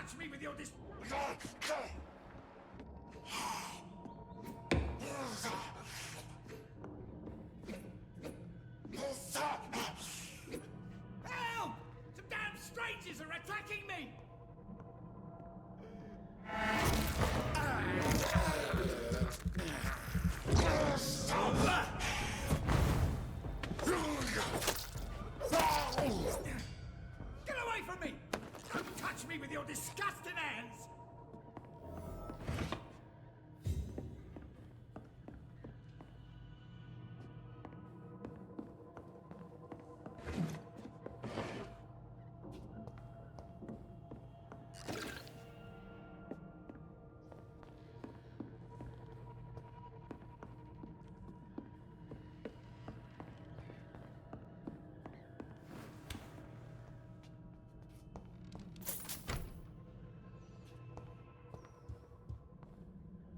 Touch me with your dis... Help! Some damn strangers are attacking me! Get away from me! Don't touch me with your disgusting hands!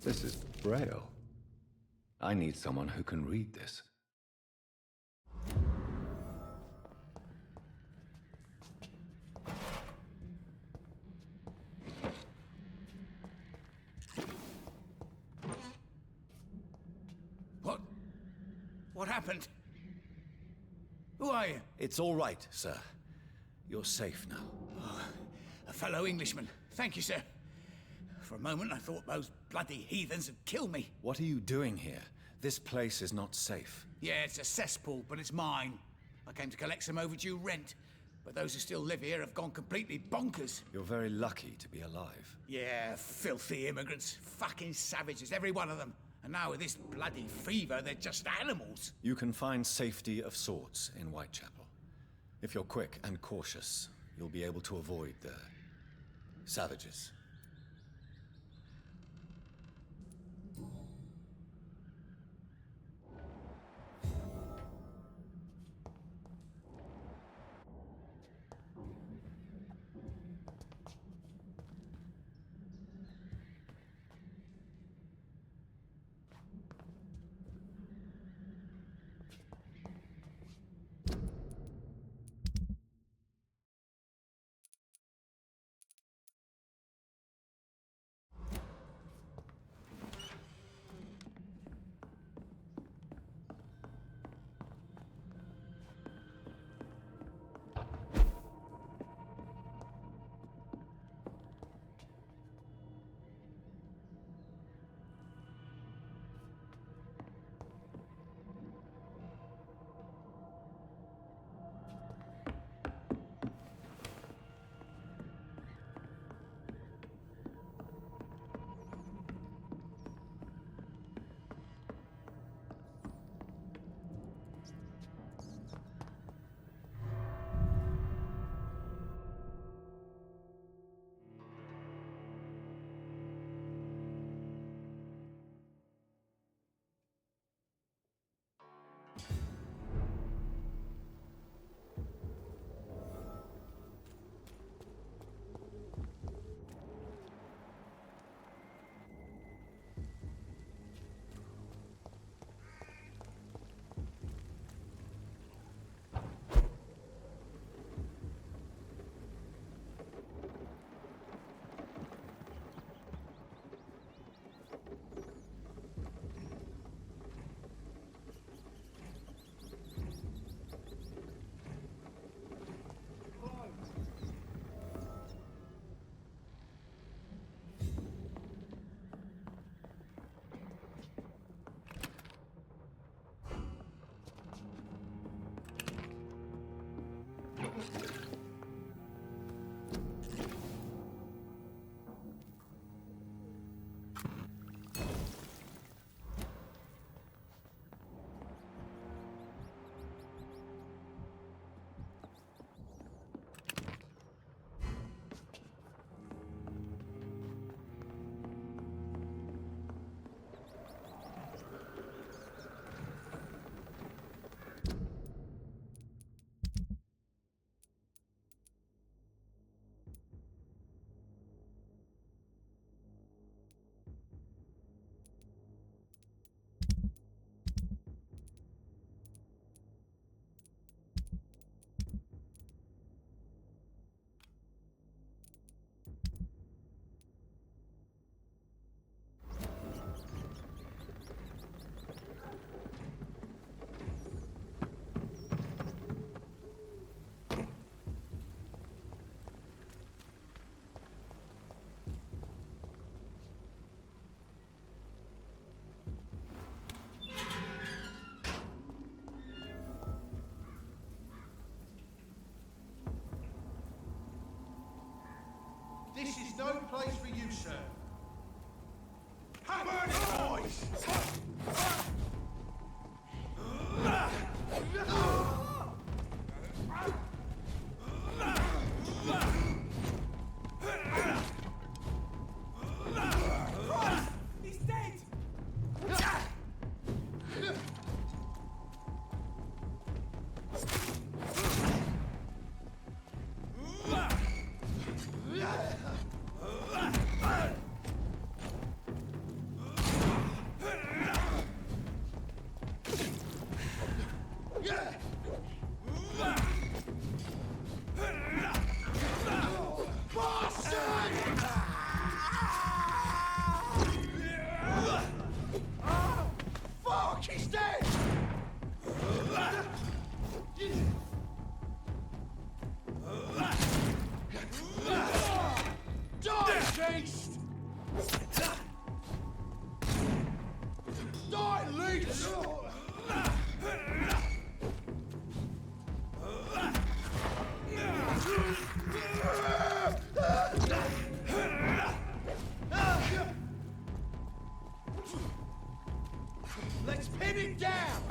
This is Braille. I need someone who can read this. What happened? Who are you? It's all right, sir. You're safe now. Oh, a fellow Englishman. Thank you, sir. For a moment, I thought those bloody heathens had killed me. What are you doing here? This place is not safe. Yeah, it's a cesspool, but it's mine. I came to collect some overdue rent, but those who still live here have gone completely bonkers. You're very lucky to be alive. Yeah, filthy immigrants. Fucking savages, every one of them. And now with this bloody fever, they're just animals. You can find safety of sorts in Whitechapel. If you're quick and cautious, you'll be able to avoid the savages. This is no place for you, sir. Hammer it, boys! He's dead! Fuck, he's dead! Die, beast! Die, leech! Let's pin it down!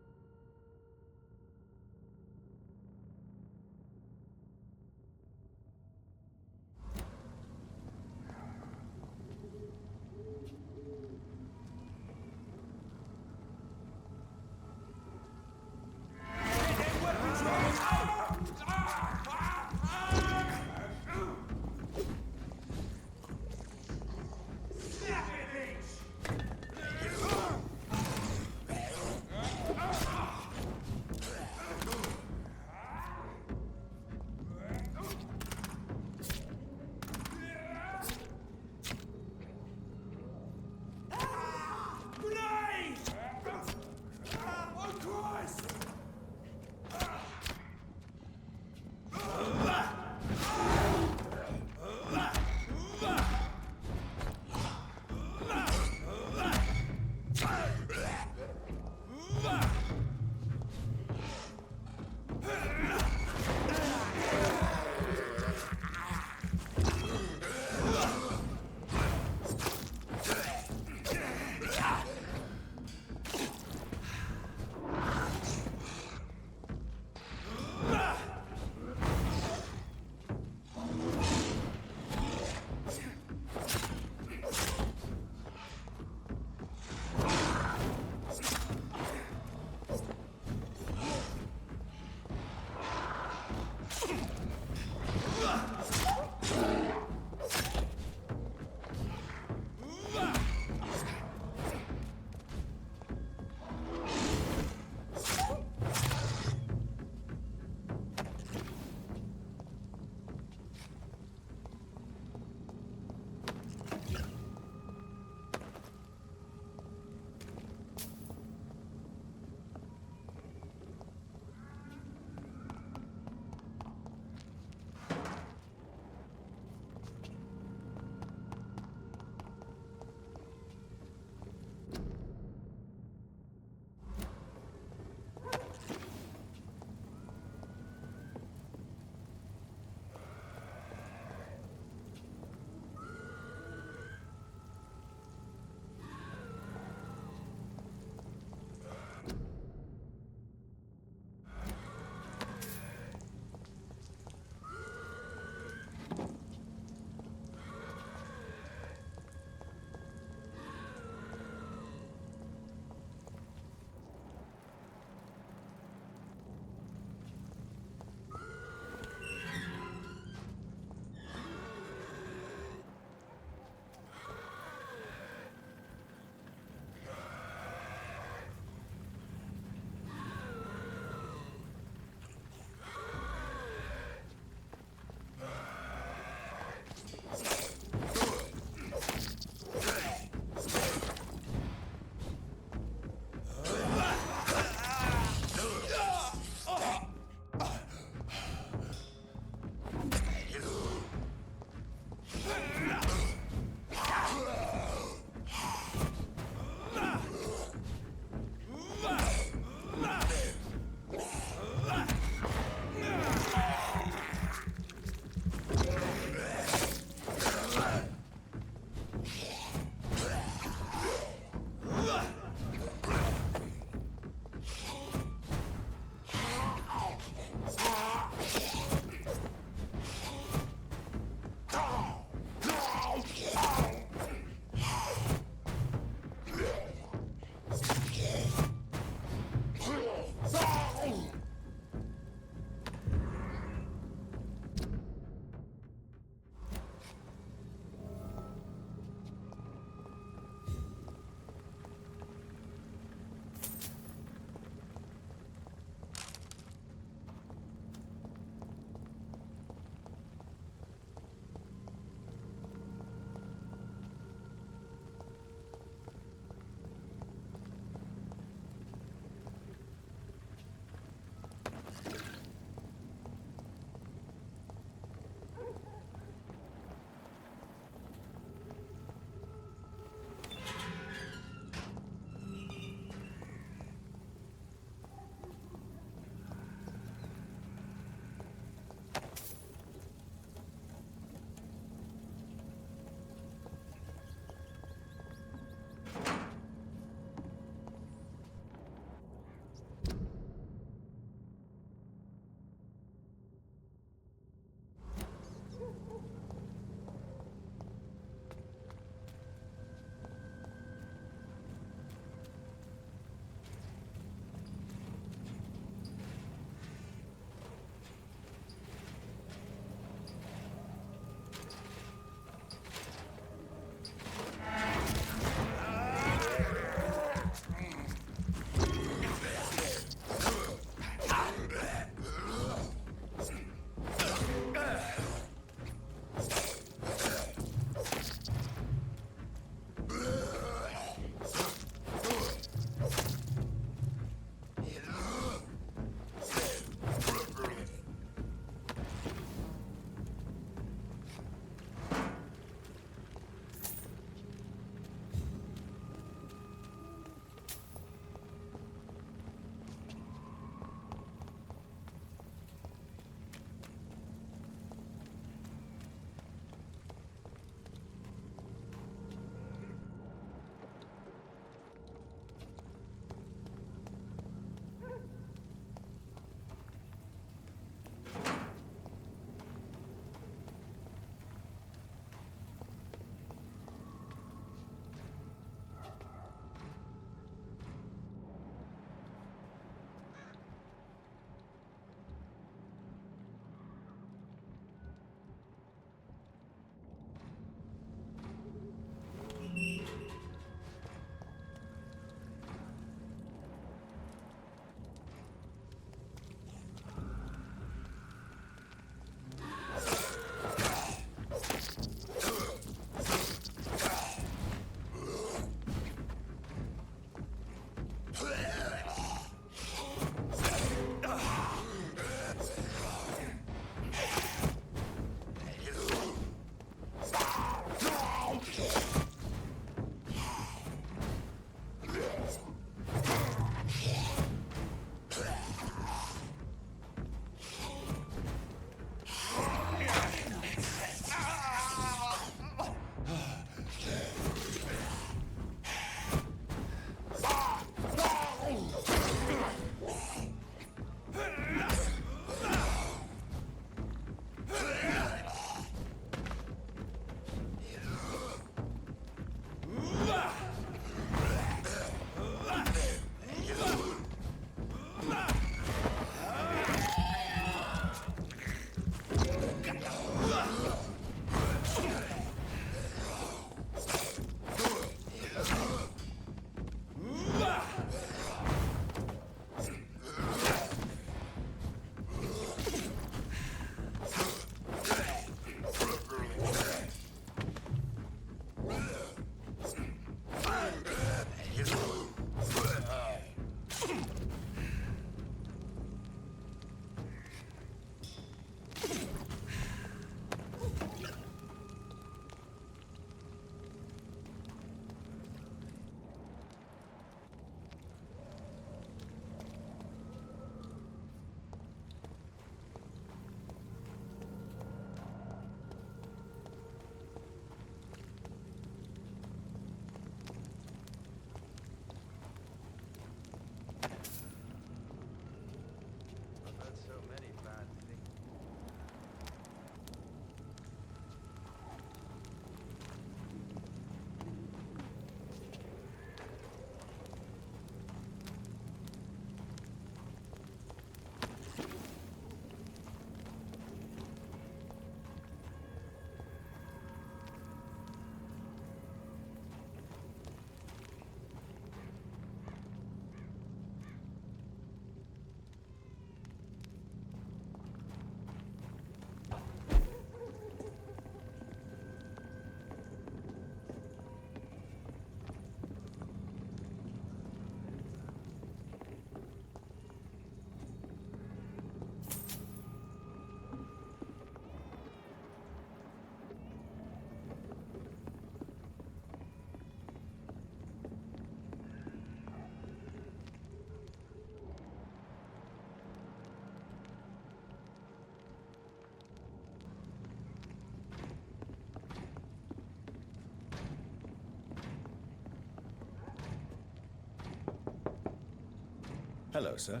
Hello, sir.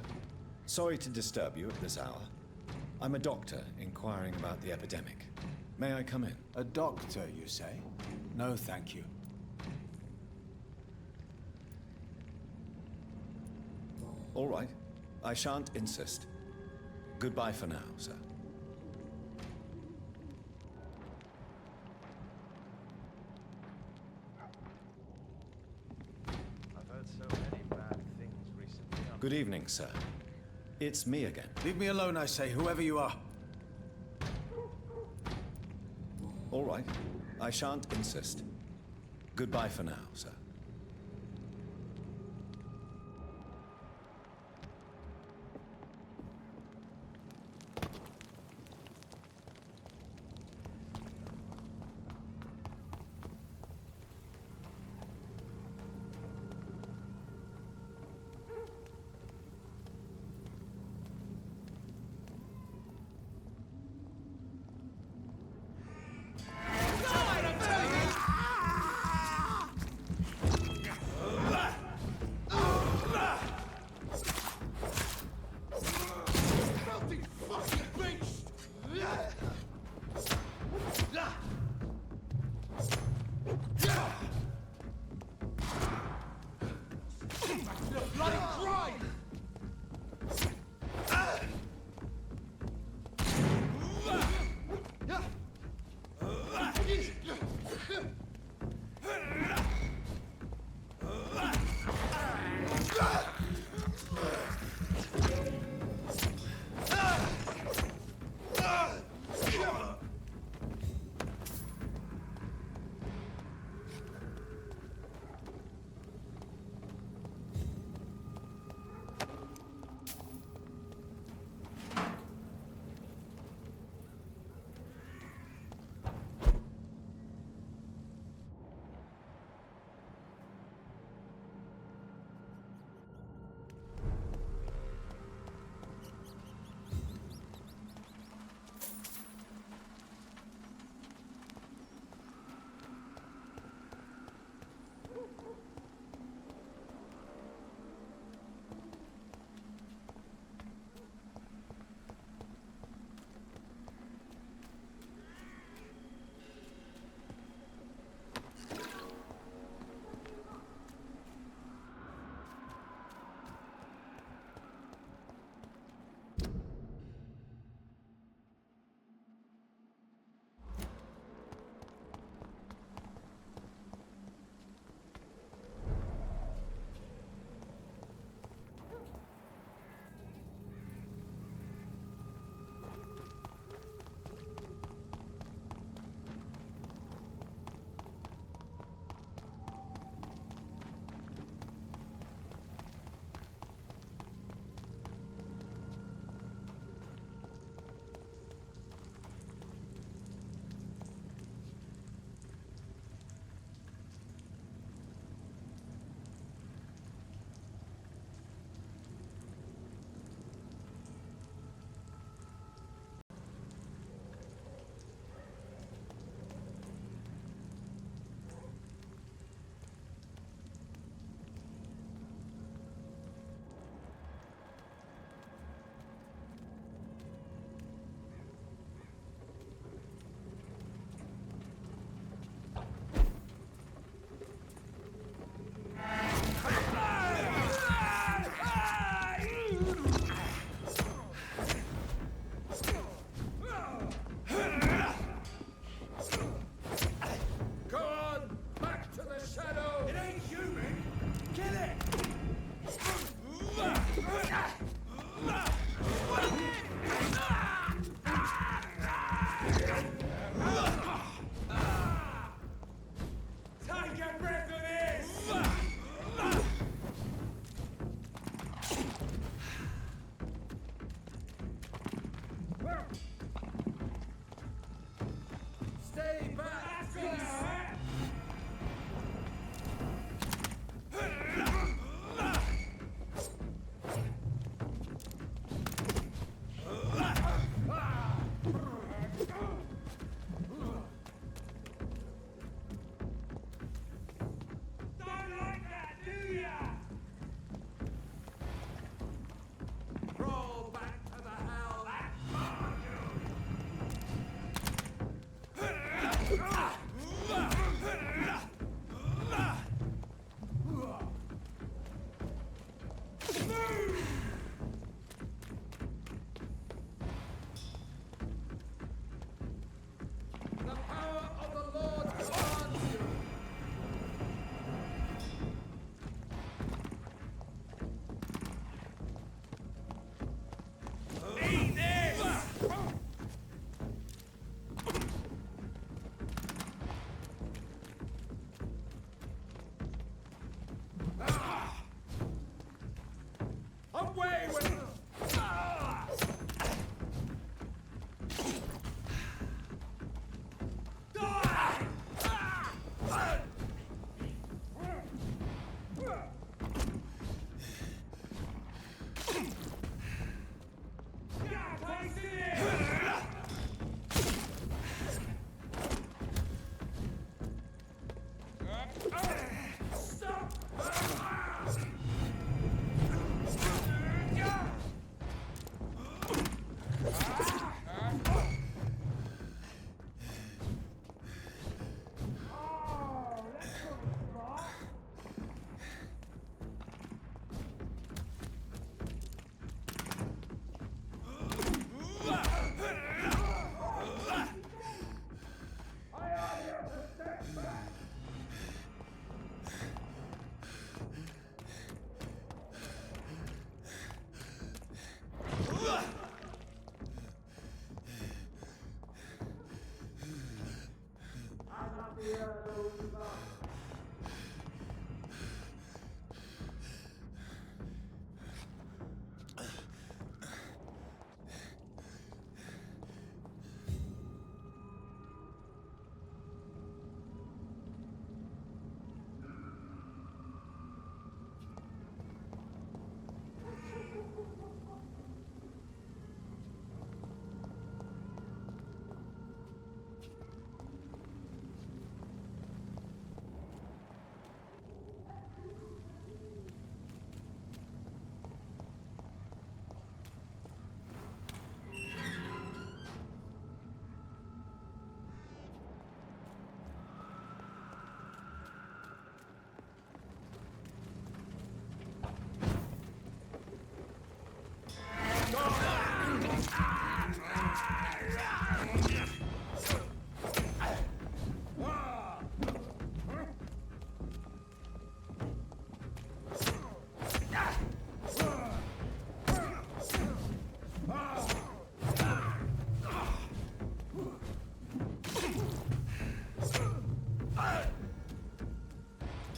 Sorry to disturb you at this hour. I'm a doctor inquiring about the epidemic. May I come in? A doctor, you say? No, thank you. All right. I shan't insist. Goodbye for now, sir. I've heard so many bad things recently. Good evening, sir. It's me again. Leave me alone, I say, whoever you are. All right. I shan't insist. Goodbye for now, sir.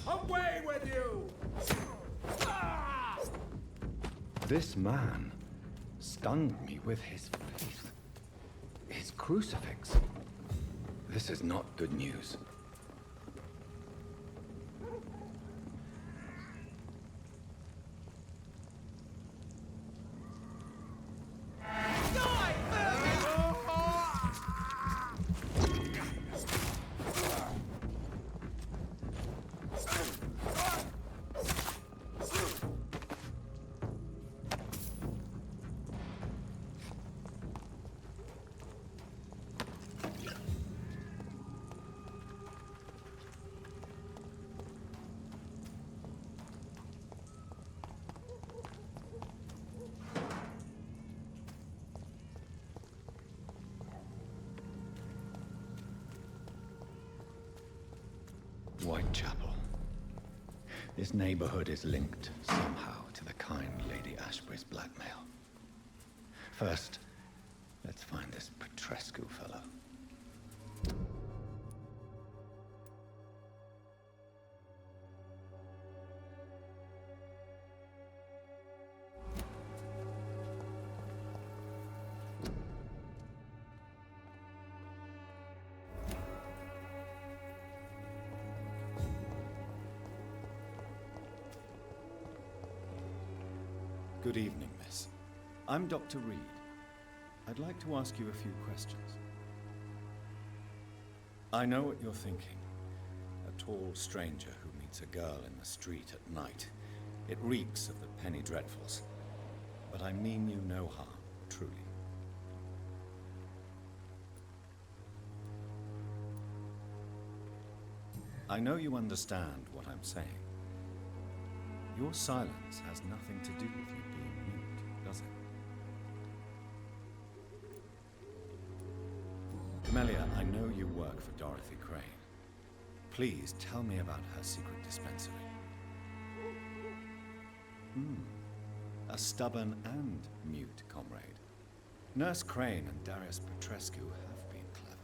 Away with you! This man stunned me with his faith. His crucifix. This is not good news. Whitechapel. This neighborhood is linked somehow to the kind Lady Ashbury's blackmail. First, let's find this Petrescu fellow. Good evening, miss. I'm Dr. Reed. I'd like to ask you a few questions. I know what you're thinking. A tall stranger who meets a girl in the street at night. It reeks of the penny dreadfuls. But I mean you no harm, truly. I know you understand what I'm saying. Your silence has nothing to do with you being mute, does it? Camellia, I know you work for Dorothy Crane. Please tell me about her secret dispensary. A stubborn and mute comrade. Nurse Crane and Darius Petrescu have been clever.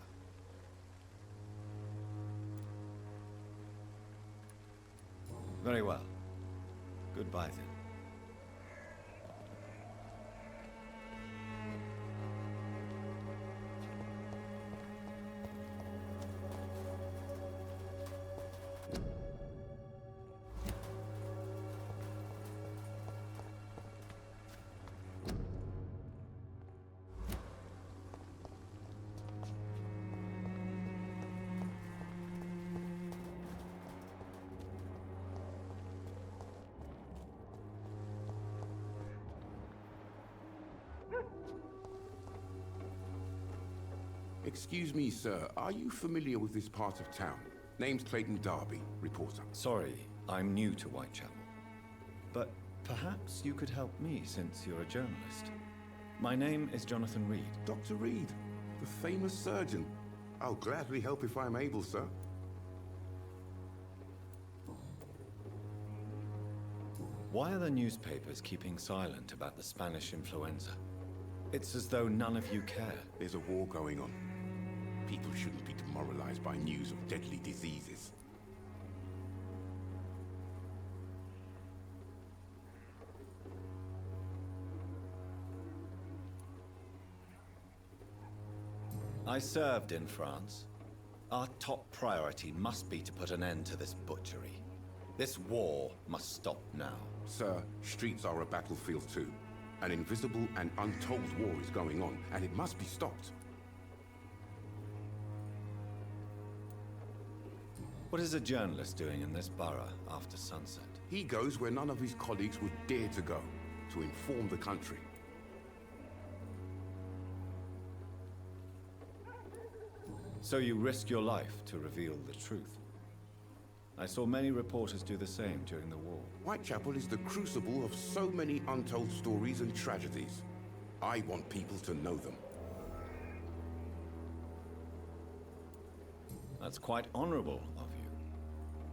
Very well. Goodbye, then. Excuse me, sir. Are you familiar with this part of town? Name's Clayton Darby, reporter. Sorry, I'm new to Whitechapel. But perhaps you could help me since you're a journalist. My name is Jonathan Reed. Dr. Reed, the famous surgeon. I'll gladly help if I'm able, sir. Why are the newspapers keeping silent about the Spanish influenza? It's as though none of you care. There's a war going on. People shouldn't be demoralized by news of deadly diseases. I served in France. Our top priority must be to put an end to this butchery. This war must stop now. Sir, streets are a battlefield too. An invisible and untold war is going on, and it must be stopped. What is a journalist doing in this borough after sunset? He goes where none of his colleagues would dare to go, to inform the country. So you risk your life to reveal the truth. I saw many reporters do the same during the war. Whitechapel is the crucible of so many untold stories and tragedies. I want people to know them. That's quite honorable of you.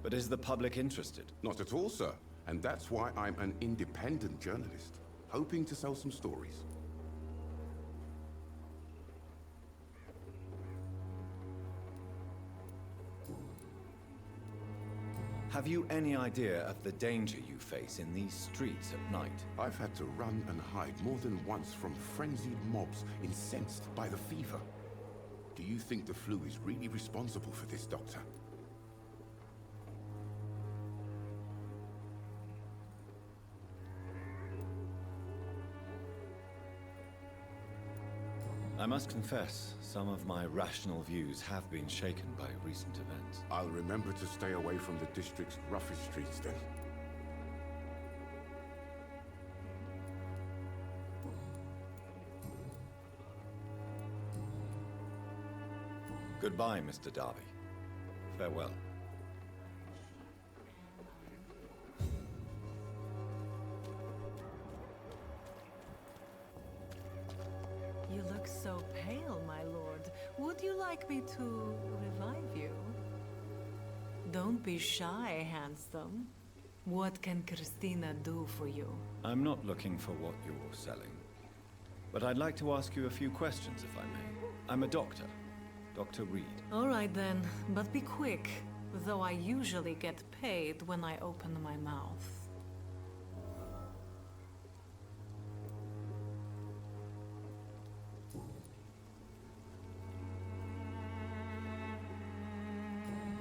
But is the public interested? Not at all, sir. And that's why I'm an independent journalist, hoping to sell some stories. Have you any idea of the danger you face in these streets at night? I've had to run and hide more than once from frenzied mobs incensed by the fever. Do you think the flu is really responsible for this, Doctor? I must confess, some of my rational views have been shaken by recent events. I'll remember to stay away from the district's roughest streets then. Goodbye, Mr. Darby. Farewell. You look so pale, my lord. Would you like me to revive you? Don't be shy, handsome. What can Christina do for you? I'm not looking for what you're selling. But I'd like to ask you a few questions, if I may. I'm a doctor. Dr. Reed. All right then, but be quick. Though I usually get paid when I open my mouth.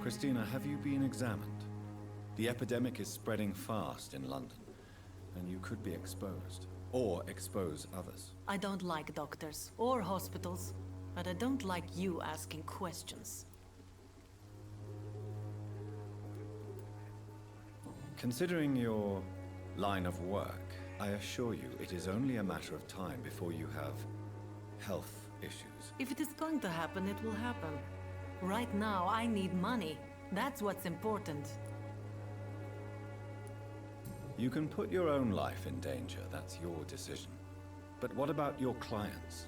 Christina, have you been examined? The epidemic is spreading fast in London, and you could be exposed. Or expose others. I don't like doctors or hospitals, but I don't like you asking questions. Considering your line of work, I assure you it is only a matter of time before you have health issues. If it is going to happen, it will happen. Right now, I need money. That's what's important. You can put your own life in danger, that's your decision. But what about your clients?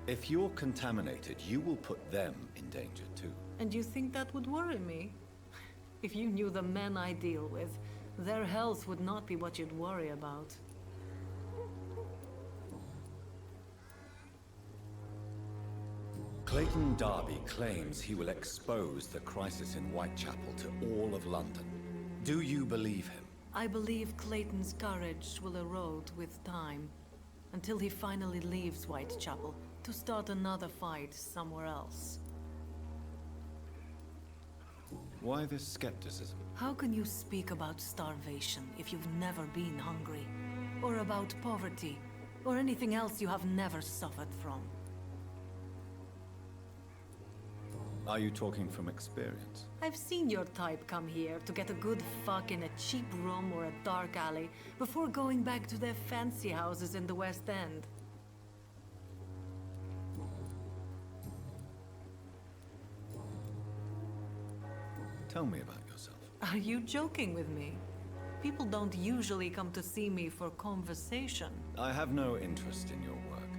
If you're contaminated, you will put them in danger too. And you think that would worry me? If you knew the men I deal with, their health would not be what you'd worry about. Clayton Darby claims he will expose the crisis in Whitechapel to all of London. Do you believe him? I believe Clayton's courage will erode with time, until he finally leaves Whitechapel to start another fight somewhere else. Why this skepticism? How can you speak about starvation if you've never been hungry? Or about poverty? Or anything else you have never suffered from? Are you talking from experience? I've seen your type come here to get a good fuck in a cheap room or a dark alley before going back to their fancy houses in the West End. Tell me about yourself. Are you joking with me? People don't usually come to see me for conversation. I have no interest in your work.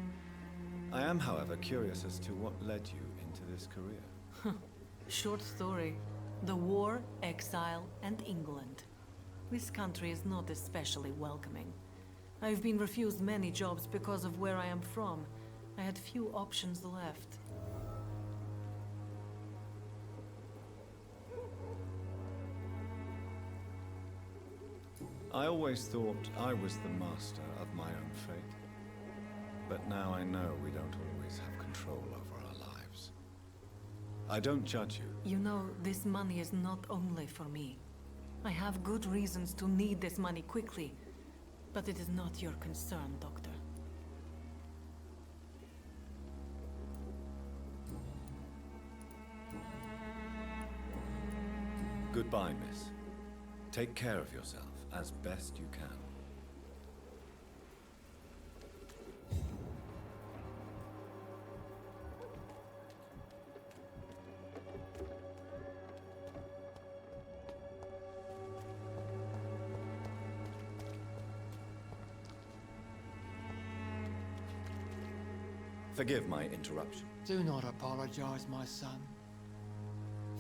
I am, however, curious as to what led you into this career. Short story. The war, exile, and England. This country is not especially welcoming. I've been refused many jobs because of where I am from. I had few options left. I always thought I was the master of my own fate. But now I know we don't always have control over our lives. I don't judge you. You know, this money is not only for me. I have good reasons to need this money quickly. But it is not your concern, Doctor. Goodbye, miss. Take care of yourself as best you can. Forgive my interruption. Do not apologize, my son.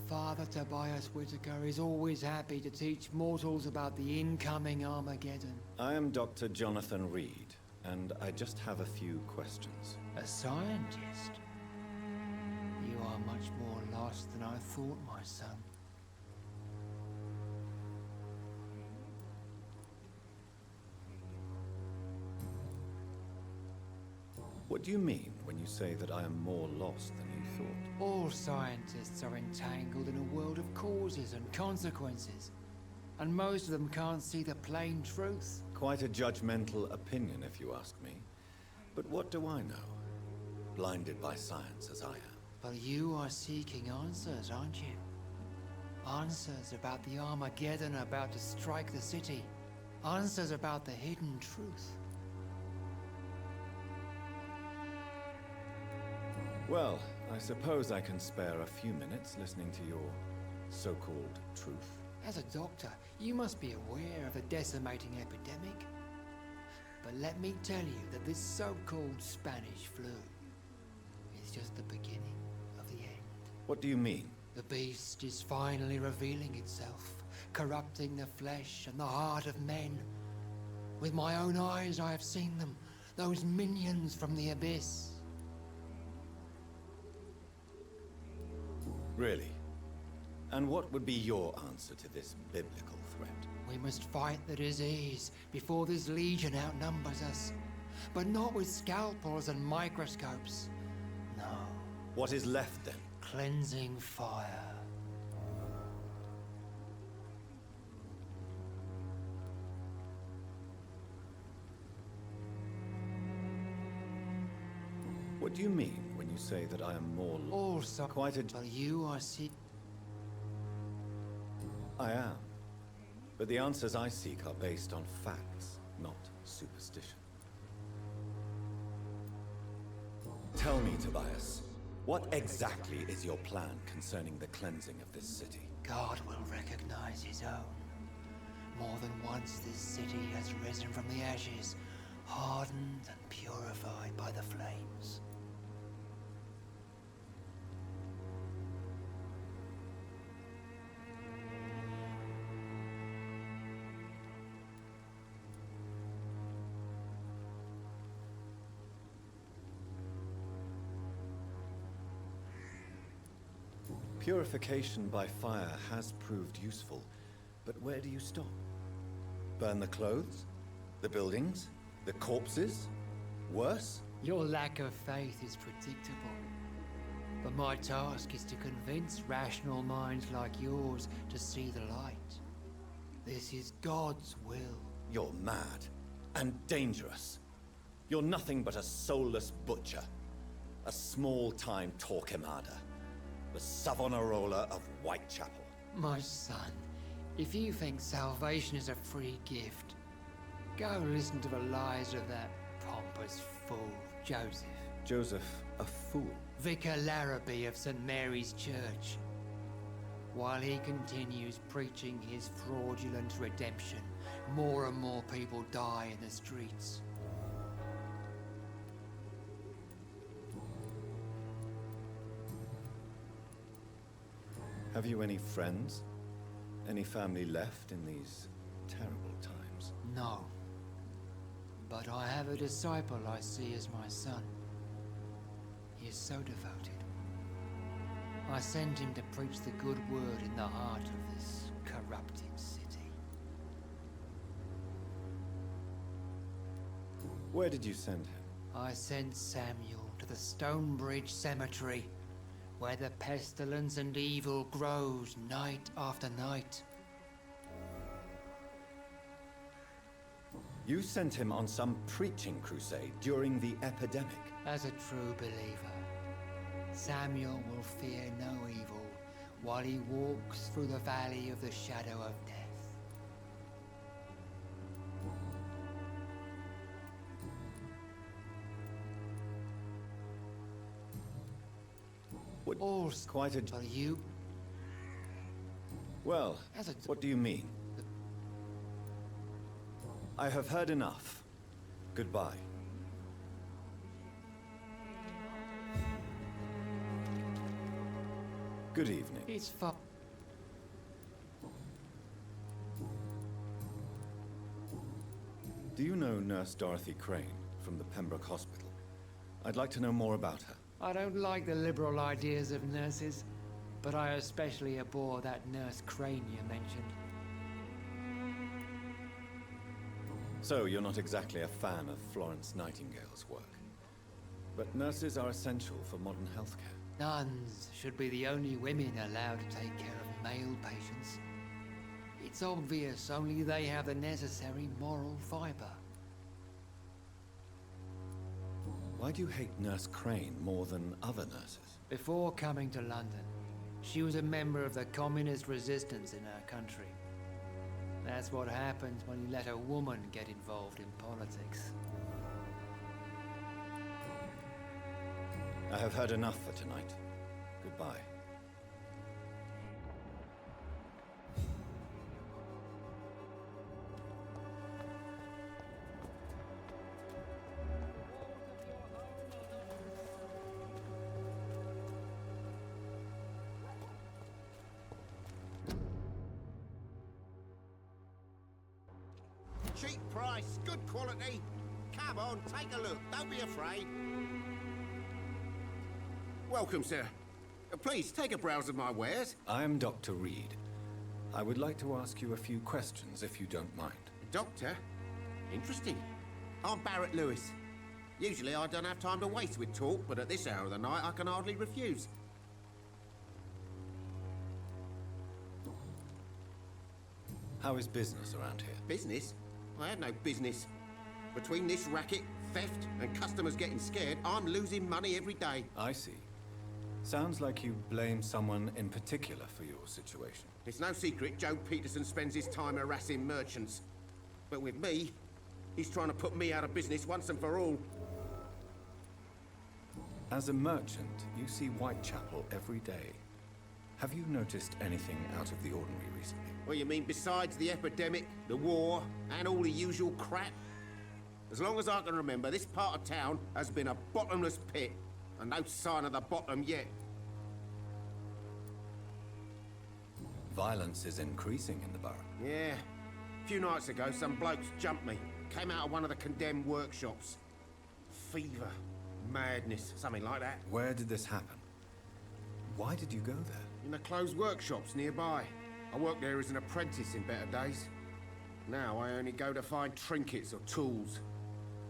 Father Tobias Whitaker is always happy to teach mortals about the incoming Armageddon. I am Dr. Jonathan Reed, and I just have a few questions. A scientist? You are much more lost than I thought, my son. What do you mean when you say that I am more lost than you thought? All scientists are entangled in a world of causes and consequences. And most of them can't see the plain truth. Quite a judgmental opinion, if you ask me. But what do I know? Blinded by science as I am. But you are seeking answers, aren't you? Answers about the Armageddon about to strike the city. Answers about the hidden truth. Well, I suppose I can spare a few minutes listening to your so-called truth. As a doctor, you must be aware of the decimating epidemic. But let me tell you that this so-called Spanish flu is just the beginning of the end. What do you mean? The beast is finally revealing itself, corrupting the flesh and the heart of men. With my own eyes I have seen them, those minions from the abyss. Really? And what would be your answer to this biblical threat? We must fight the disease before this legion outnumbers us. But not with scalpels and microscopes. No. What is left then? Cleansing fire. What do you mean when you say that I am more Also, quite a... but you are sick. I am. But the answers I seek are based on facts, not superstition. Tell me, Tobias, what exactly is your plan concerning the cleansing of this city? God will recognize his own. More than once this city has risen from the ashes, hardened and purified by the flames. Purification by fire has proved useful, but where do you stop? Burn the clothes? The buildings? The corpses? Worse? Your lack of faith is predictable. But my task is to convince rational minds like yours to see the light. This is God's will. You're mad and dangerous. You're nothing but a soulless butcher. A small-time Torquemada. The Savonarola of Whitechapel. My son, if you think salvation is a free gift, go listen to the lies of that pompous fool, Joseph. Joseph, a fool? Vicar Larrabee of St. Mary's Church. While he continues preaching his fraudulent redemption, more and more people die in the streets. Have you any friends? Any family left in these terrible times? No. But I have a disciple I see as my son. He is so devoted. I send him to preach the good word in the heart of this corrupted city. Where did you send him? I sent Samuel to the Stonebridge Cemetery, where the pestilence and evil grows night after night. You sent him on some preaching crusade during the epidemic. As a true believer, Samuel will fear no evil while he walks through the valley of the shadow of death. What? All's Quite a... for you. Well, As a... what do you mean? I have heard enough. Goodbye. Good evening. It's for... Do you know Nurse Dorothy Crane from the Pembroke Hospital? I'd like to know more about her. I don't like the liberal ideas of nurses, but I especially abhor that Nurse Crane you mentioned. So, you're not exactly a fan of Florence Nightingale's work. But nurses are essential for modern healthcare. Nuns should be the only women allowed to take care of male patients. It's obvious only they have the necessary moral fiber. Why do you hate Nurse Crane more than other nurses? Before coming to London, she was a member of the communist resistance in her country. That's what happens when you let a woman get involved in politics. I have heard enough for tonight. Goodbye. Cheap price, good quality. Come on, take a look. Don't be afraid. Welcome, sir. Please, take a browse of my wares. I am Dr. Reed. I would like to ask you a few questions, if you don't mind. Doctor? Interesting. I'm Barrett Lewis. Usually I don't have time to waste with talk, but at this hour of the night I can hardly refuse. How is business around here? Business? I have no business. Between this racket, theft, and customers getting scared, I'm losing money every day. I see. Sounds like you blame someone in particular for your situation. It's no secret Joe Peterson spends his time harassing merchants. But with me, he's trying to put me out of business once and for all. As a merchant, you see Whitechapel every day. Have you noticed anything out of the ordinary recently? What you mean besides the epidemic, the war, and all the usual crap? As long as I can remember, this part of town has been a bottomless pit, and no sign of the bottom yet. Violence is increasing in the borough. Yeah. A few nights ago, some blokes jumped me. Came out of one of the condemned workshops. Fever, madness, something like that. Where did this happen? Why did you go there? In the closed workshops nearby. I worked there as an apprentice in better days. Now I only go to find trinkets or tools.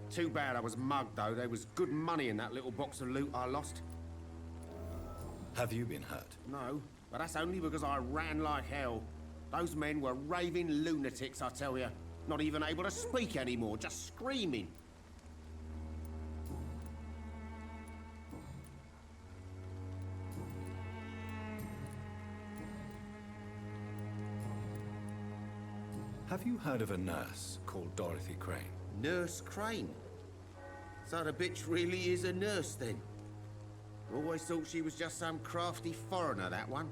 Too bad I was mugged, though. There was good money in that little box of loot I lost. Have you been hurt? No, but that's only because I ran like hell. Those men were raving lunatics, I tell you. Not even able to speak anymore, just screaming. Have you heard of a nurse called Dorothy Crane? Nurse Crane? So the bitch really is a nurse, then? Always thought she was just some crafty foreigner, that one.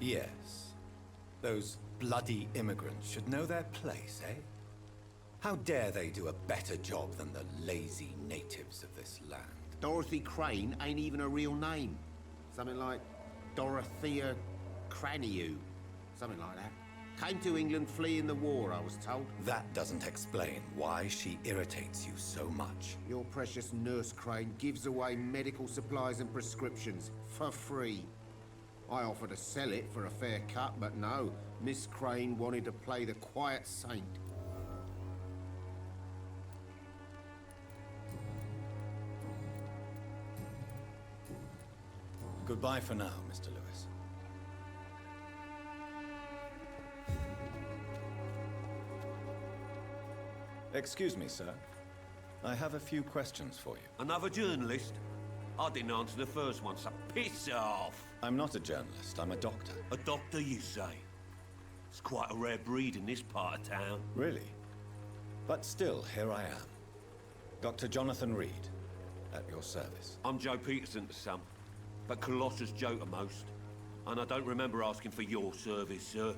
Yes. Those bloody immigrants should know their place, eh? How dare they do a better job than the lazy natives of this land? Dorothy Crane ain't even a real name. Something like Dorothea Craniu. Something like that. Came to England fleeing the war, I was told. That doesn't explain why she irritates you so much. Your precious Nurse Crane gives away medical supplies and prescriptions for free. I offered to sell it for a fair cut, but no. Miss Crane wanted to play the quiet saint. Goodbye for now, Mr. Lewis. Excuse me, sir. I have a few questions for you. Another journalist? I didn't answer the first one, so piss off! I'm not a journalist, I'm a doctor. A doctor, you say? It's quite a rare breed in this part of town. Really? But still, here I am. Dr. Jonathan Reed, at your service. I'm Joe Peterson to some, but Colossus Joe to most. And I don't remember asking for your service, sir.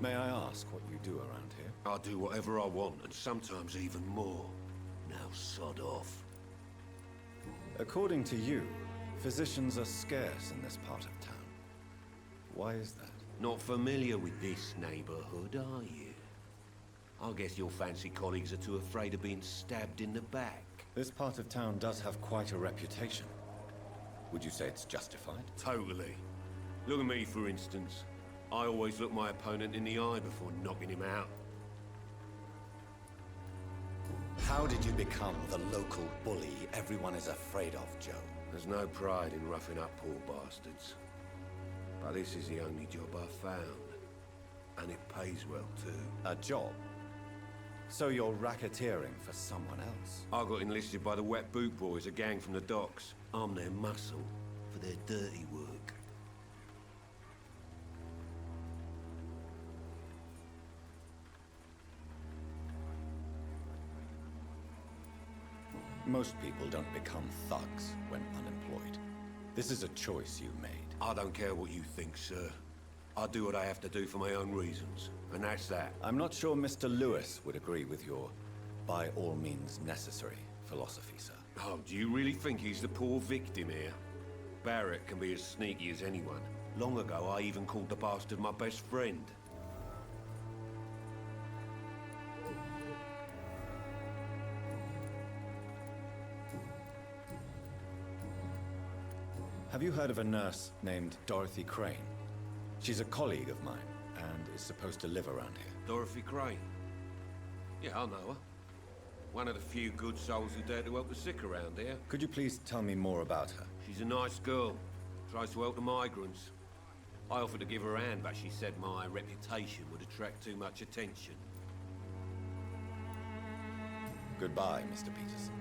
May I ask what you do around here? I do whatever I want, and sometimes even more. Now sod off. According to you, physicians are scarce in this part of town. Why is that? Not familiar with this neighborhood, are you? I guess your fancy colleagues are too afraid of being stabbed in the back. This part of town does have quite a reputation. Would you say it's justified? Totally. Look at me, for instance. I always look my opponent in the eye before knocking him out. How did you become the local bully everyone is afraid of, Joe? There's no pride in roughing up poor bastards. But this is the only job I've found. And it pays well, too. A job? So you're racketeering for someone else? I got enlisted by the Wet Boot Boys, a gang from the docks. I'm their muscle for their dirty work. Most people don't become thugs when unemployed. This is a choice you made. I don't care what you think, sir. I do what I have to do for my own reasons, and that's that. I'm not sure Mr. Lewis would agree with your by all means necessary philosophy, sir. Oh, do you really think he's the poor victim here? Barrett can be as sneaky as anyone. Long ago, I even called the bastard my best friend. Have you heard of a nurse named Dorothy Crane? She's a colleague of mine, and is supposed to live around here. Dorothy Crane? Yeah, I know her. One of the few good souls who dare to help the sick around here. Could you please tell me more about her? She's a nice girl. Tries to help the migrants. I offered to give her a hand, but she said my reputation would attract too much attention. Goodbye, Mr. Peterson.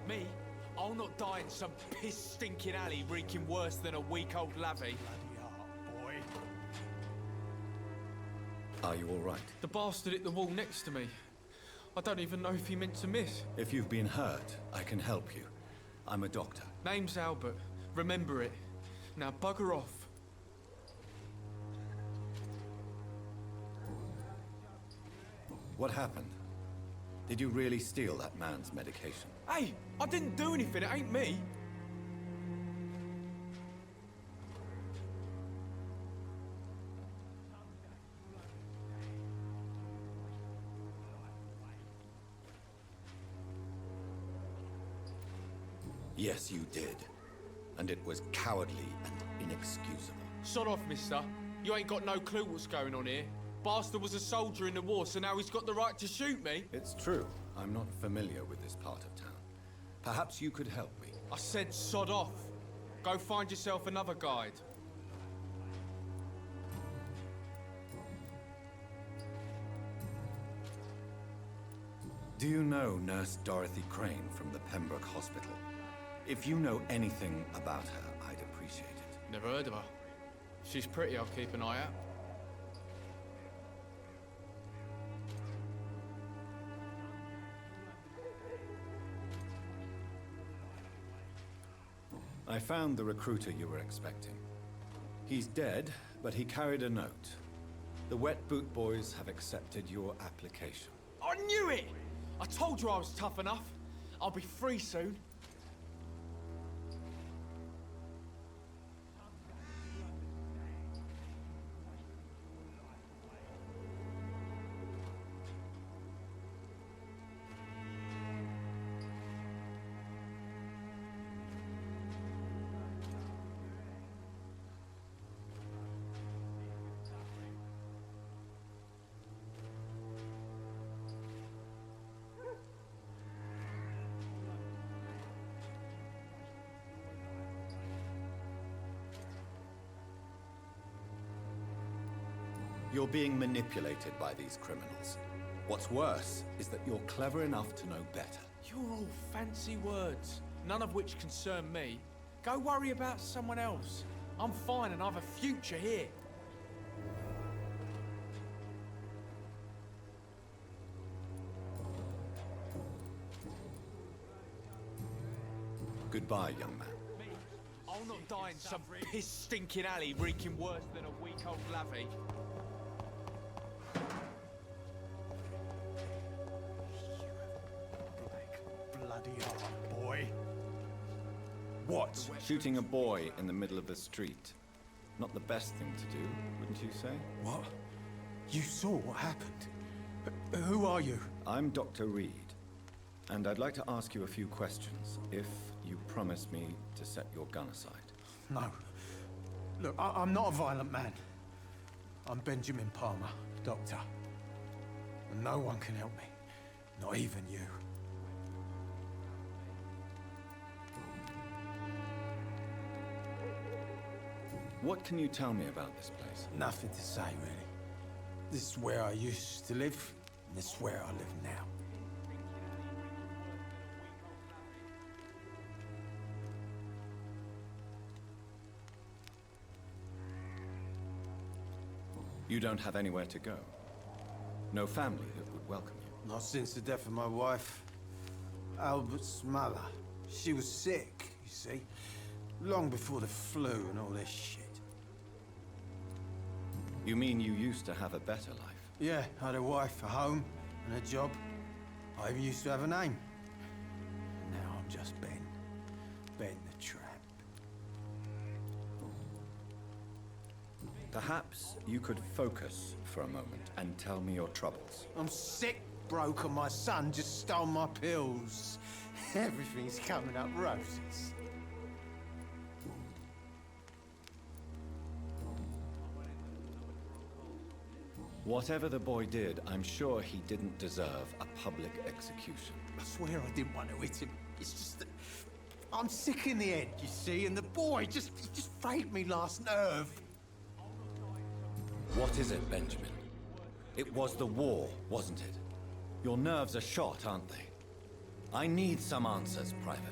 Me? I'll not die in some piss-stinking alley reeking worse than a week-old lavvy. Boy. Are you all right? The bastard hit the wall next to me. I don't even know if he meant to miss. If you've been hurt, I can help you. I'm a doctor. Name's Albert. Remember it. Now bugger off. What happened? Did you really steal that man's medication? Hey, I didn't do anything. It ain't me. Yes, you did. And it was cowardly and inexcusable. Sod off, mister. You ain't got no clue what's going on here. Bastard was a soldier in the war, so now he's got the right to shoot me. It's true. I'm not familiar with this part of town. Perhaps you could help me. I said sod off. Go find yourself another guide. Do you know Nurse Dorothy Crane from the Pembroke Hospital? If you know anything about her, I'd appreciate it. Never heard of her. If she's pretty, I'll keep an eye out. I found the recruiter you were expecting. He's dead, but he carried a note. The Wet Boot Boys have accepted your application. I knew it! I told you I was tough enough. I'll be free soon. You're being manipulated by these criminals. What's worse is that you're clever enough to know better. You're all fancy words, none of which concern me. Go worry about someone else. I'm fine and I've a future here. Goodbye, young man. I'll not die in some piss-stinking alley reeking worse than a week-old lavvy. Bloody hell, boy. What? Shooting a boy in the middle of the street. Not the best thing to do, wouldn't you say? What? You saw what happened? Who are you? I'm Dr. Reed, and I'd like to ask you a few questions, if you promise me to set your gun aside. No. Look, I'm not a violent man. I'm Benjamin Palmer, doctor. And no one can help me. Not even you. What can you tell me about this place? Nothing to say, really. This is where I used to live, and this is where I live now. You don't have anywhere to go? No family that would welcome you? Not since the death of my wife, Albert's mother. She was sick, you see. Long before the flu and all this shit. You mean you used to have a better life? Yeah, I had a wife, a home, and a job. I even used to have a name. Now I'm just Ben. Ben the Tramp. Perhaps you could focus for a moment and tell me your troubles. I'm sick, broke, and my son just stole my pills. Everything's coming up roses. Whatever the boy did, I'm sure he didn't deserve a public execution. I swear I didn't want to hit him. It's just that I'm sick in the head, you see, and the boy he just frayed me last nerve. What is it, Benjamin? It was the war, wasn't it? Your nerves are shot, aren't they? I need some answers, Private.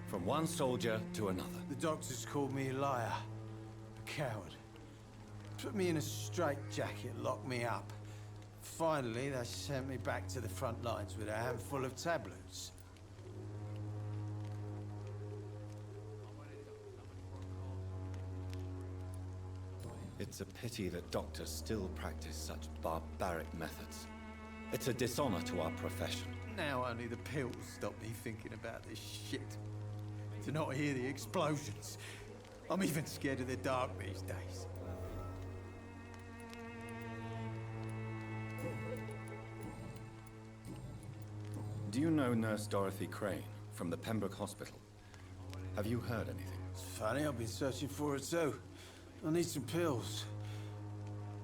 From one soldier to another. The doctors called me a liar, a coward. Put me in a straitjacket, locked me up. Finally, they sent me back to the front lines with a handful of tablets. It's a pity that doctors still practice such barbaric methods. It's a dishonor to our profession. Now only the pills stop me thinking about this shit. To not hear the explosions. I'm even scared of the dark these days. Do you know Nurse Dorothy Crane from the Pembroke Hospital? Have you heard anything? It's funny, I've been searching for her too. I need some pills.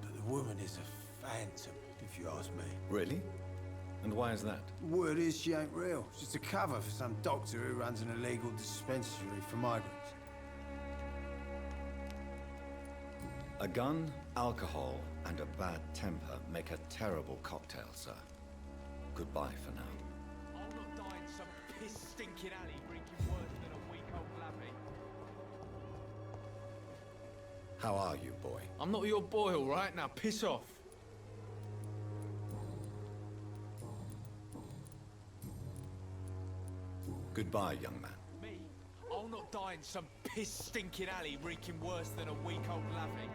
But the woman is a phantom, if you ask me. Really? And why is that? Word is she ain't real. She's a cover for some doctor who runs an illegal dispensary for migrants. A gun, alcohol, and a bad temper make a terrible cocktail, sir. Goodbye for now. I'll not die in some piss-stinking alley reeking worse than a week-old lavvy. How are you, boy? I'm not your boy, all right? Now piss off. Goodbye, young man. Me? I'll not die in some piss-stinking alley reeking worse than a week-old lavvy.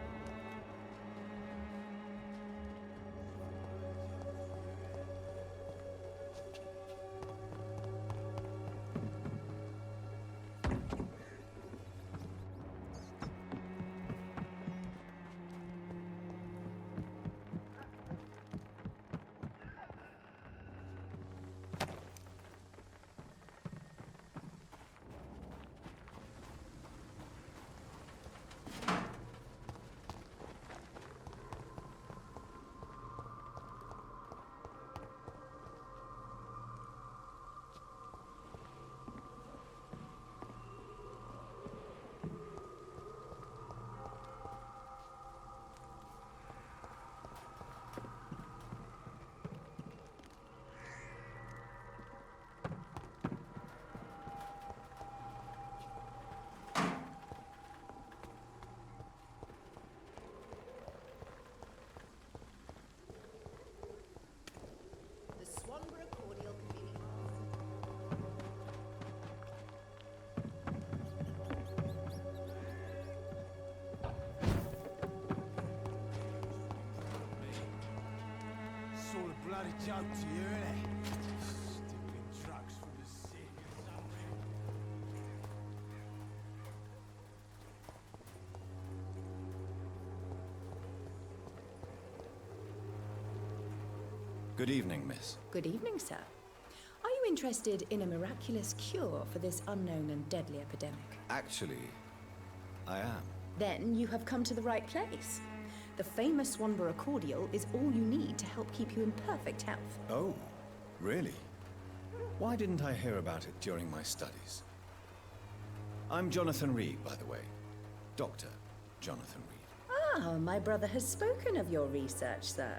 Bloody joke to you, innit? Stippling trucks from the city or something. Good evening, miss. Good evening, sir. Are you interested in a miraculous cure for this unknown and deadly epidemic? Actually, I am. Then you have come to the right place. The famous Swanborough cordial is all you need to help keep you in perfect health. Oh, really? Why didn't I hear about it during my studies? I'm Jonathan Reed, by the way. Dr. Jonathan Reed. Ah, my brother has spoken of your research, sir.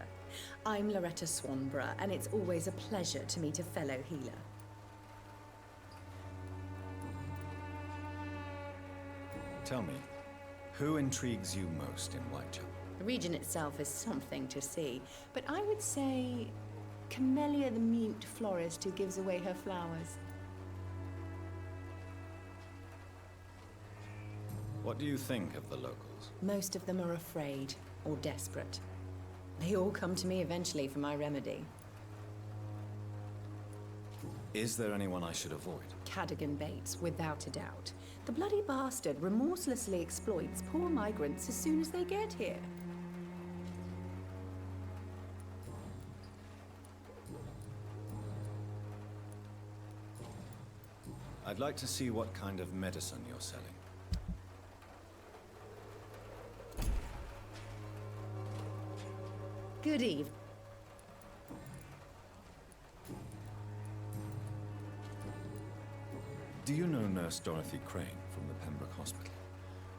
I'm Loretta Swanborough, and it's always a pleasure to meet a fellow healer. Tell me, who intrigues you most in Whitechapel? The region itself is something to see, but I would say Camellia the mute florist who gives away her flowers. What do you think of the locals? Most of them are afraid or desperate. They all come to me eventually for my remedy. Is there anyone I should avoid? Cadogan Bates, without a doubt. The bloody bastard remorselessly exploits poor migrants as soon as they get here. I'd like to see what kind of medicine you're selling. Good evening. Do you know Nurse Dorothy Crane from the Pembroke Hospital?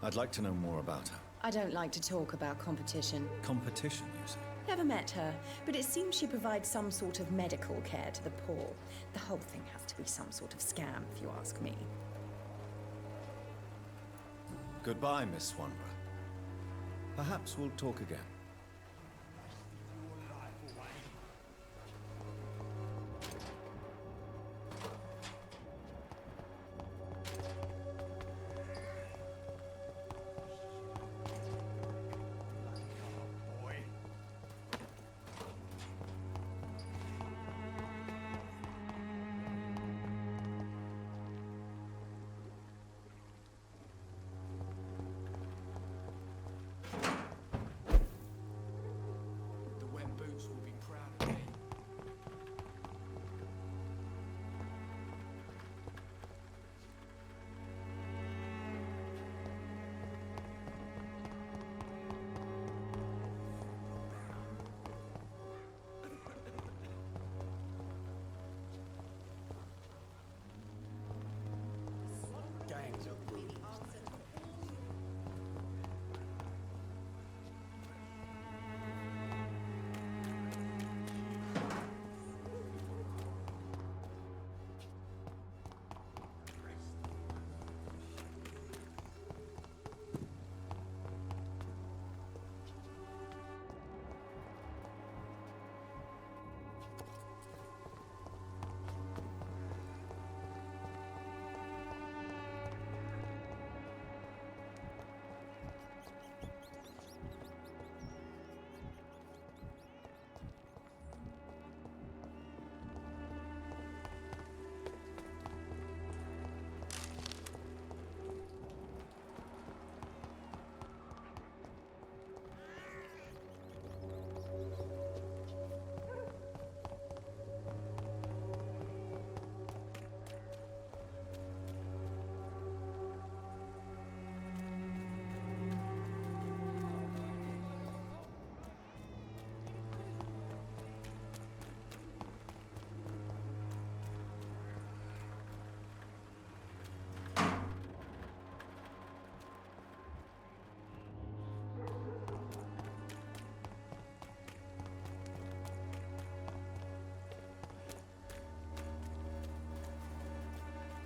I'd like to know more about her. I don't like to talk about competition. Competition, you say? Never met her, but it seems she provides some sort of medical care to the poor. The whole thing has to be some sort of scam, if you ask me. Goodbye, Miss Swanborough. Perhaps we'll talk again. The wet boots will be proud of me.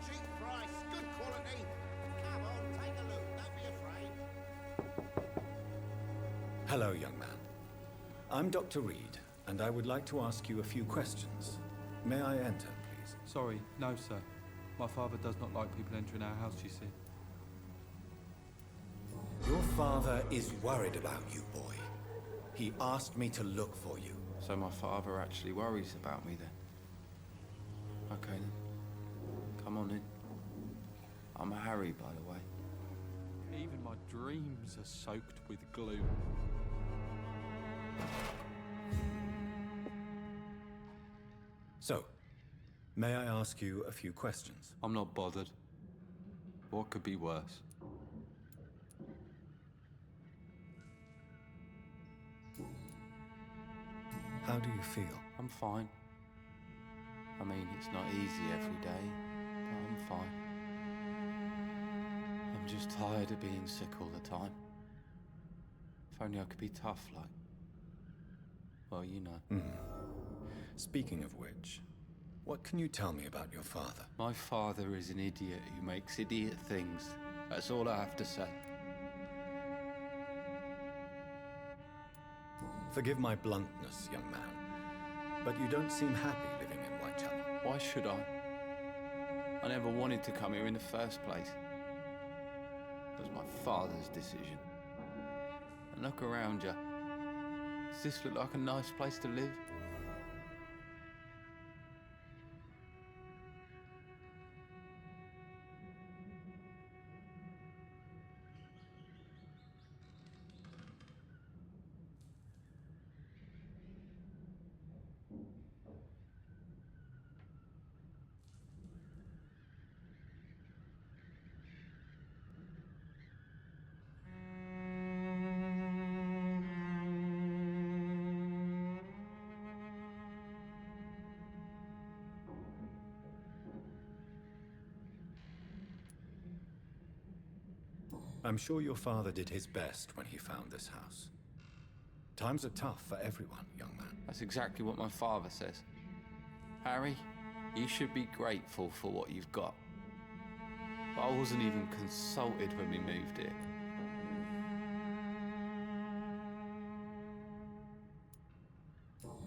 Cheap price, good quality. Come on, take a look. Don't be afraid. Hello, young man. I'm Dr. Reed, and I would like to ask you a few questions. May I enter, please? Sorry, no, sir. My father does not like people entering our house, you see. Your father is worried about you, boy. He asked me to look for you. So my father actually worries about me then? Okay then. Come on in. I'm Harry, by the way. Even my dreams are soaked with gloom. So, may I ask you a few questions? I'm not bothered. What could be worse? How do you feel? I'm fine. I mean, it's not easy every day, but I'm fine. I'm just tired of being sick all the time. If only I could be tough, like... Well, you know. Speaking of which, what can you tell me about your father? My father is an idiot who makes idiot things. That's all I have to say. Forgive my bluntness, young man, but you don't seem happy living in Whitechapel. Why should I? I never wanted to come here in the first place. It was my father's decision. And look around you. Does this look like a nice place to live? I'm sure your father did his best when he found this house. Times are tough for everyone, young man. That's exactly what my father says. Harry, You should be grateful for what you've got. But I wasn't even consulted when we moved here.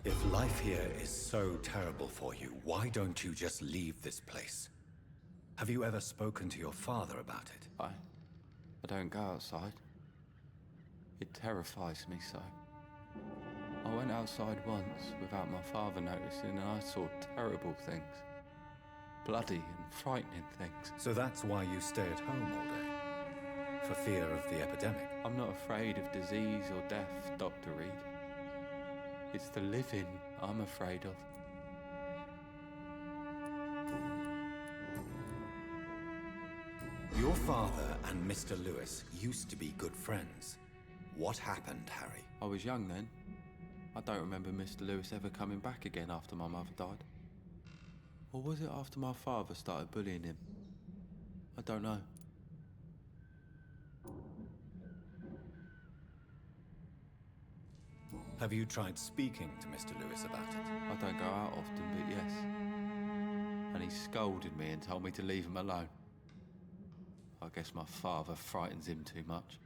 If life here is so terrible for you, why don't you just leave this place? Have you ever spoken to your father about it? I don't go outside. It terrifies me so. I went outside once without my father noticing and I saw terrible things. Bloody and frightening things. So that's why you stay at home all day? For fear of the epidemic? I'm not afraid of disease or death, Dr. Reed. It's the living I'm afraid of. Your father and Mr. Lewis used to be good friends. What happened, Harry? I was young then. I don't remember Mr. Lewis ever coming back again after my mother died. Or was it after my father started bullying him? I don't know. Have you tried speaking to Mr. Lewis about it? I don't go out often, but yes. And he scolded me and told me to leave him alone. I guess my father frightens him too much.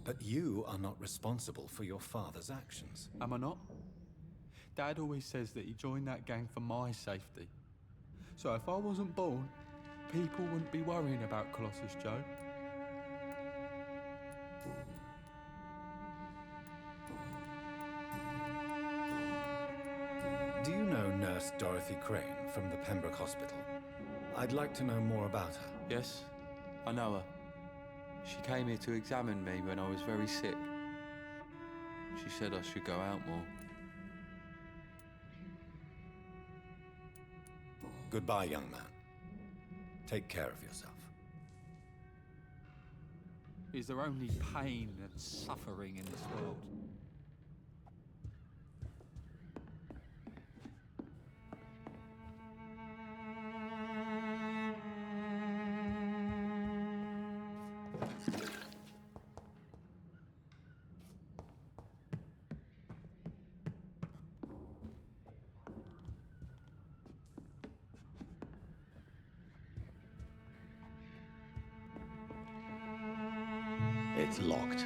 But you are not responsible for your father's actions. Am I not? Dad always says that he joined that gang for my safety. So if I wasn't born, people wouldn't be worrying about Colossus Joe. Do you know Nurse Dorothy Crane from the Pembroke Hospital? I'd like to know more about her. Yes, I know her. She came here to examine me when I was very sick. She said I should go out more. Goodbye, young man. Take care of yourself. Is there only pain and suffering in this world? It's locked.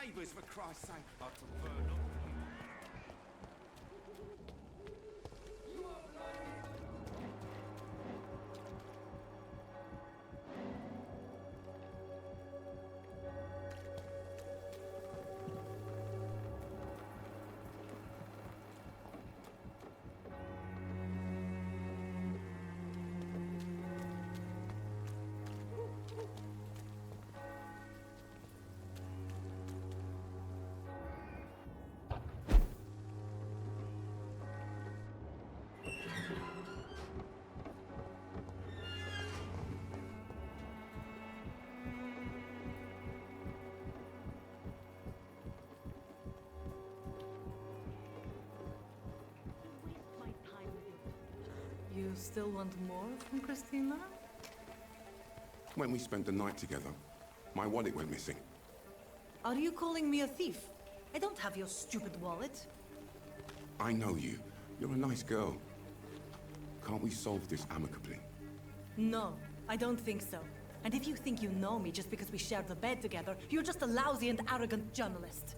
Neighbours, for Christ's sake. I prefer not. You still want more from Christina? When we spent the night together, my wallet went missing. Are you calling me a thief? I don't have your stupid wallet. I know you. You're a nice girl. Can't we solve this amicably? No, I don't think so. And if you think you know me just because we share the bed together, you're just a lousy and arrogant journalist.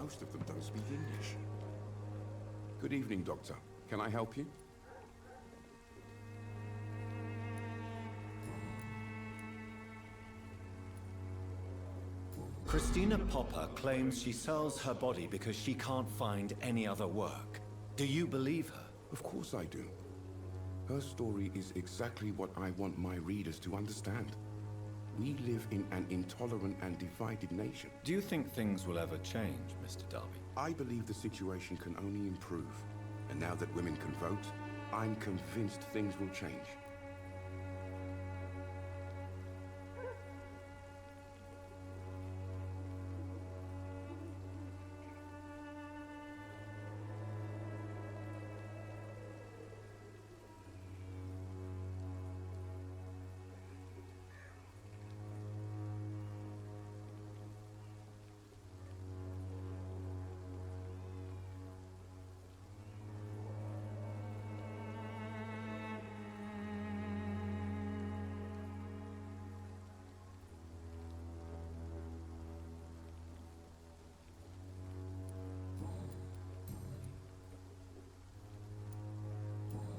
Most of them don't speak English. Good evening, Doctor. Can I help you? Christina Popper claims she sells her body because she can't find any other work. Do you believe her? Of course I do. Her story is exactly what I want my readers to understand. We live in an intolerant and divided nation. Do you think things will ever change, Mr. Darby? I believe the situation can only improve. And now that women can vote, I'm convinced things will change.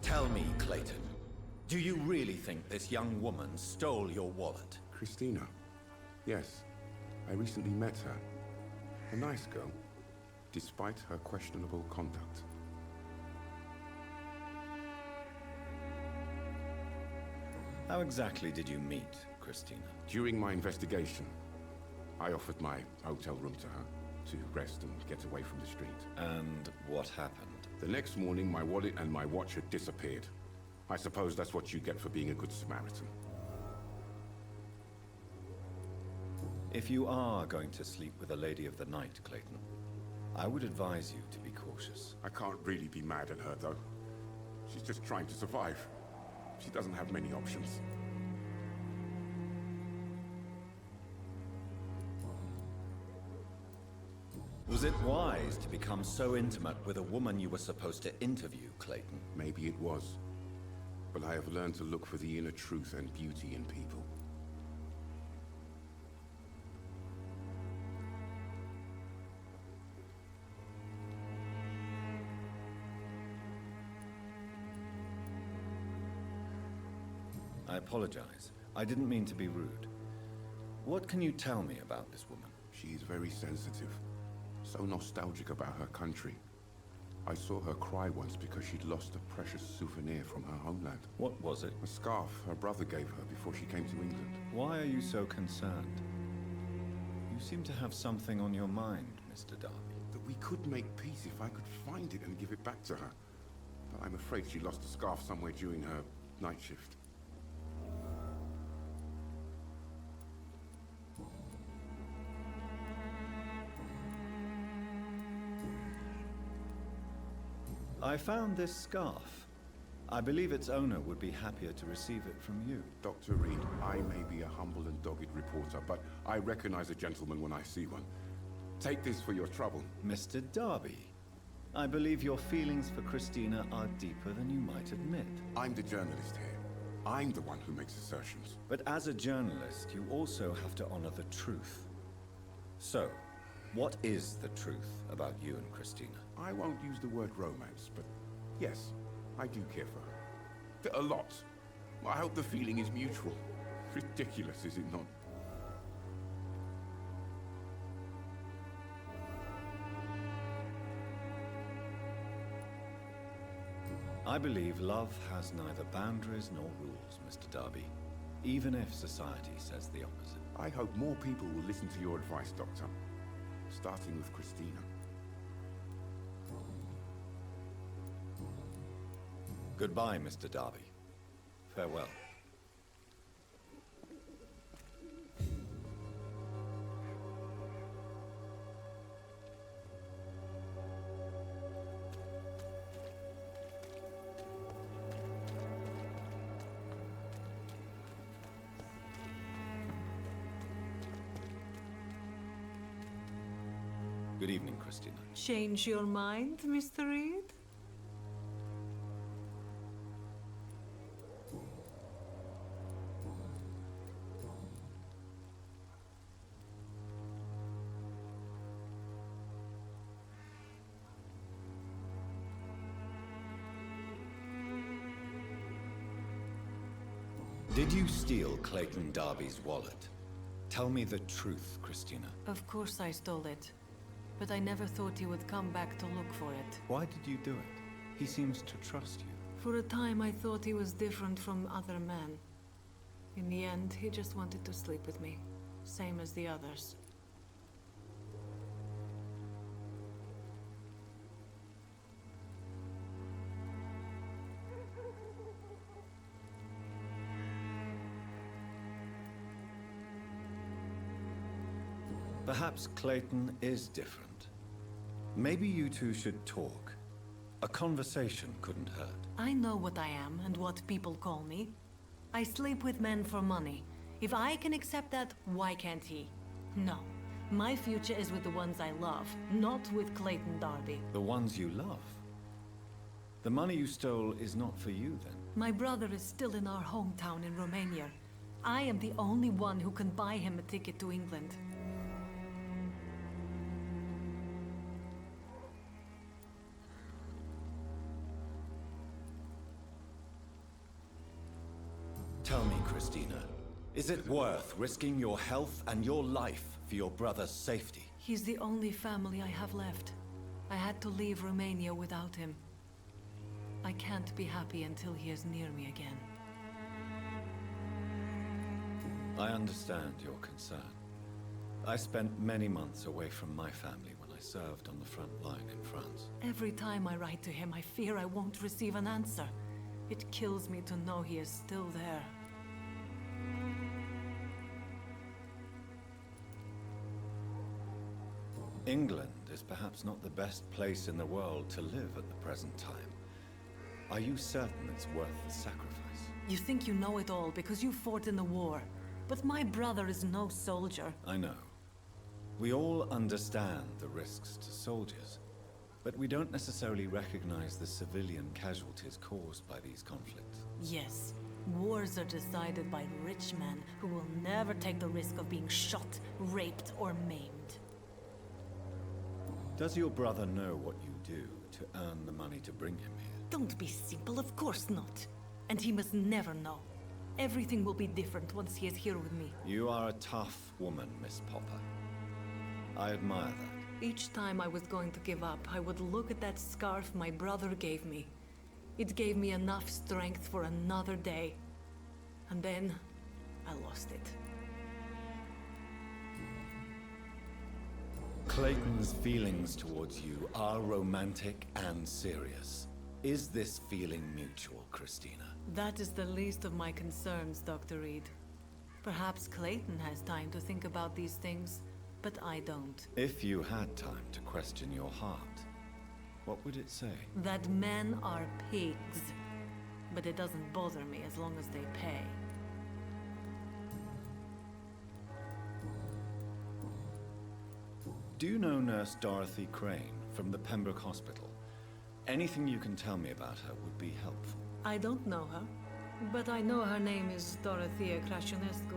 Tell me, Clayton, do you really think this young woman stole your wallet? Christina? Yes. I recently met her. A nice girl, despite her questionable conduct. How exactly did you meet Christina? During my investigation, I offered my hotel room to her to rest and get away from the street. And what happened? The next morning, my wallet and my watch had disappeared. I suppose that's what you get for being a good Samaritan. If you are going to sleep with a lady of the night, Clayton, I would advise you to be cautious. I can't really be mad at her, though. She's just trying to survive. She doesn't have many options. Was it wise to become so intimate with a woman you were supposed to interview, Clayton? Maybe it was. But I have learned to look for the inner truth and beauty in people. I apologize. I didn't mean to be rude. What can you tell me about this woman? She's very sensitive. So nostalgic about her country. I saw her cry once because she'd lost a precious souvenir from her homeland. What was it? A scarf her brother gave her before she came to England. Why are you so concerned? You seem to have something on your mind, Mr. Darby. That we could make peace if I could find it and give it back to her. But I'm afraid she lost the scarf somewhere during her night shift. I found this scarf. I believe its owner would be happier to receive it from you. Dr. Reed, I may be a humble and dogged reporter, but I recognize a gentleman when I see one. Take this for your trouble. Mr. Darby, I believe your feelings for Christina are deeper than you might admit. I'm the journalist here. I'm the one who makes assertions. But as a journalist, you also have to honor the truth. So, what is the truth about you and Christina? I won't use the word romance, but yes, I do care for her. A lot. I hope the feeling is mutual. Ridiculous, is it not? I believe love has neither boundaries nor rules, Mr. Darby, even if society says the opposite. I hope more people will listen to your advice, Doctor. Starting with Christina. Goodbye, Mr. Darby. Farewell. Good evening, Christina. Change your mind, Mr. Reed? Did you steal Clayton Darby's wallet? Tell me the truth, Christina. Of course I stole it. But I never thought he would come back to look for it. Why did you do it? He seems to trust you. For a time I thought he was different from other men. In the end, he just wanted to sleep with me. Same as the others. Perhaps Clayton is different. Maybe you two should talk. A conversation couldn't hurt. I know what I am and what people call me. I sleep with men for money. If I can accept that, why can't he? No. My future is with the ones I love, not with Clayton Darby. The ones you love? The money you stole is not for you, then? My brother is still in our hometown in Romania. I am the only one who can buy him a ticket to England. Tell me, Christina, is it worth risking your health and your life for your brother's safety? He's the only family I have left. I had to leave Romania without him. I can't be happy until he is near me again. I understand your concern. I spent many months away from my family when I served on the front line in France. Every time I write to him, I fear I won't receive an answer. It kills me to know he is still there. England is perhaps not the best place in the world to live at the present time. Are you certain it's worth the sacrifice? You think you know it all because you fought in the war. But my brother is no soldier. I know. We all understand the risks to soldiers, but we don't necessarily recognize the civilian casualties caused by these conflicts. Yes. Wars are decided by rich men who will never take the risk of being shot, raped, or maimed. Does your brother know what you do to earn the money to bring him here? Don't be simple, of course not. And he must never know. Everything will be different once he is here with me. You are a tough woman, Miss Popper. I admire that. Each time I was going to give up, I would look at that scarf my brother gave me. It gave me enough strength for another day. And then, I lost it. Clayton's feelings towards you are romantic and serious. Is this feeling mutual, Christina? That is the least of my concerns, Dr. Reed. Perhaps Clayton has time to think about these things, but I don't. If you had time to question your heart, what would it say? That men are pigs. But it doesn't bother me as long as they pay. Do you know Nurse Dorothy Crane from the Pembroke Hospital? Anything you can tell me about her would be helpful. I don't know her, but I know her name is Dorothea Crăciunescu.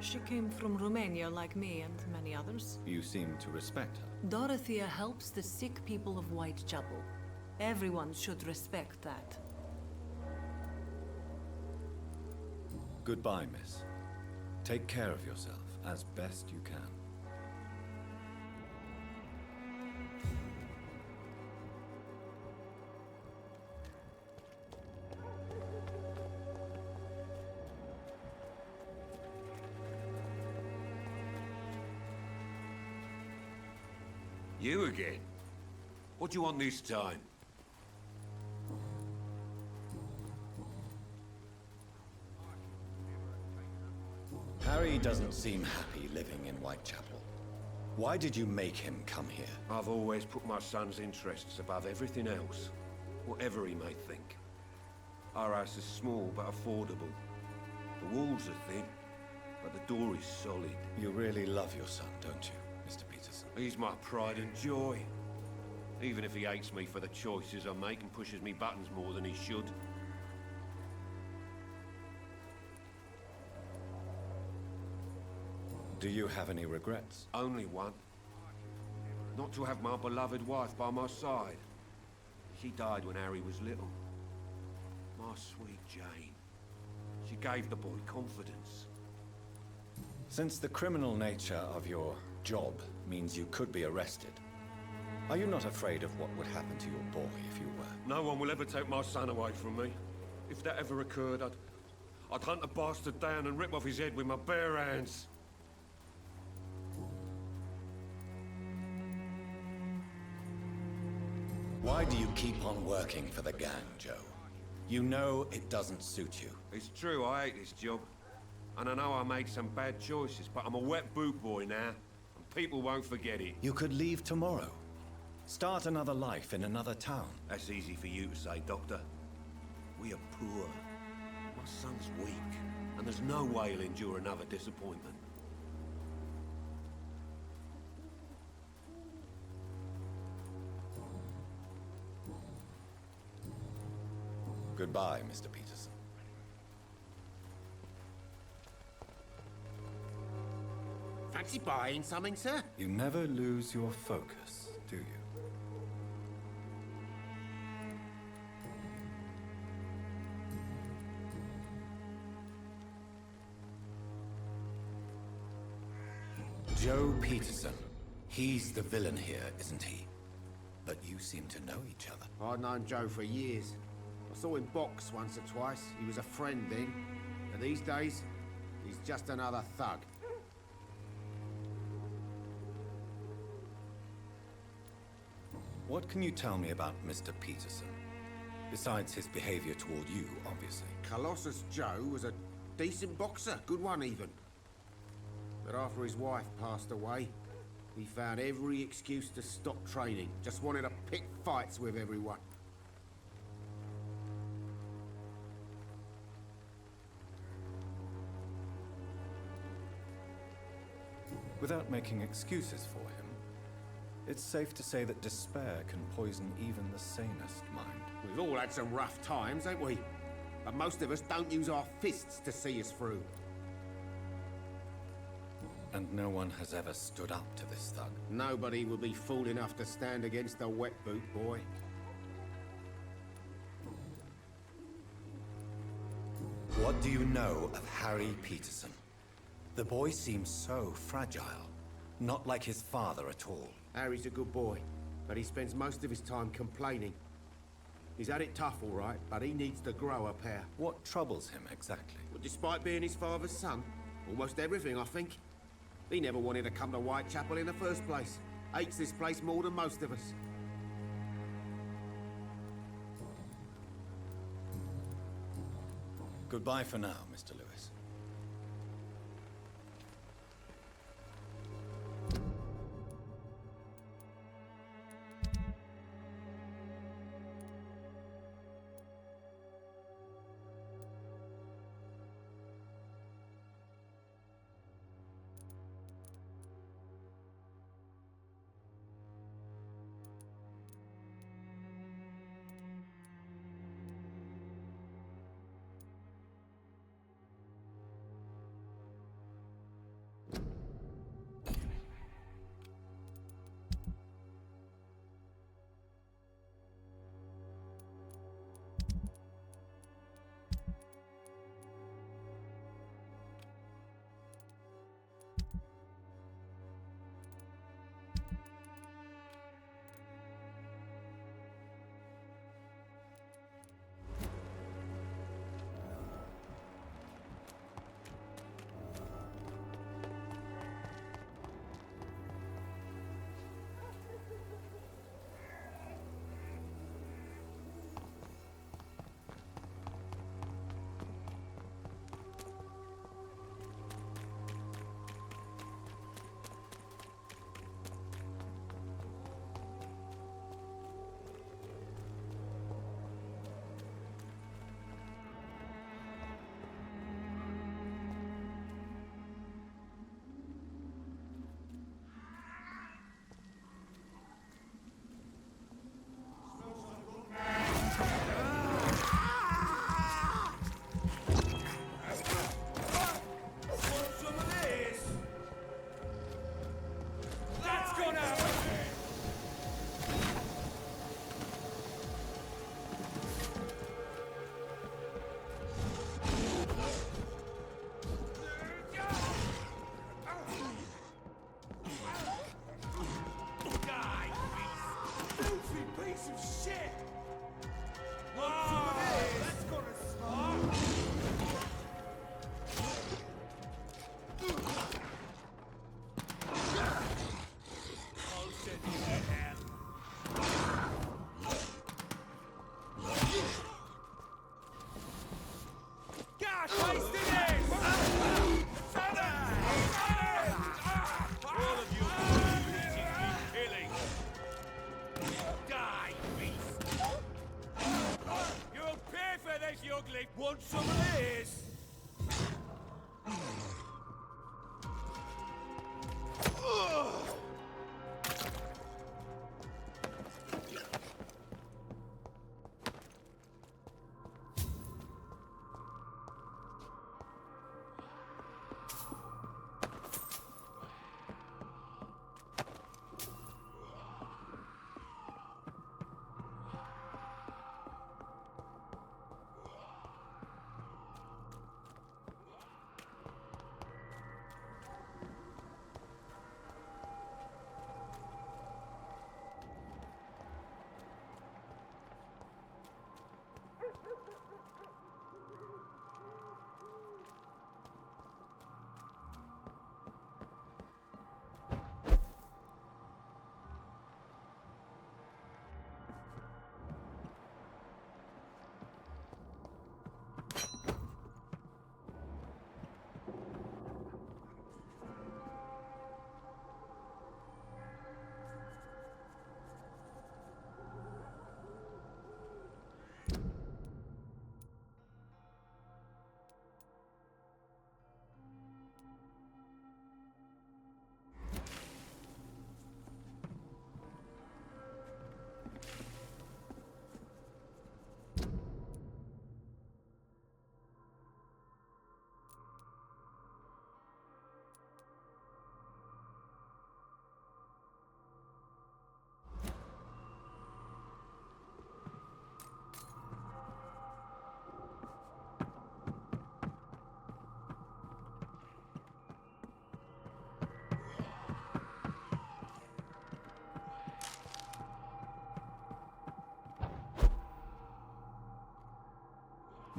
She came from Romania like me and many others. You seem to respect her. Dorothea helps the sick people of Whitechapel. Everyone should respect that. Goodbye, miss. Take care of yourself as best you can. You again? What do you want this time? Harry doesn't seem happy living in Whitechapel. Why did you make him come here? I've always put my son's interests above everything else, whatever he may think. Our house is small but affordable. The walls are thin, but the door is solid. You really love your son, don't you, Mr. Peterson? He's my pride and joy. Even if he hates me for the choices I make and pushes me buttons more than he should. Do you have any regrets? Only one. Not to have my beloved wife by my side. She died when Harry was little. My sweet Jane. She gave the boy confidence. Since the criminal nature of your job means you could be arrested, are you not afraid of what would happen to your boy if you were? No one will ever take my son away from me. If that ever occurred, I'd hunt the bastard down and rip off his head with my bare hands. Why do you keep on working for the gang, Joe? You know it doesn't suit you. It's true, I hate this job. And I know I made some bad choices, but I'm a wet boot boy now, and people won't forget it. You could leave tomorrow. Start another life in another town. That's easy for you to say, Doctor. We are poor. My son's weak, and there's no way he'll endure another disappointment. Goodbye, Mr. Peterson. Fancy buying something, sir? You never lose your focus, do you? Joe Peterson. He's the villain here, isn't he? But you seem to know each other. I've known Joe for years. I saw him box once or twice. He was a friend then. But these days, he's just another thug. What can you tell me about Mr. Peterson? Besides his behavior toward you, obviously. Colossus Joe was a decent boxer, good one even. But after his wife passed away, he found every excuse to stop training. Just wanted to pick fights with everyone. Without making excuses for him, it's safe to say that despair can poison even the sanest mind. We've all had some rough times, ain't we? But most of us don't use our fists to see us through. And no one has ever stood up to this thug. Nobody will be fool enough to stand against a wet boot boy. What do you know of Harry Peterson? The boy seems so fragile. Not like his father at all. Harry's a good boy, but he spends most of his time complaining. He's had it tough, all right, but he needs to grow a pair. What troubles him exactly? Well, despite being his father's son, almost everything, I think. He never wanted to come to Whitechapel in the first place. Hates this place more than most of us. Goodbye for now, Mr. Lewis.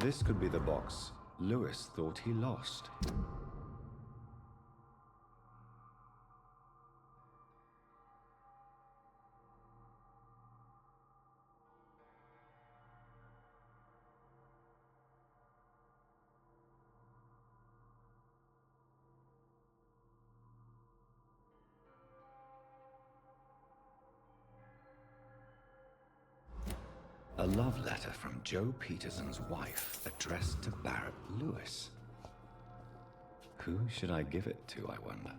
This could be the box Lewis thought he lost. A love letter from Joe Peterson's wife, addressed to Barrett Lewis. Who should I give it to, I wonder?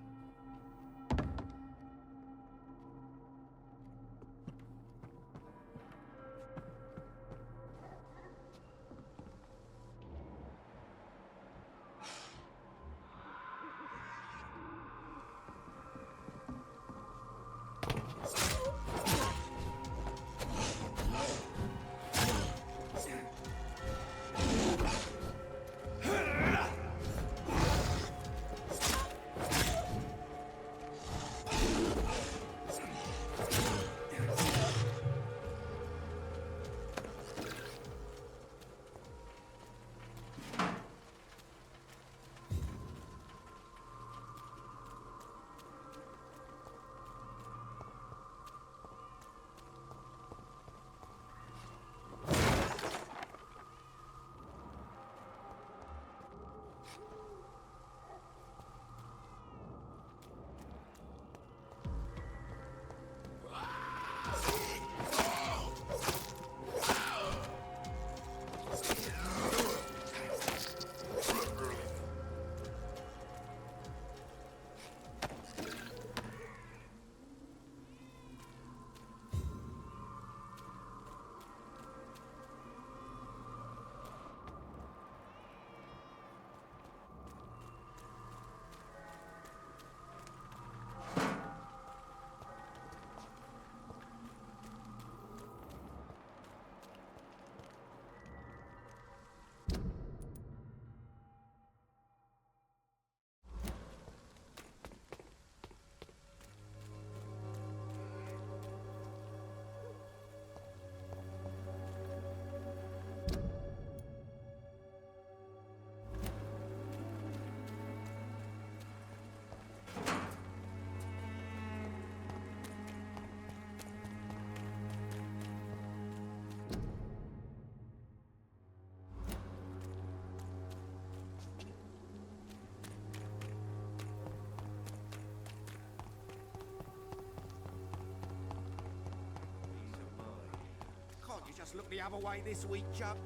You just look the other way this week, Chuck.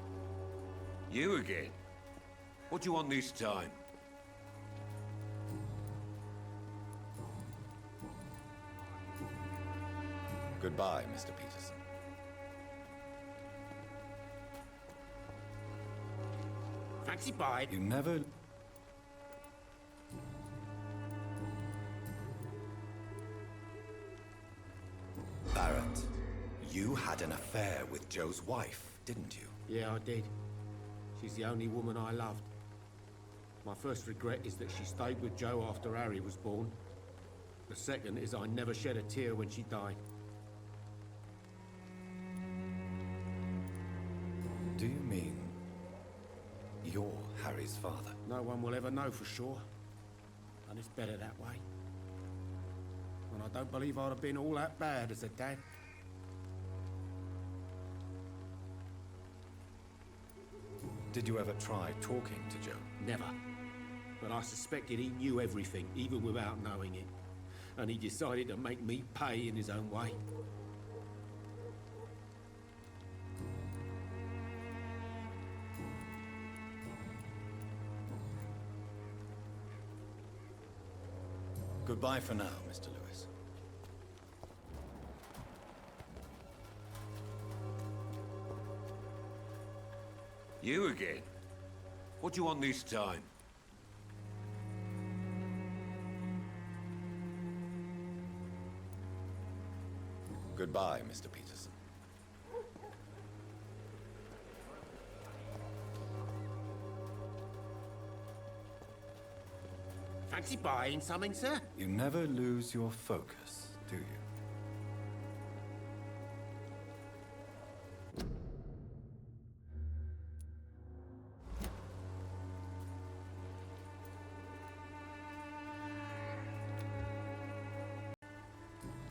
You again? What do you want this time? Goodbye, Mr. Peterson. Fancy bye. You never... Barrett, you had an affair with Joe's wife, didn't you? Yeah, I did. She's the only woman I loved. My first regret is that she stayed with Joe after Harry was born. The second is I never shed a tear when she died. Do you mean you're Harry's father? No one will ever know for sure. And it's better that way. And I don't believe I'd have been all that bad as a dad. Did you ever try talking to Joe? Never. But I suspected he knew everything, even without knowing it. And he decided to make me pay in his own way. Goodbye for now, Mr. Lewis. You again? What do you want this time? Goodbye, Mr. Peterson. Fancy buying something, sir? You never lose your focus, do you?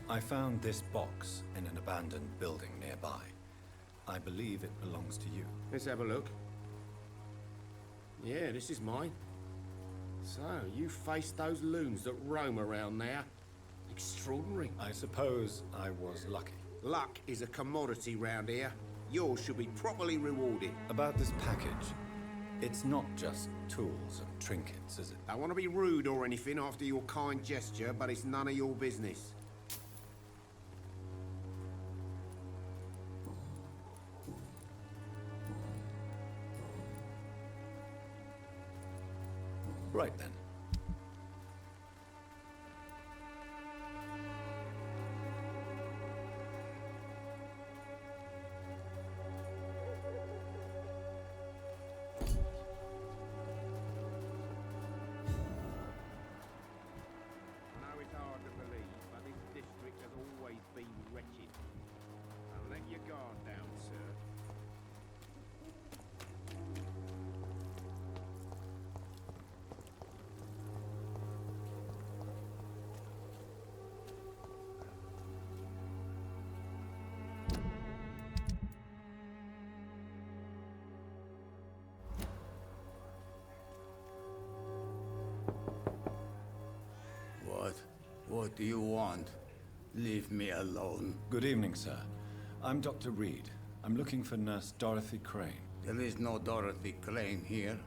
I found this box in an abandoned building nearby. I believe it belongs to you. Let's have a look. Yeah, this is mine. So, you faced those loons that roam around there. Extraordinary. I suppose I was lucky. Luck is a commodity round here. Yours should be properly rewarded. About this package, it's not just tools and trinkets, is it? I want to be rude or anything after your kind gesture, but it's none of your business. Right then. What do you want? Leave me alone. Good evening, sir. I'm Dr. Reed. I'm looking for Nurse Dorothy Crane. There is no Dorothy Crane here.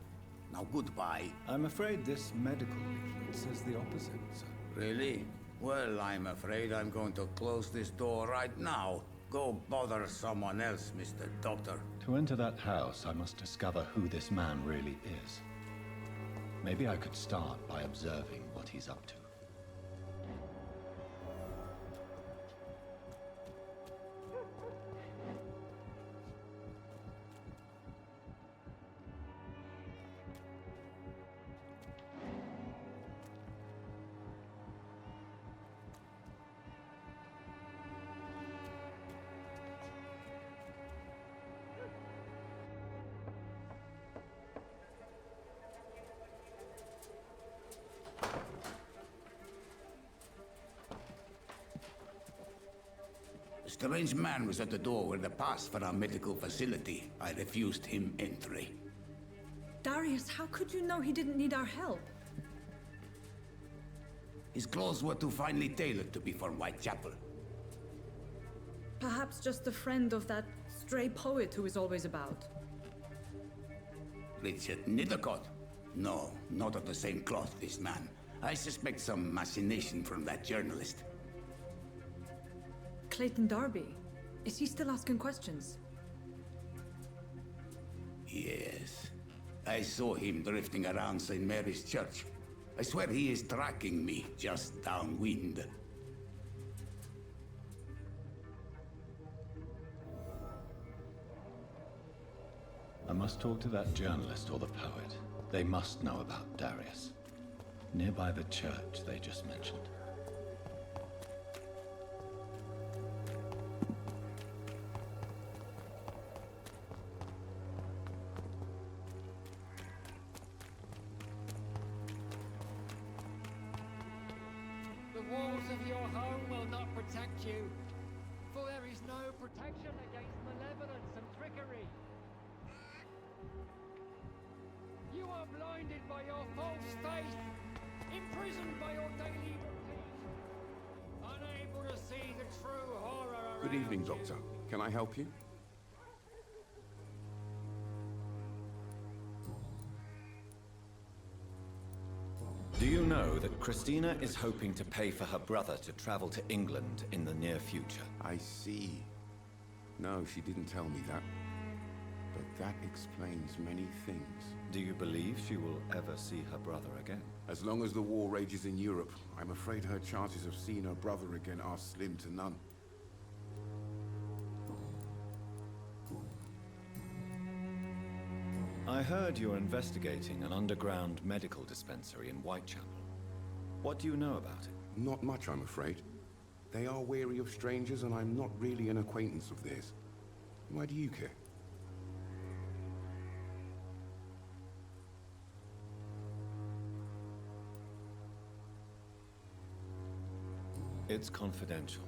Now goodbye. I'm afraid this medical leaflet says the opposite, sir. Really? Well, I'm afraid I'm going to close this door right now. Go bother someone else, Mr. Doctor. To enter that house, I must discover who this man really is. Maybe I could start by observing what he's up to. A strange man was at the door with a pass for our medical facility. I refused him entry. Darius, how could you know he didn't need our help? His clothes were too finely tailored to be for Whitechapel. Perhaps just a friend of that stray poet who is always about. Richard Nithercott? No, not of the same cloth, this man. I suspect some machination from that journalist. Clayton Darby. Is he still asking questions? Yes. I saw him drifting around St. Mary's Church. I swear he is tracking me just downwind. I must talk to that journalist or the poet. They must know about Darius. Nearby the church they just mentioned. The walls of your home will not protect you, for there is no protection against malevolence and trickery. You are blinded by your false faith, imprisoned by your daily routine, unable to see the true horror around Good evening, you. Doctor. Can I help you? Do you know that Christina is hoping to pay for her brother to travel to England in the near future? I see. No, she didn't tell me that. But that explains many things. Do you believe she will ever see her brother again? As long as the war rages in Europe, I'm afraid her chances of seeing her brother again are slim to none. I heard you're investigating an underground medical dispensary in Whitechapel. What do you know about it? Not much, I'm afraid. They are wary of strangers, and I'm not really an acquaintance of theirs. Why do you care? It's confidential.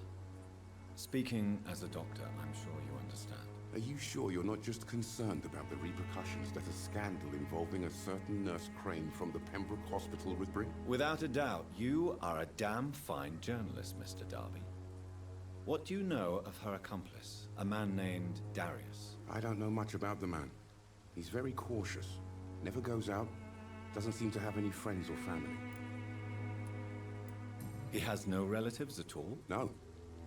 Speaking as a doctor, I'm sure you understand. Are you sure you're not just concerned about the repercussions that a scandal involving a certain Nurse Crane from the Pembroke Hospital would bring? Without a doubt, you are a damn fine journalist, Mr. Darby. What do you know of her accomplice, a man named Darius? I don't know much about the man. He's very cautious. Never goes out. Doesn't seem to have any friends or family. He has no relatives at all? No.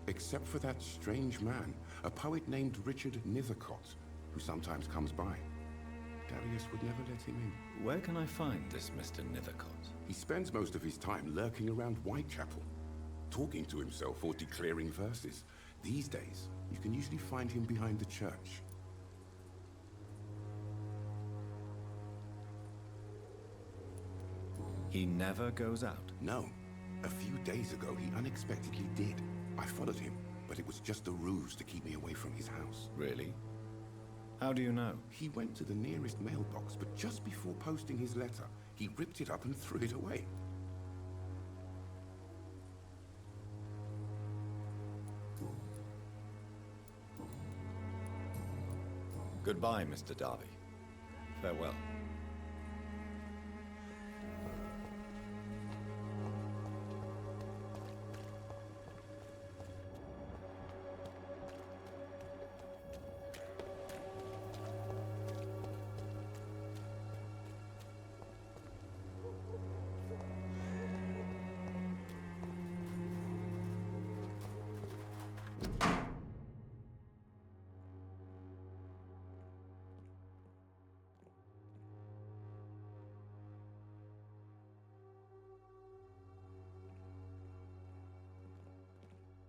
Except for that strange man, a poet named Richard Nethercott, who sometimes comes by. Darius would never let him in. Where can I find this Mr. Nethercott? He spends most of his time lurking around Whitechapel, talking to himself or declaring verses. These days, you can usually find him behind the church. He never goes out? No. A few days ago, he unexpectedly did. I followed him, but it was just a ruse to keep me away from his house. Really? How do you know? He went to the nearest mailbox, but just before posting his letter, he ripped it up and threw it away. Goodbye, Mr. Darby. Farewell.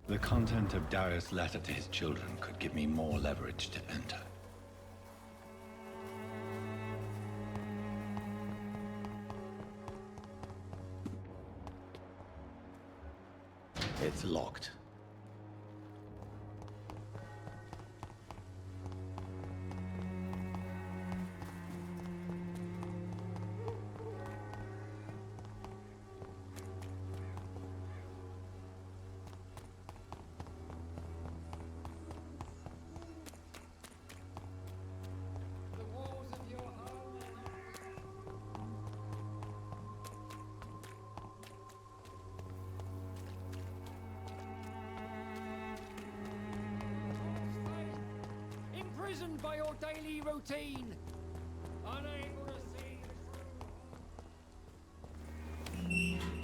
The content of Darius' letter to his children could give me more leverage to enter. It's locked. Imprisoned by your daily routine, unable to see the truth.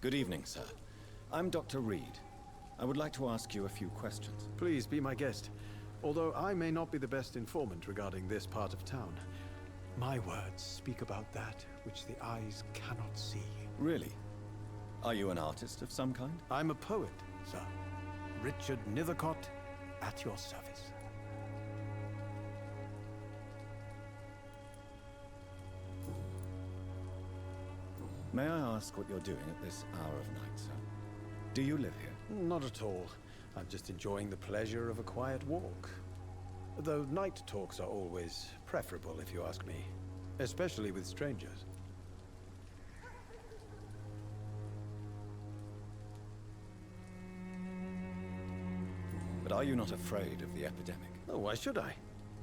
Good evening, sir. I'm Dr. Reed. I would like to ask you a few questions. Please be my guest. Although I may not be the best informant regarding this part of town, my words speak about that which the eyes cannot see. Really? Are you an artist of some kind? I'm a poet, sir. Richard Nethercott, at your service. May I ask what you're doing at this hour of night, sir? Do you live here? Not at all. I'm just enjoying the pleasure of a quiet walk. Though night talks are always preferable, if you ask me. Especially with strangers. But are you not afraid of the epidemic? Oh, why should I?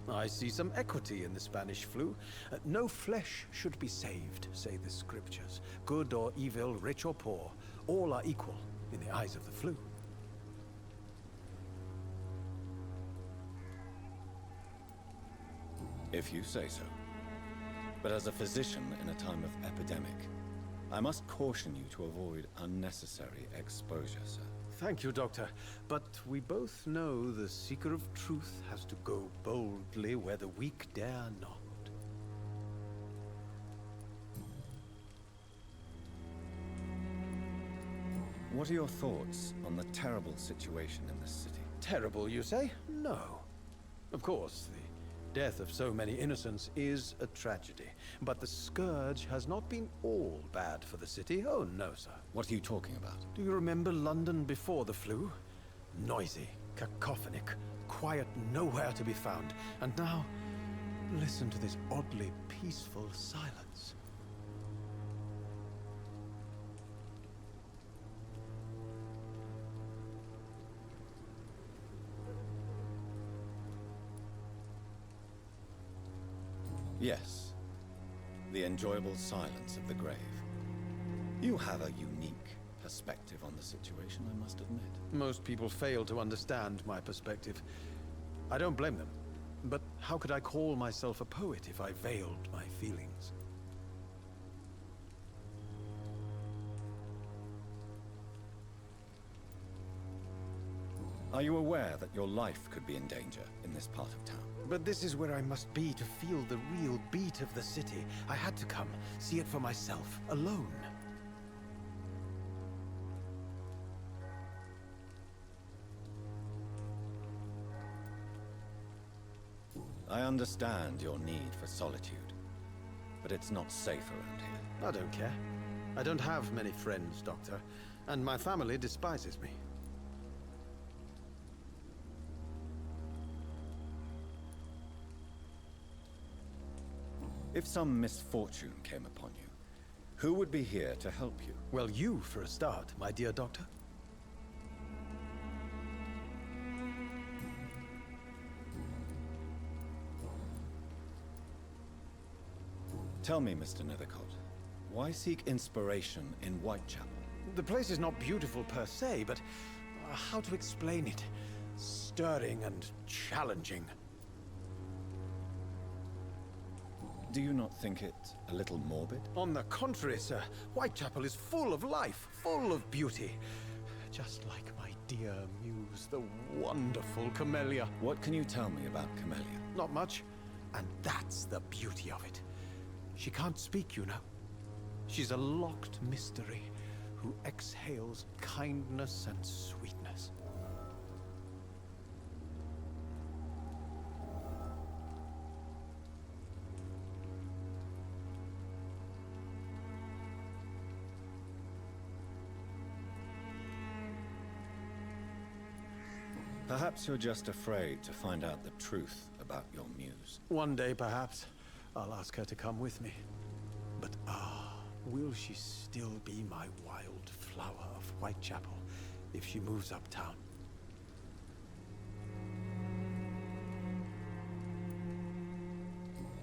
I see some equity in the Spanish flu. No flesh should be saved, say the scriptures. Good or evil, rich or poor, all are equal in the eyes of the flu. If you say so. But as a physician in a time of epidemic, I must caution you to avoid unnecessary exposure, sir. Thank you, Doctor. But we both know the seeker of truth has to go boldly where the weak dare not. What are your thoughts on the terrible situation in this city? Terrible, you say? No. Of course, the death of so many innocents is a tragedy. But the scourge has not been all bad for the city. Oh, no, sir. What are you talking about? Do you remember London before the flu? Noisy, cacophonic, quiet nowhere to be found. And now, listen to this oddly peaceful silence. Yes. The enjoyable silence of the grave. You have a unique perspective on the situation, I must admit. Most people fail to understand my perspective. I don't blame them. But how could I call myself a poet if I veiled my feelings? Are you aware that your life could be in danger in this part of town? But this is where I must be to feel the real beat of the city. I had to come, see it for myself, alone. I understand your need for solitude, but it's not safe around here. I don't care. I don't have many friends, Doctor, and my family despises me. If some misfortune came upon you, who would be here to help you? Well, you, for a start, my dear Doctor. Tell me, Mr. Nethercott, why seek inspiration in Whitechapel? The place is not beautiful per se, but how to explain it? Stirring and challenging. Do you not think it a little morbid? On the contrary, sir. Whitechapel is full of life, full of beauty. Just like my dear muse, the wonderful Camellia. What can you tell me about Camellia? Not much. And that's the beauty of it. She can't speak, you know. She's a locked mystery who exhales kindness and sweetness. Perhaps you're just afraid to find out the truth about your muse. One day, perhaps, I'll ask her to come with me. But will she still be my wild flower of Whitechapel if she moves uptown?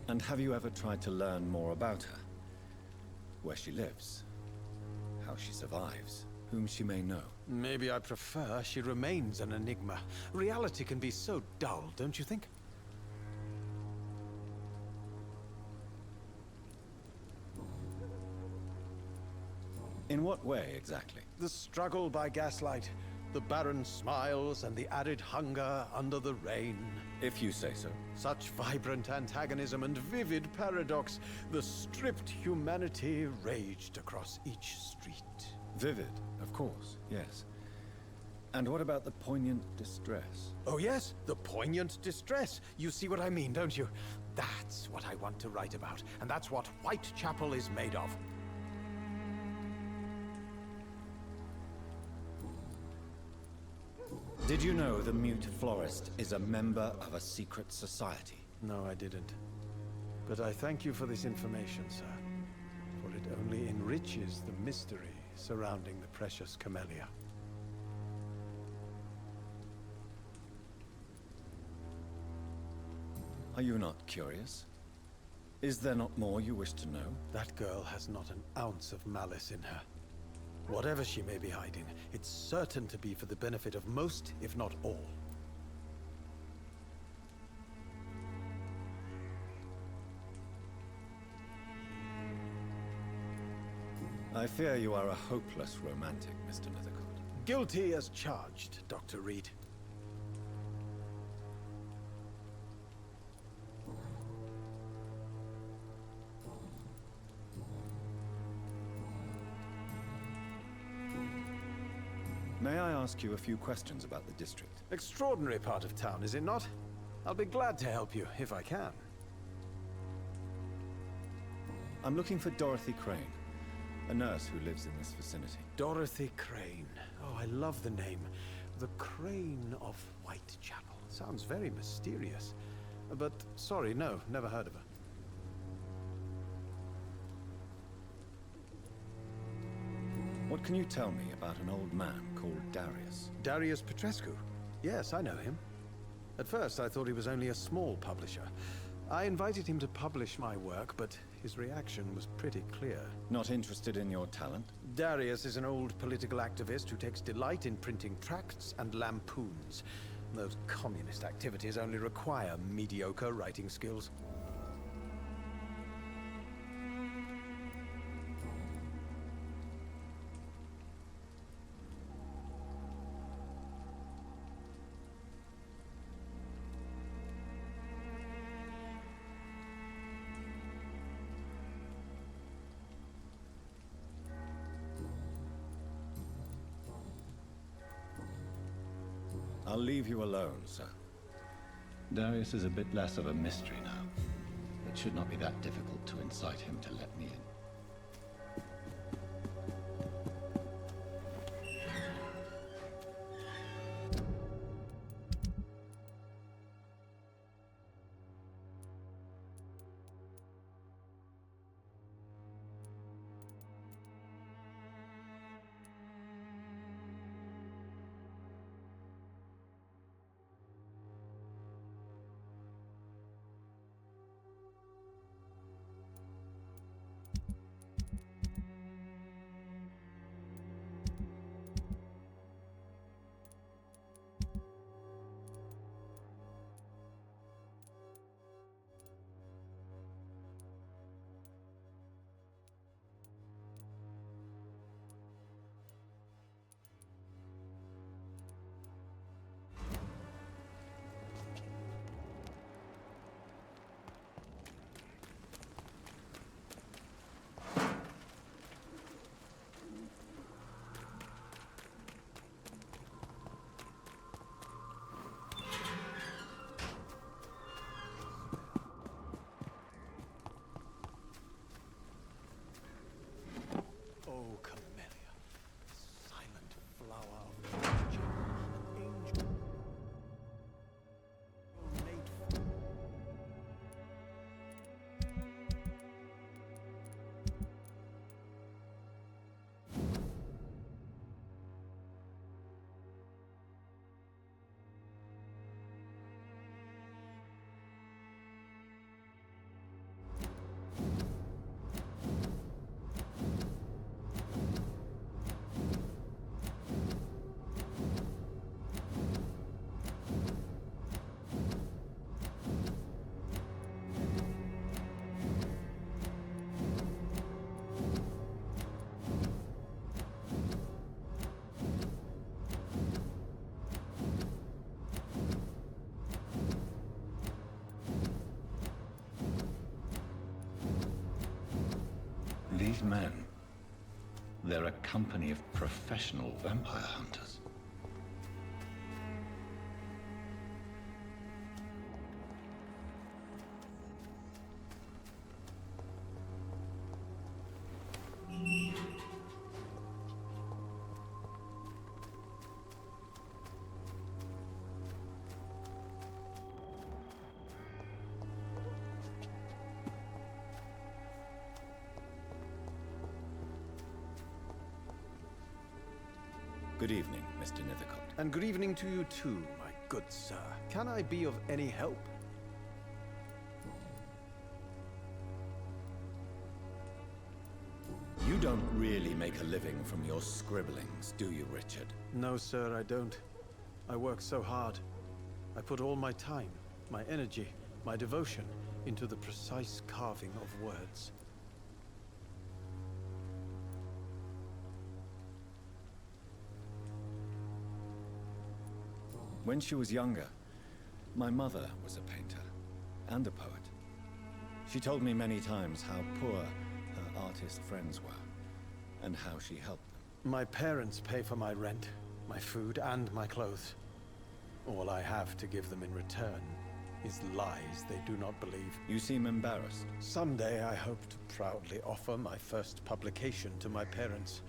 And have you ever tried to learn more about her? Where she lives? How she survives? Whom she may know? Maybe I prefer she remains an enigma. Reality can be so dull, don't you think? In what way, exactly? The struggle by gaslight, the barren smiles and the added hunger under the rain. If you say so. Such vibrant antagonism and vivid paradox. The stripped humanity raged across each street. Vivid, of course, yes. And what about the poignant distress? Oh yes, the poignant distress. You see what I mean, don't you? That's what I want to write about, and that's what Whitechapel is made of. Did you know the mute florist is a member of a secret society? No, I didn't. But I thank you for this information, sir. For it only enriches the mystery surrounding the precious camellia. Are you not curious? Is there not more you wish to know? That girl has not an ounce of malice in her. Whatever she may be hiding, it's certain to be for the benefit of most, if not all. I fear you are a hopeless romantic, Mr. Nethercourt. Guilty as charged, Dr. Reed. May I ask you a few questions about the district? Extraordinary part of town, is it not? I'll be glad to help you, if I can. I'm looking for Dorothy Crane, a nurse who lives in this vicinity. Dorothy Crane. Oh, I love the name. The Crane of Whitechapel. Sounds very mysterious. But, sorry, no, never heard of her. What can you tell me about an old man called Darius? Darius Petrescu? Yes, I know him. At first, I thought he was only a small publisher. I invited him to publish my work, but his reaction was pretty clear. Not interested in your talent? Darius is an old political activist who takes delight in printing tracts and lampoons. Those communist activities only require mediocre writing skills. I'll leave you alone, sir. Darius is a bit less of a mystery now. It should not be that difficult to incite him to let me in. Oh, Camellia, silent flower of nature, an angel made for... These men, they're a company of professional vampire hunters. Good evening, Mr. Nithercott. And good evening to you too, my good sir. Can I be of any help? You don't really make a living from your scribblings, do you, Richard? No, sir, I don't. I work so hard. I put all my time, my energy, my devotion into the precise carving of words. When she was younger, my mother was a painter and a poet. She told me many times how poor her artist friends were, and how she helped them. My parents pay for my rent, my food, and my clothes. All I have to give them in return is lies they do not believe. You seem embarrassed. Someday I hope to proudly offer my first publication to my parents.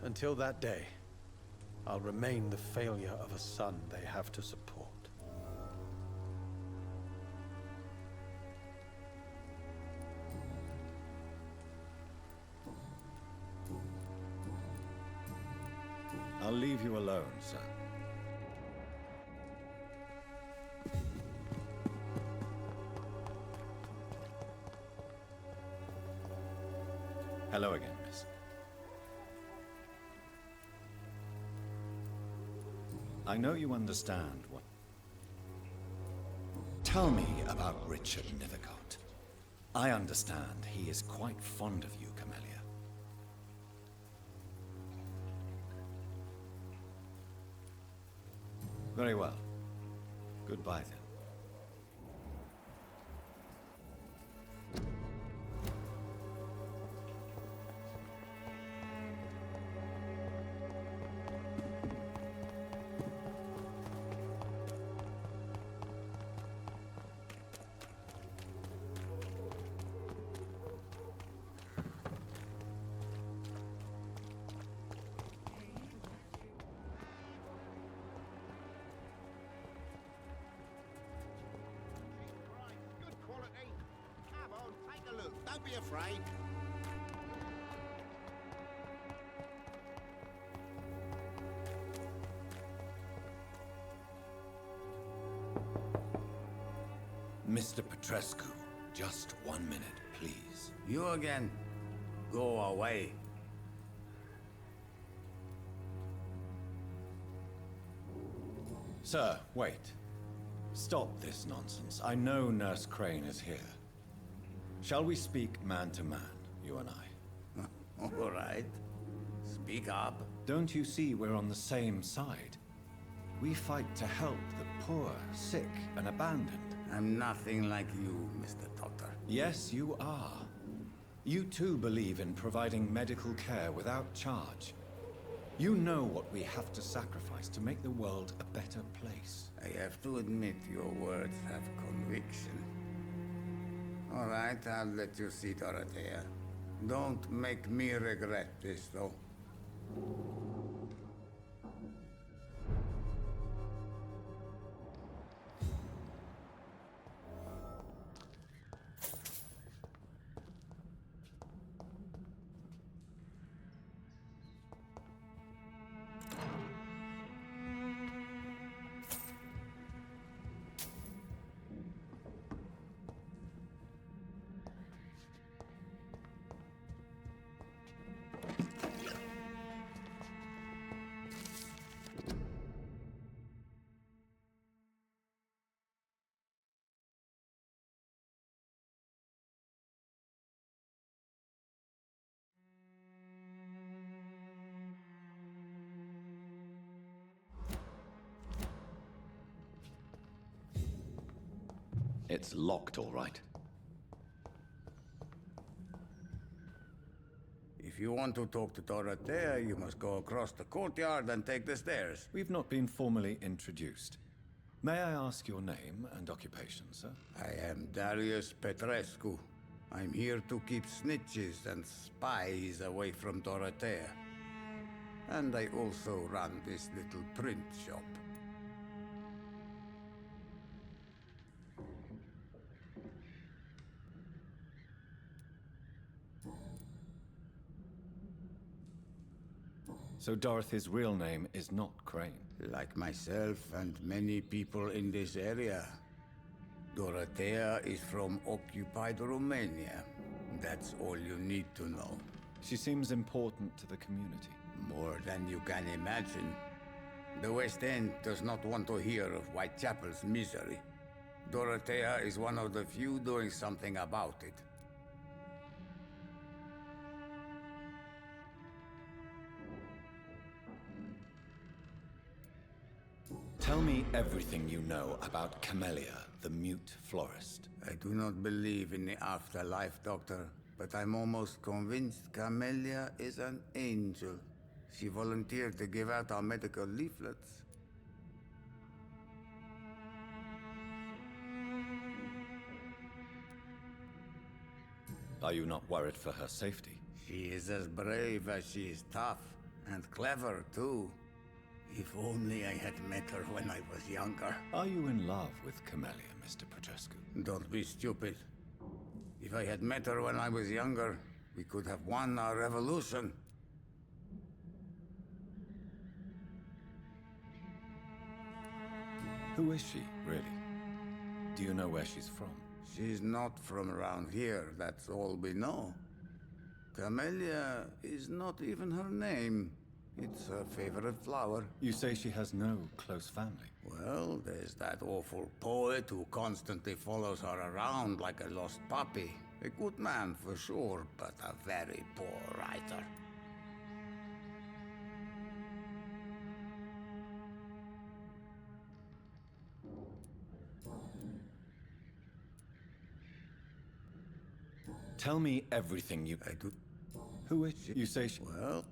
Until that day, I'll remain the failure of a son they have to support. I'll leave you alone, sir. Hello again, miss. I know you understand what... Tell me about Richard Nithercott. I understand he is quite fond of you, Camellia. Very well. Goodbye, then. Don't be afraid. Mr. Petrescu, just 1 minute, please. You again? Go away. Sir, wait. Stop this nonsense. I know Nurse Crane is here. Shall we speak man to man, you and I? All right. Speak up. Don't you see we're on the same side? We fight to help the poor, sick, and abandoned. I'm nothing like you, Mr. Doctor. Yes, you are. You too believe in providing medical care without charge. You know what we have to sacrifice to make the world a better place. I have to admit your words have conviction. All right, I'll let you see Dorothea. Don't make me regret this, though. It's locked, all right. If you want to talk to Dorothea, you must go across the courtyard and take the stairs. We've not been formally introduced. May I ask your name and occupation, sir? I am Darius Petrescu. I'm here to keep snitches and spies away from Dorothea. And I also run this little print shop. So Dorothy's real name is not Crane? Like myself and many people in this area, Dorothea is from occupied Romania. That's all you need to know. She seems important to the community. More than you can imagine. The West End does not want to hear of Whitechapel's misery. Dorothea is one of the few doing something about it. Tell me everything you know about Camellia, the mute florist. I do not believe in the afterlife, Doctor, but I'm almost convinced Camellia is an angel. She volunteered to give out our medical leaflets. Are you not worried for her safety? She is as brave as she is tough, and clever, too. If only I had met her when I was younger. Are you in love with Camellia, Mr. Petrescu? Don't be stupid. If I had met her when I was younger, we could have won our revolution. Who is she, really? Do you know where she's from? She's not from around here, that's all we know. Camellia is not even her name. It's her favorite flower. You say she has no close family? Well, there's that awful poet who constantly follows her around like a lost puppy. A good man for sure, but a very poor writer. Tell me everything you... I do... Who is she? You say she... Well...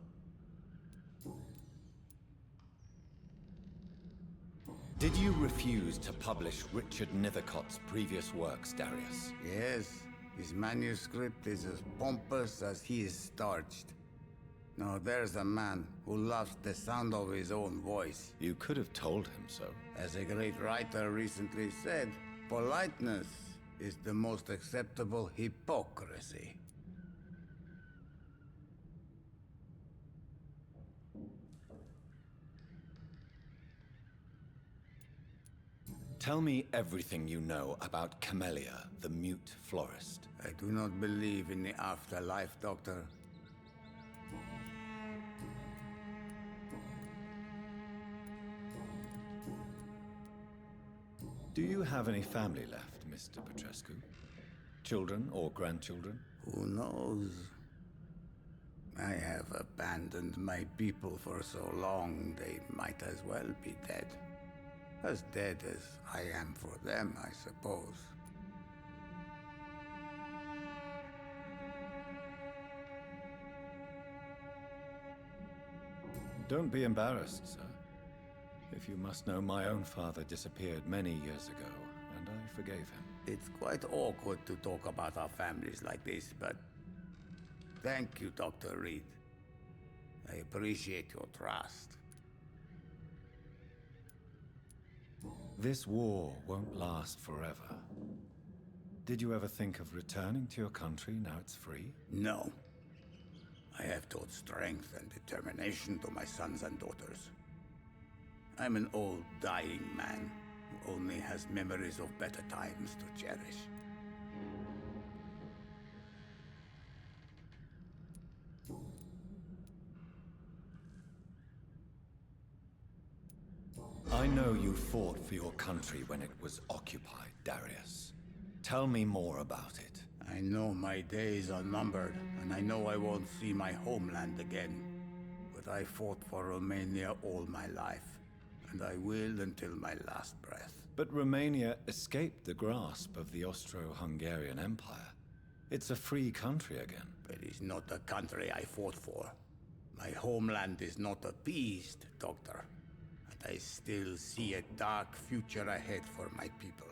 Did you refuse to publish Richard Nethercott's previous works, Darius? Yes. His manuscript is as pompous as he is starched. Now there's a man who loves the sound of his own voice. You could have told him so. As a great writer recently said, politeness is the most acceptable hypocrisy. Tell me everything you know about Camellia, the mute florist. I do not believe in the afterlife, Doctor. Do you have any family left, Mr. Petrescu? Children or grandchildren? Who knows? I have abandoned my people for so long, they might as well be dead. As dead as I am for them, I suppose. Don't be embarrassed, sir. If you must know, my own father disappeared many years ago, and I forgave him. It's quite awkward to talk about our families like this, but... Thank you, Dr. Reed. I appreciate your trust. This war won't last forever. Did you ever think of returning to your country now it's free? No. I have taught strength and determination to my sons and daughters. I'm an old, dying man who only has memories of better times to cherish. I know you fought for your country when it was occupied, Darius. Tell me more about it. I know my days are numbered, and I know I won't see my homeland again. But I fought for Romania all my life, and I will until my last breath. But Romania escaped the grasp of the Austro-Hungarian Empire. It's a free country again. It is not the country I fought for. My homeland is not appeased, Doctor. And I still see a dark future ahead for my people.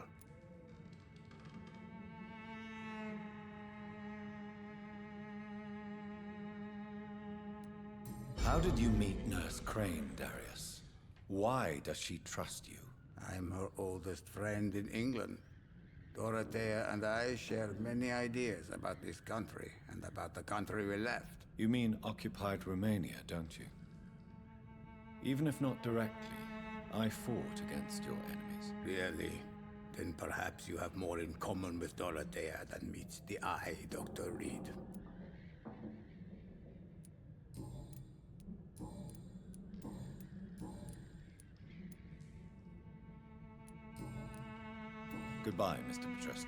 How did you meet Nurse Crane, Darius? Why does she trust you? I'm her oldest friend in England. Dorothea and I share many ideas about this country and about the country we left. You mean occupied Romania, don't you? Even if not directly, I fought against your enemies. Really? Then perhaps you have more in common with Dorothea than meets the eye, Dr. Reed. Goodbye, Mr. Petrescu.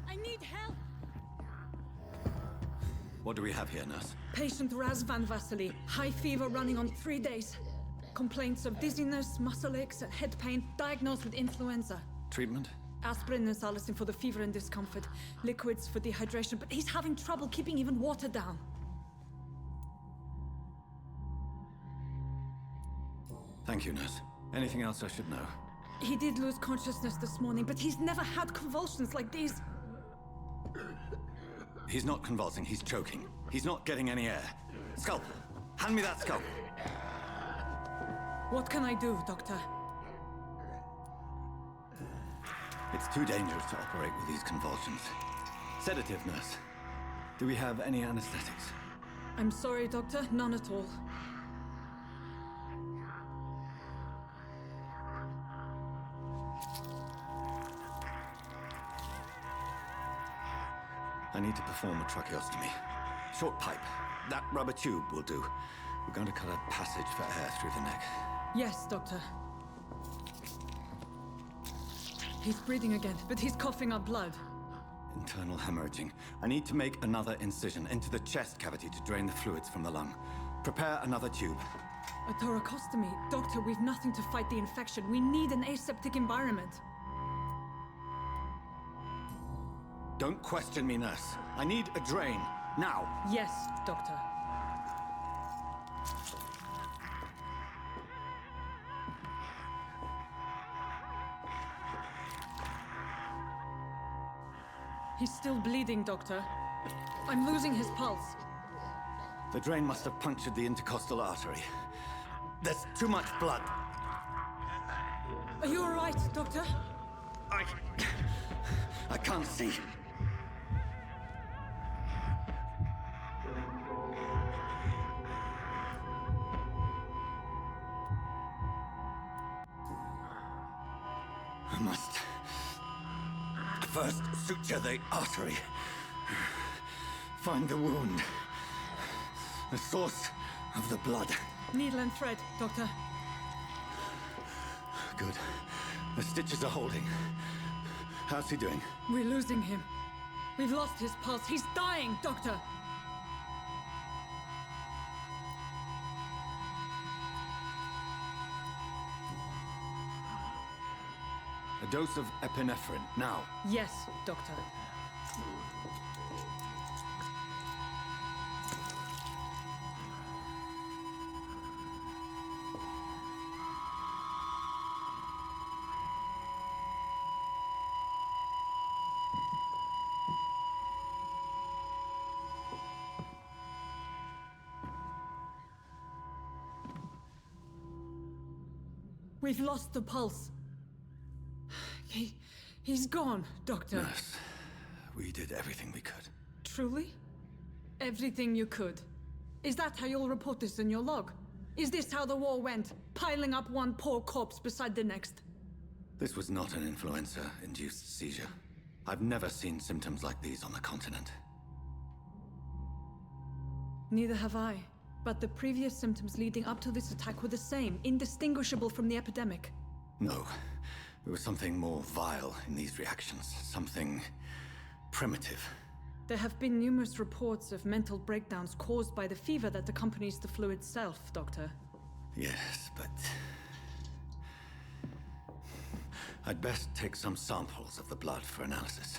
I need help! What do we have here, nurse? Patient Razvan Vasily. High fever running on 3 days. Complaints of dizziness, muscle aches, and head pain. Diagnosed with influenza. Treatment? Aspirin and salicin for the fever and discomfort. Liquids for dehydration, but he's having trouble keeping even water down. Thank you, nurse. Anything else I should know? He did lose consciousness this morning, but he's never had convulsions like these. He's not convulsing, he's choking. He's not getting any air. Scalpel! Hand me that scalpel! What can I do, Doctor? It's too dangerous to operate with these convulsions. Sedative, nurse. Do we have any anesthetics? I'm sorry, Doctor. None at all. I need to perform a tracheostomy. Short pipe. That rubber tube will do. We're going to cut a passage for air through the neck. Yes, Doctor. He's breathing again, but he's coughing up blood. Internal hemorrhaging. I need to make another incision into the chest cavity to drain the fluids from the lung. Prepare another tube. A thoracostomy. Doctor, we've nothing to fight the infection. We need an aseptic environment. Don't question me, nurse. I need a drain. Now. Yes, Doctor. He's still bleeding, Doctor. I'm losing his pulse. The drain must have punctured the intercostal artery. There's too much blood. Are you all right, Doctor? I can't see. I must first suture the artery. Find the wound. The source of the blood. Needle and thread, Doctor. Good. The stitches are holding. How's he doing? We're losing him. We've lost his pulse. He's dying, Doctor! A dose of epinephrine, now. Yes, Doctor. We've lost the pulse. He's gone, Doctor. Nurse, we did everything we could. Truly? Everything you could? Is that how you'll report this in your log? Is this how the war went? Piling up one poor corpse beside the next? This was not an influenza-induced seizure. I've never seen symptoms like these on the continent. Neither have I. But the previous symptoms leading up to this attack were the same, indistinguishable from the epidemic. No. There was something more vile in these reactions. Something primitive. There have been numerous reports of mental breakdowns caused by the fever that accompanies the flu itself, Doctor. Yes, but... I'd best take some samples of the blood for analysis.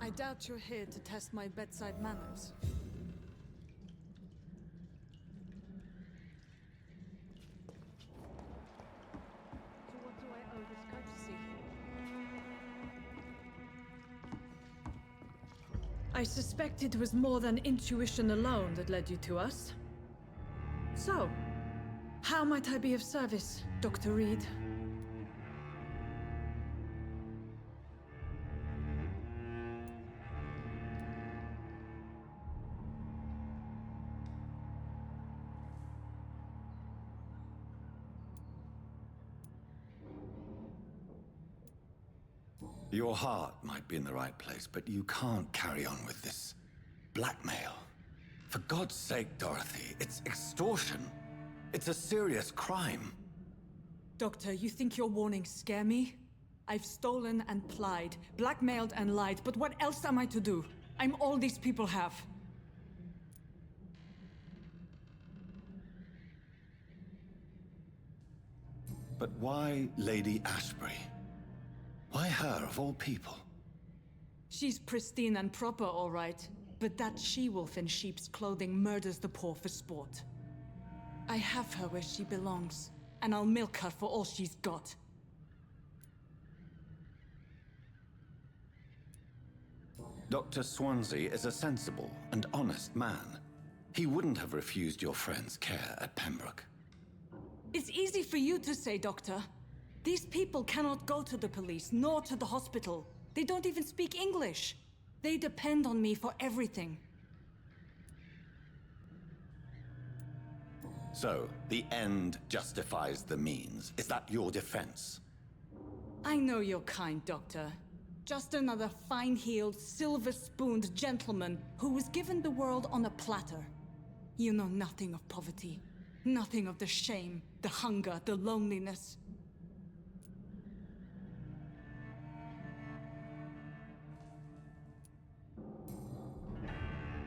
I doubt you're here to test my bedside manners. To what do I owe this courtesy? I suspect it was more than intuition alone that led you to us. So, how might I be of service, Dr. Reed? Your heart might be in the right place, but you can't carry on with this blackmail. For God's sake, Dorothy, it's extortion. It's a serious crime. Doctor, you think your warnings scare me? I've stolen and plied, blackmailed and lied, but what else am I to do? I'm all these people have. But why Lady Ashbury? Why her, of all people? She's pristine and proper, all right. But that she-wolf in sheep's clothing murders the poor for sport. I have her where she belongs, and I'll milk her for all she's got. Dr. Swansea is a sensible and honest man. He wouldn't have refused your friend's care at Pembroke. It's easy for you to say, Doctor. These people cannot go to the police, nor to the hospital. They don't even speak English. They depend on me for everything. So, the end justifies the means. Is that your defense? I know you're kind, Doctor. Just another fine-heeled, silver-spooned gentleman who was given the world on a platter. You know nothing of poverty. Nothing of the shame, the hunger, the loneliness.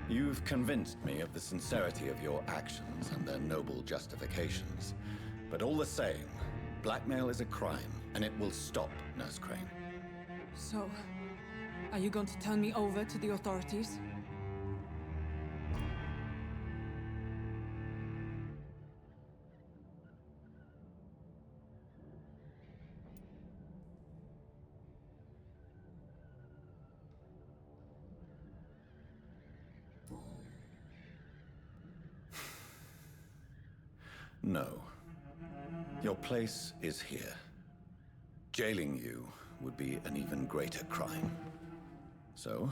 You've convinced me of the sincerity of your actions and their noble justifications. But all the same, blackmail is a crime, and it will stop, Nurse Crane. So, Are you going to turn me over to the authorities? No. Your place is here. Jailing you would be an even greater crime. So,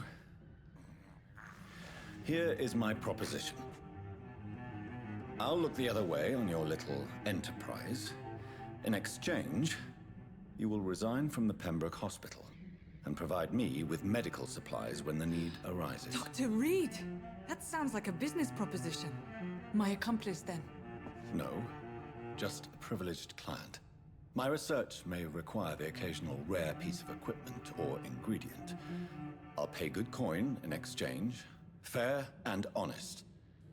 here is my proposition. I'll look the other way on your little enterprise. In exchange, you will resign from the Pembroke Hospital and provide me with medical supplies when the need arises. Dr. Reed! That sounds like a business proposition. My accomplice, then? No, just a privileged client. My research may require the occasional rare piece of equipment or ingredient. I'll pay good coin in exchange, fair and honest,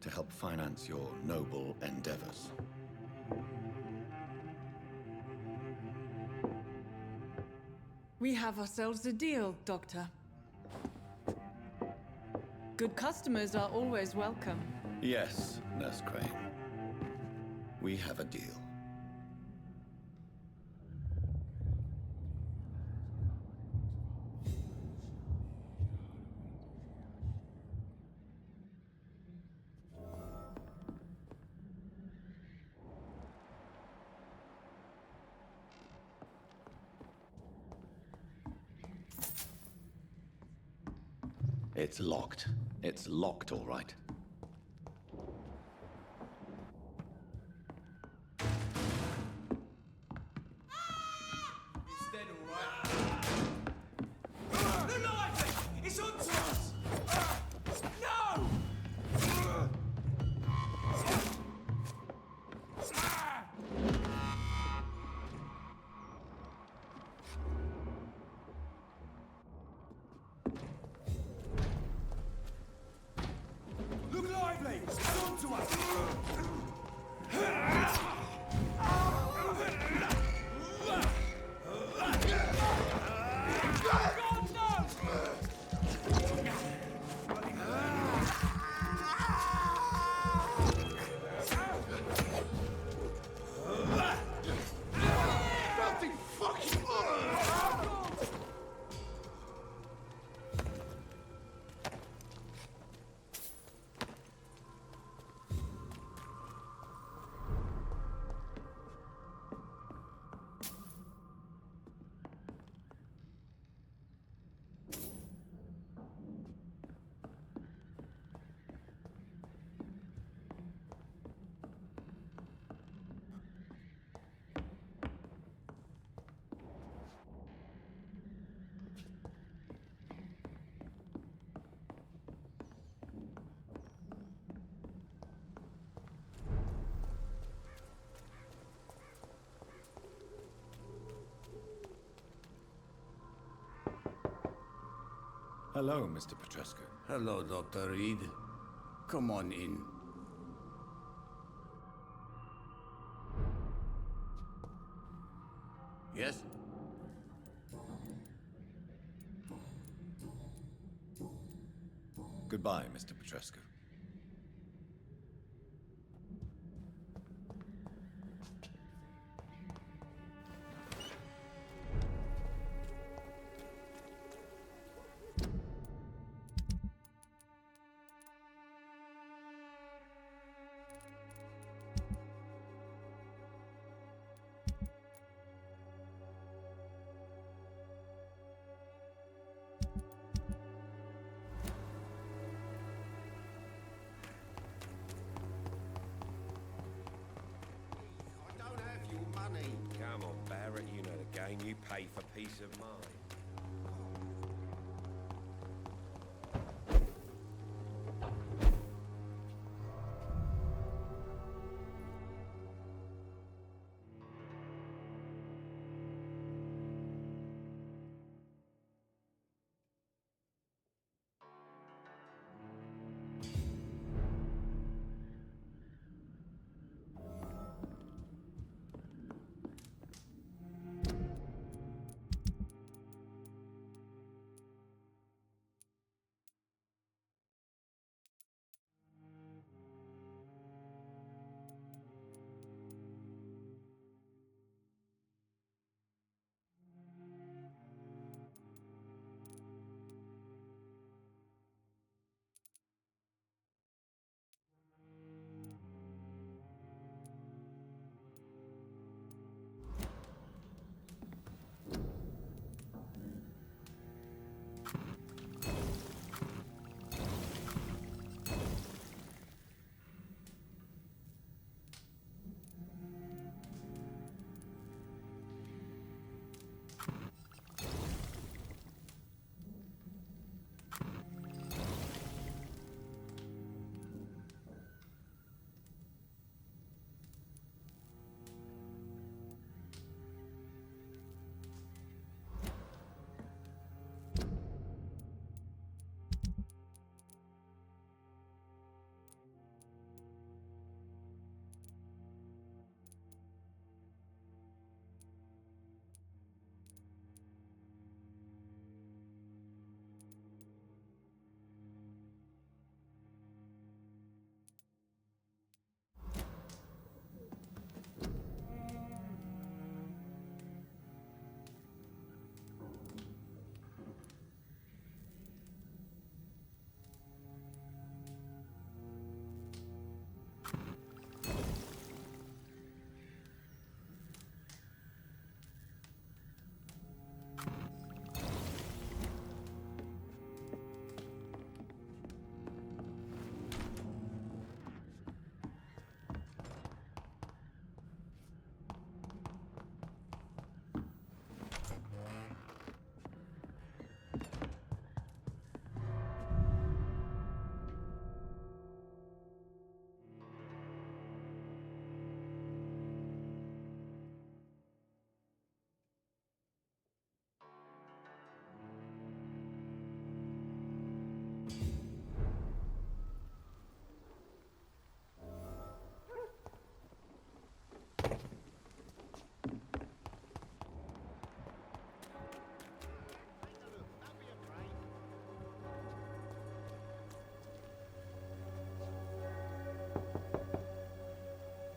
to help finance your noble endeavors. We have ourselves a deal, Doctor. Good customers are always welcome. Yes, Nurse Crane. We have a deal. It's locked. It's locked, all right. Hello, Mr. Petrescu. Hello, Dr. Reed. Come on in. Yes? Goodbye, Mr. Petrescu. Come on, Barrett, you know the game. You pay for peace of mind.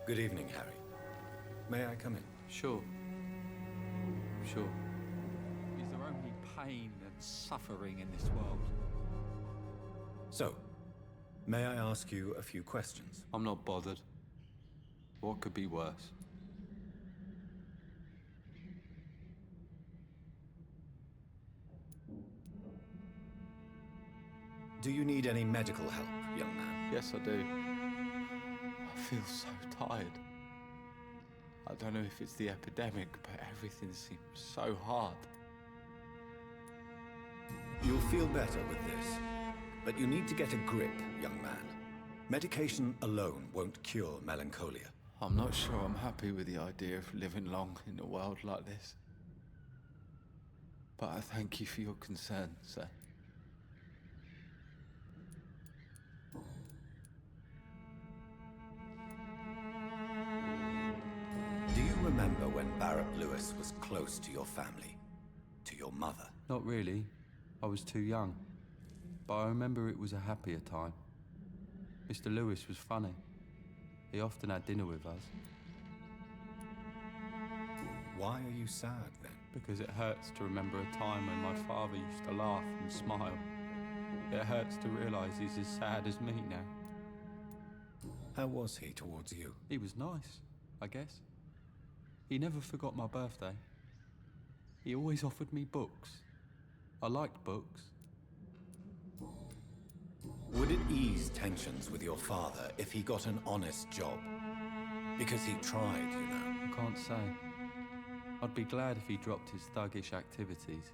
Good evening, Harry. May I come in? Sure. Sure. Is there only pain and suffering in this world? So, may I ask you a few questions? I'm not bothered. What could be worse? Do you need any medical help, young man? Yes, I do. I feel so tired. I don't know if it's the epidemic, but everything seems so hard. You'll feel better with this, but you need to get a grip, young man. Medication alone won't cure melancholia. I'm not sure I'm happy with the idea of living long in a world like this. But I thank you for your concern, sir. Do you remember when Barrett Lewis was close to your family? To your mother? Not really. I was too young. But I remember it was a happier time. Mr. Lewis was funny. He often had dinner with us. Why are you sad, then? Because it hurts to remember a time when my father used to laugh and smile. It hurts to realise he's as sad as me now. How was he towards you? He was nice, I guess. He never forgot my birthday. He always offered me books. I liked books. Would it ease tensions with your father if he got an honest job? Because he tried, you know. I can't say. I'd be glad if he dropped his thuggish activities,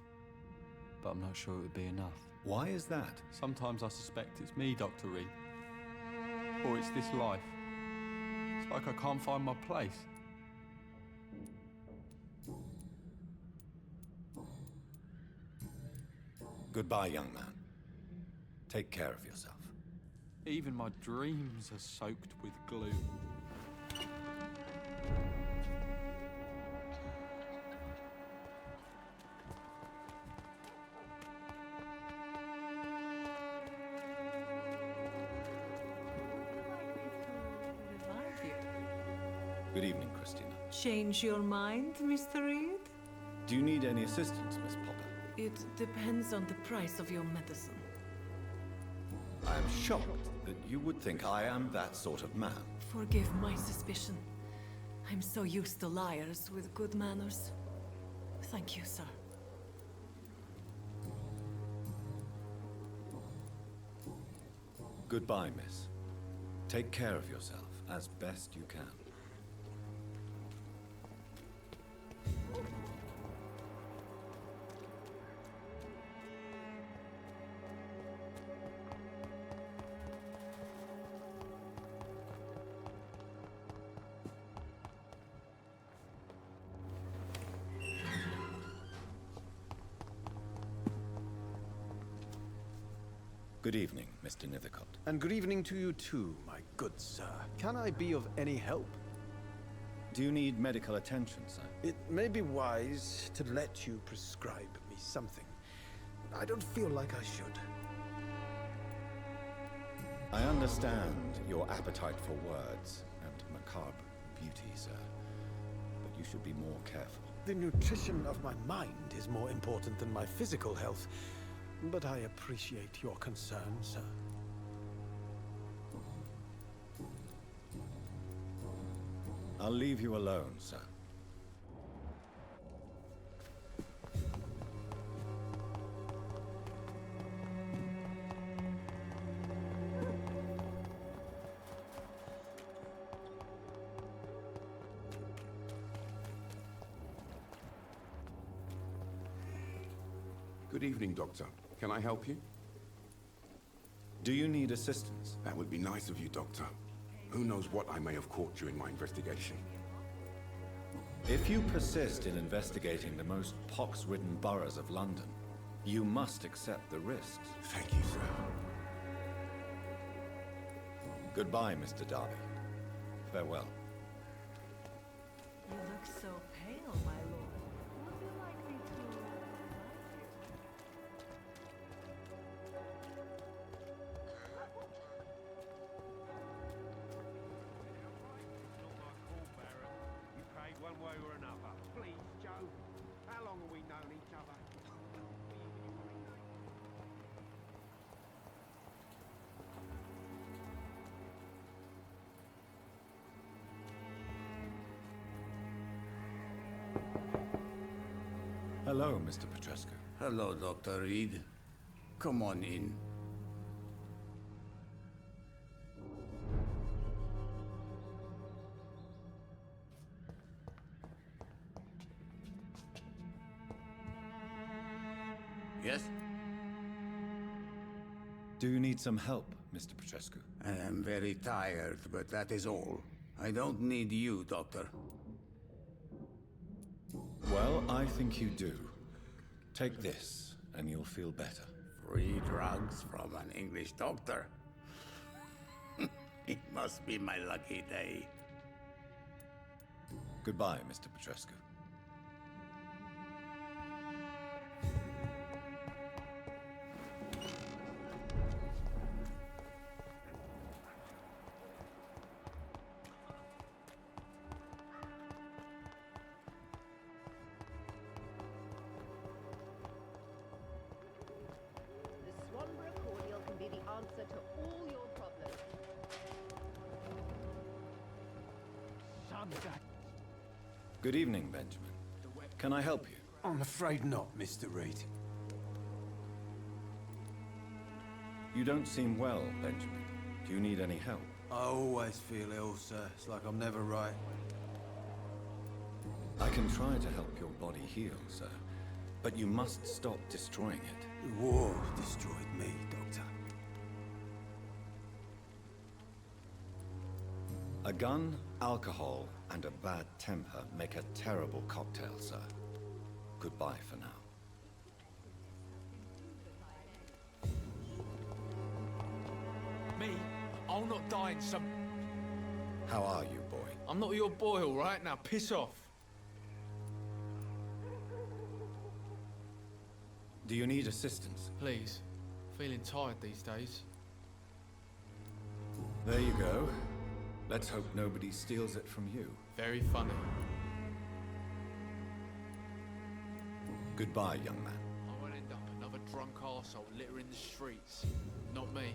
but I'm not sure it would be enough. Why is that? Sometimes I suspect it's me, Dr. Reed. Or it's this life. It's like I can't find my place. Goodbye, young man. Take care of yourself. Even my dreams are soaked with gloom. Good evening, Christina. Change your mind, Mr. Reed? Do you need any assistance, Miss Popper? It depends on the price of your medicine. I am shocked that you would think I am that sort of man. Forgive my suspicion. I'm so used to liars with good manners. Thank you, sir. Goodbye, miss. Take care of yourself as best you can. Good evening, Mr. Nithercott. And good evening to you too, my good sir. Can I be of any help? Do you need medical attention, sir? It may be wise to let you prescribe me something. I don't feel like I should. I understand your appetite for words and macabre beauty, sir. But you should be more careful. The nutrition of my mind is more important than my physical health. But I appreciate your concern, sir. I'll leave you alone, sir. Good evening, Doctor. Can I help you? Do you need assistance? That would be nice of you, Doctor. Who knows what I may have caught during my investigation. If you persist in investigating the most pox-ridden boroughs of London, you must accept the risks. Thank you, sir. Goodbye, Mr. Darby. Farewell. You look so pale, my lord. Would you like me to revive you? way or another. Please, Joe. How long have we known each other? Hello, Mr. Petrescu. Hello, Dr. Reed. Come on in. Yes? Do you need some help, Mr. Petrescu? I am very tired, but that is all. I don't need you, Doctor. Well, I think you do. Take this, and you'll feel better. Free drugs from an English doctor? It must be my lucky day. Goodbye, Mr. Petrescu. Good evening, Benjamin. Can I help you? I'm afraid not, Mr. Reed. You don't seem well, Benjamin. Do you need any help? I always feel ill, sir. It's like I'm never right. I can try to help your body heal, sir. But you must stop destroying it. The war destroyed me, Doctor. A gun, alcohol, and a bad temper make a terrible cocktail, sir. Goodbye for now. Me? I'll not die in some... How are you, boy? I'm not your boy, all right? Now piss off. Do you need assistance? Please. Feeling tired these days. There you go. Let's hope nobody steals it from you. Very funny. Goodbye, young man. I won't end up another drunk arsehole littering the streets. Not me.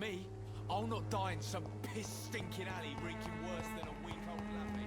Me? I'll not die in some piss-stinking alley reeking worse than a week-old lappy.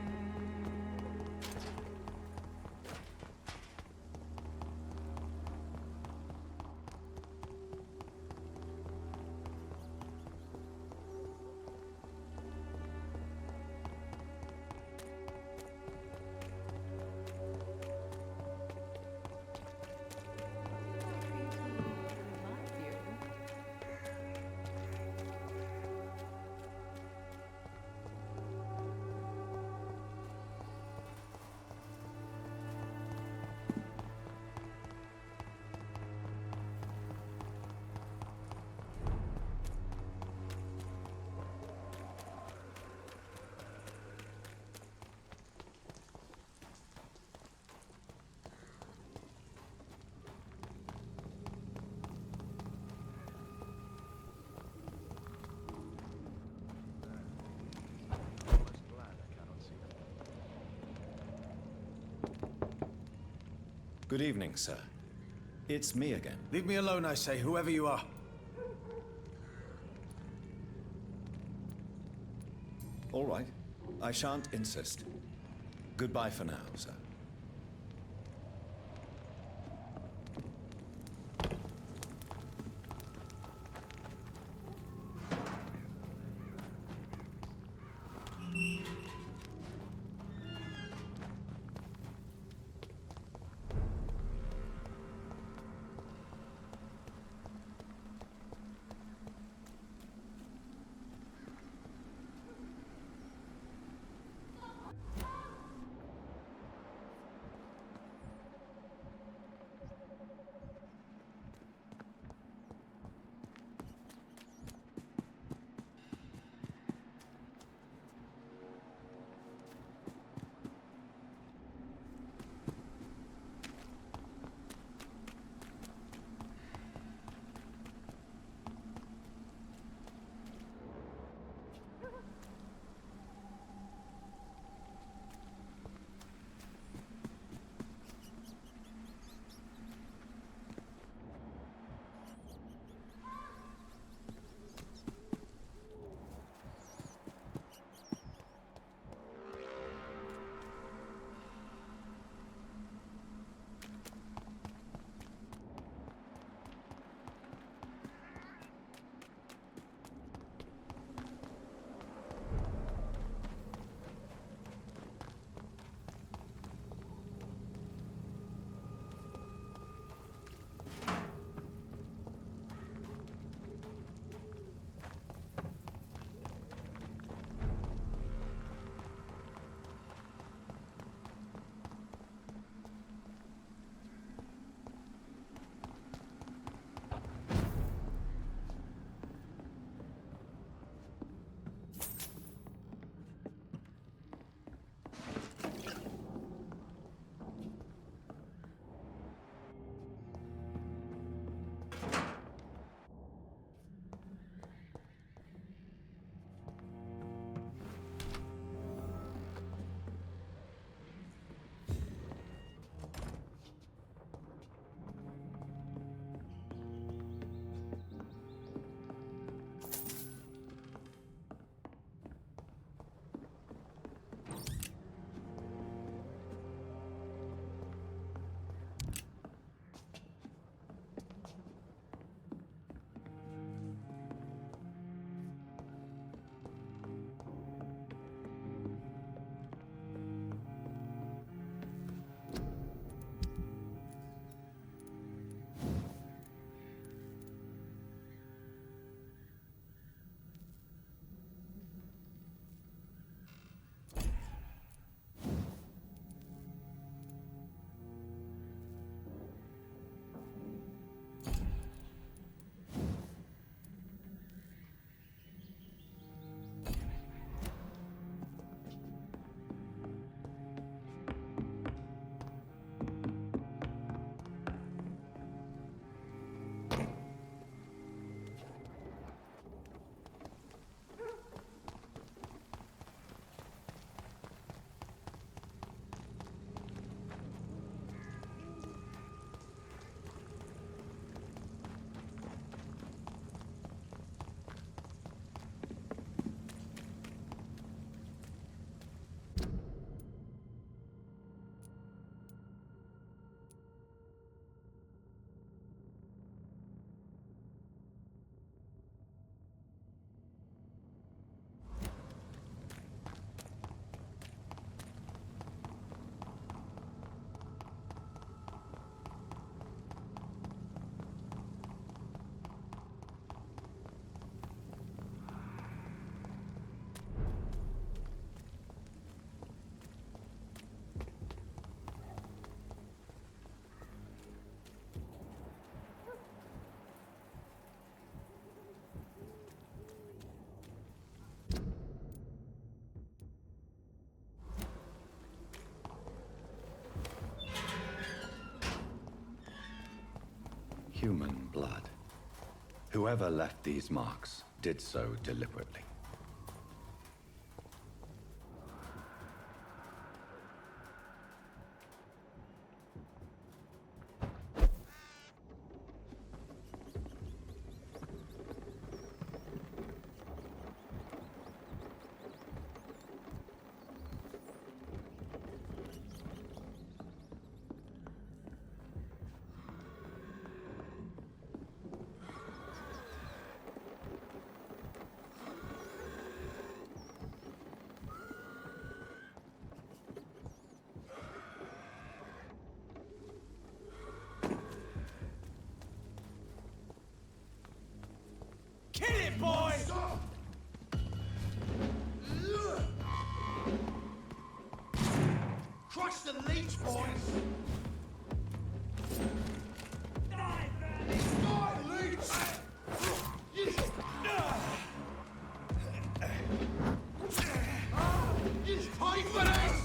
Good evening, sir. It's me again. Leave me alone, I say, whoever you are. All right. I shan't insist. Goodbye for now, sir. Human blood. Whoever left these marks did so deliberately. boy! Crush the leech, boys! Die, leech! You pay for this!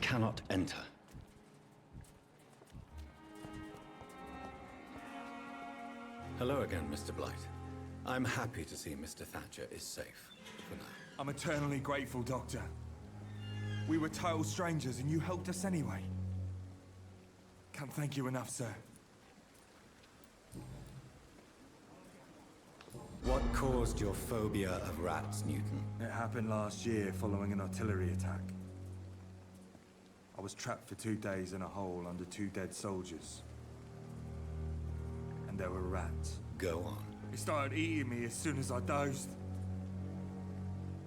cannot enter. Hello again, Mr. Blight. I'm happy to see Mr. Thatcher is safe for now. I'm eternally grateful, Doctor. We were total strangers and you helped us anyway. Can't thank you enough, sir. What caused your phobia of rats, Newton? It happened last year following an artillery attack. I was trapped for 2 days in a hole under 2 dead soldiers. And there were rats. Go on. They started eating me as soon as I dozed.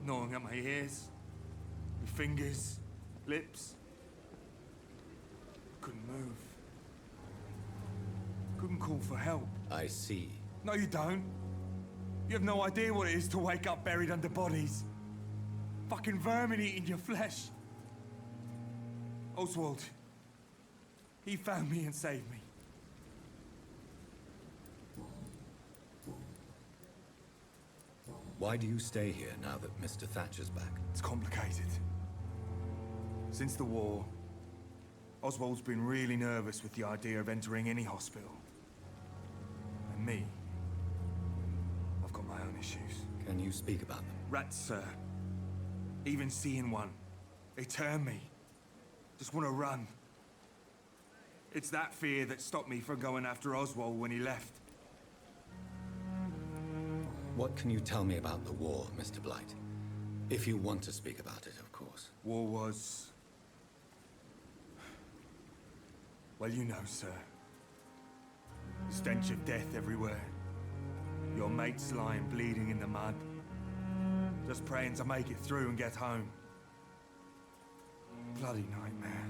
Gnawing at my ears, my fingers, lips. Couldn't move. Couldn't call for help. I see. No, you don't. You have no idea what it is to wake up buried under bodies. Fucking vermin eating your flesh. Oswald. He found me and saved me. Why do you stay here now that Mr. Thatcher's back? It's complicated. Since the war, Oswald's been really nervous with the idea of entering any hospital. And me, I've got my own issues. Can you speak about them? Rats, sir. Even seeing one, they turn me. Just want to run. It's that fear that stopped me from going after Oswald when he left. What can you tell me about the war, Mr. Blight? If you want to speak about it, of course. War was... well, you know, sir. The stench of death everywhere. Your mates lying bleeding in the mud. Just praying to make it through and get home. Bloody nightmare.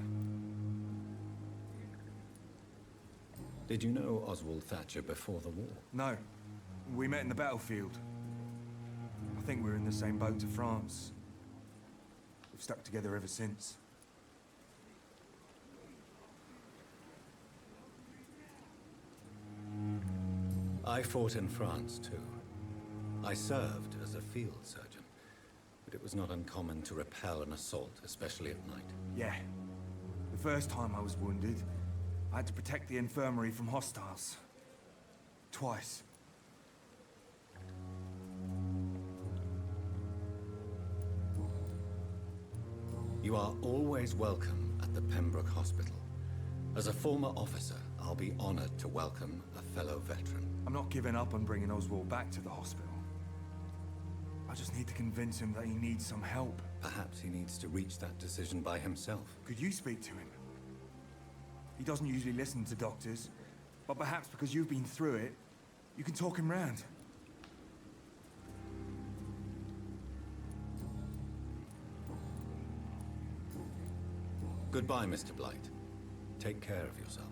Did you know Oswald Thatcher before the war? No. We met in the battlefield. I think we're in the same boat to France. We've stuck together ever since. I fought in France, too. I served as a field surgeon, but it was not uncommon to repel an assault, especially at night. Yeah. The first time I was wounded, I had to protect the infirmary from hostiles. Twice. You are always welcome at the Pembroke Hospital. As a former officer, I'll be honored to welcome a fellow veteran. I'm not giving up on bringing Oswald back to the hospital. I just need to convince him that he needs some help. Perhaps he needs to reach that decision by himself. Could you speak to him? He doesn't usually listen to doctors, but perhaps because you've been through it, you can talk him round. Goodbye, Mr. Blight. Take care of yourself.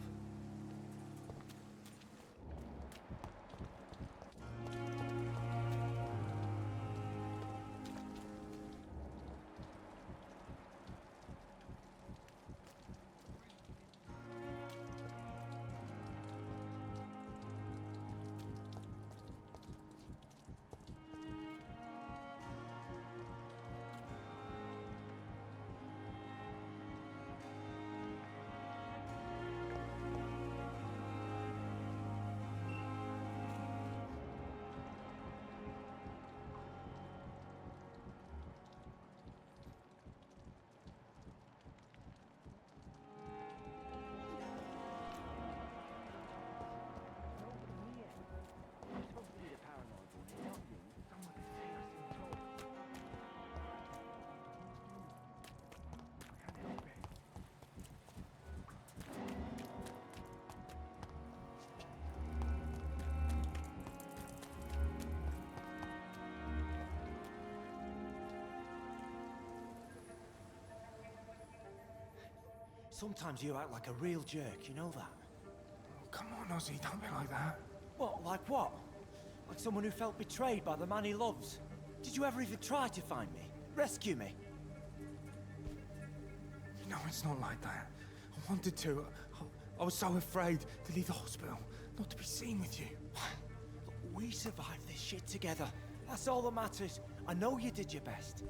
Sometimes you act like a real jerk, you know that? Come on, Ozzy, don't be like that. What? Like what? Like someone who felt betrayed by the man he loves? Did you ever even try to find me? Rescue me? No, it's not like that. I wanted to. I was so afraid to leave the hospital, not to be seen with you. We survived this shit together. That's all that matters. I know you did your best.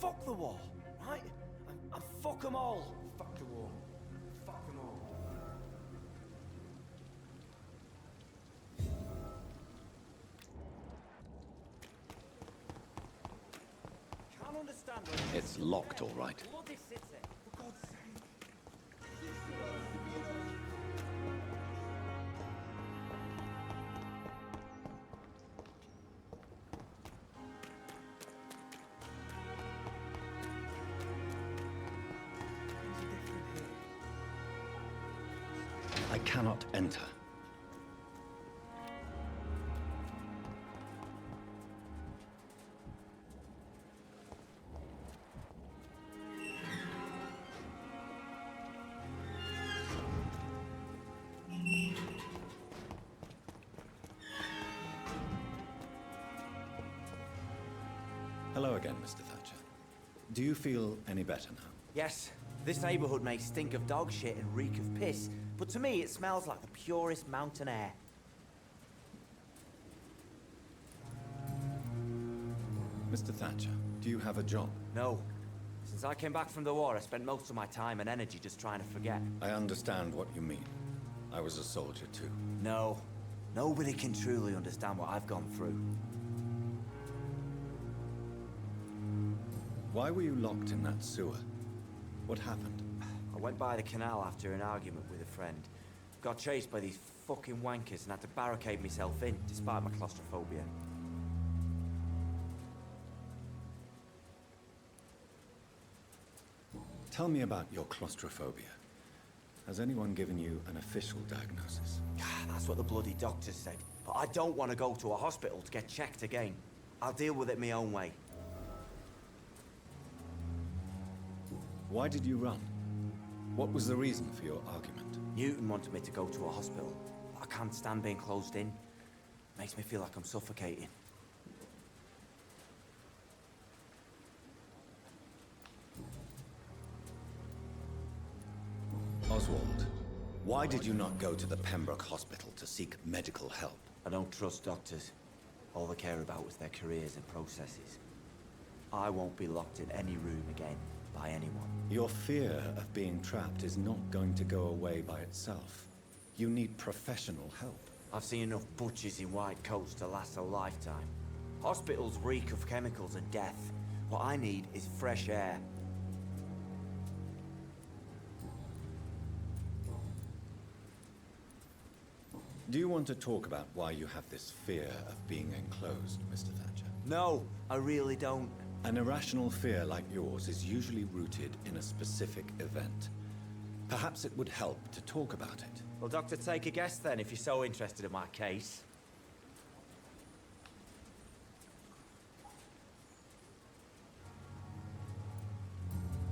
fuck the war, right? And fuck them all. Fuck the war. Fuck them all. Can't understand what It's locked, all right. bloody city. For God's sake. I cannot enter. Hello again, Mr. Thatcher. Do you feel any better now? Yes, this neighborhood may stink of dog shit and reek of piss, but to me it smells like the purest mountain air. Mr. Thatcher, do you have a job? No. Since I came back from the war, I spent most of my time and energy just trying to forget. I understand what you mean. I was a soldier too. No. Nobody can truly understand what I've gone through. Why were you locked in that sewer? What happened? I went by the canal after an argument with a friend. Got chased by these fucking wankers and had to barricade myself in, despite my claustrophobia. Tell me about your claustrophobia. Has anyone given you an official diagnosis? That's what the bloody doctors said. But I don't want to go to a hospital to get checked again. I'll deal with it my own way. Why did you run? What was the reason for your argument? Newton wanted me to go to a hospital. I can't stand being closed in. Makes me feel like I'm suffocating. Oswald, why did you not go to the Pembroke Hospital to seek medical help? I don't trust doctors. All they care about is their careers and processes. I won't be locked in any room again by anyone. Your fear of being trapped is not going to go away by itself. You need professional help. I've seen enough butchers in white coats to last a lifetime. Hospitals reek of chemicals and death. What I need is fresh air. Do you want to talk about why you have this fear of being enclosed, Mr. Thatcher? No, I really don't. An irrational fear like yours is usually rooted in a specific event. Perhaps it would help to talk about it. Well, Doctor, take a guess then, if you're so interested in my case.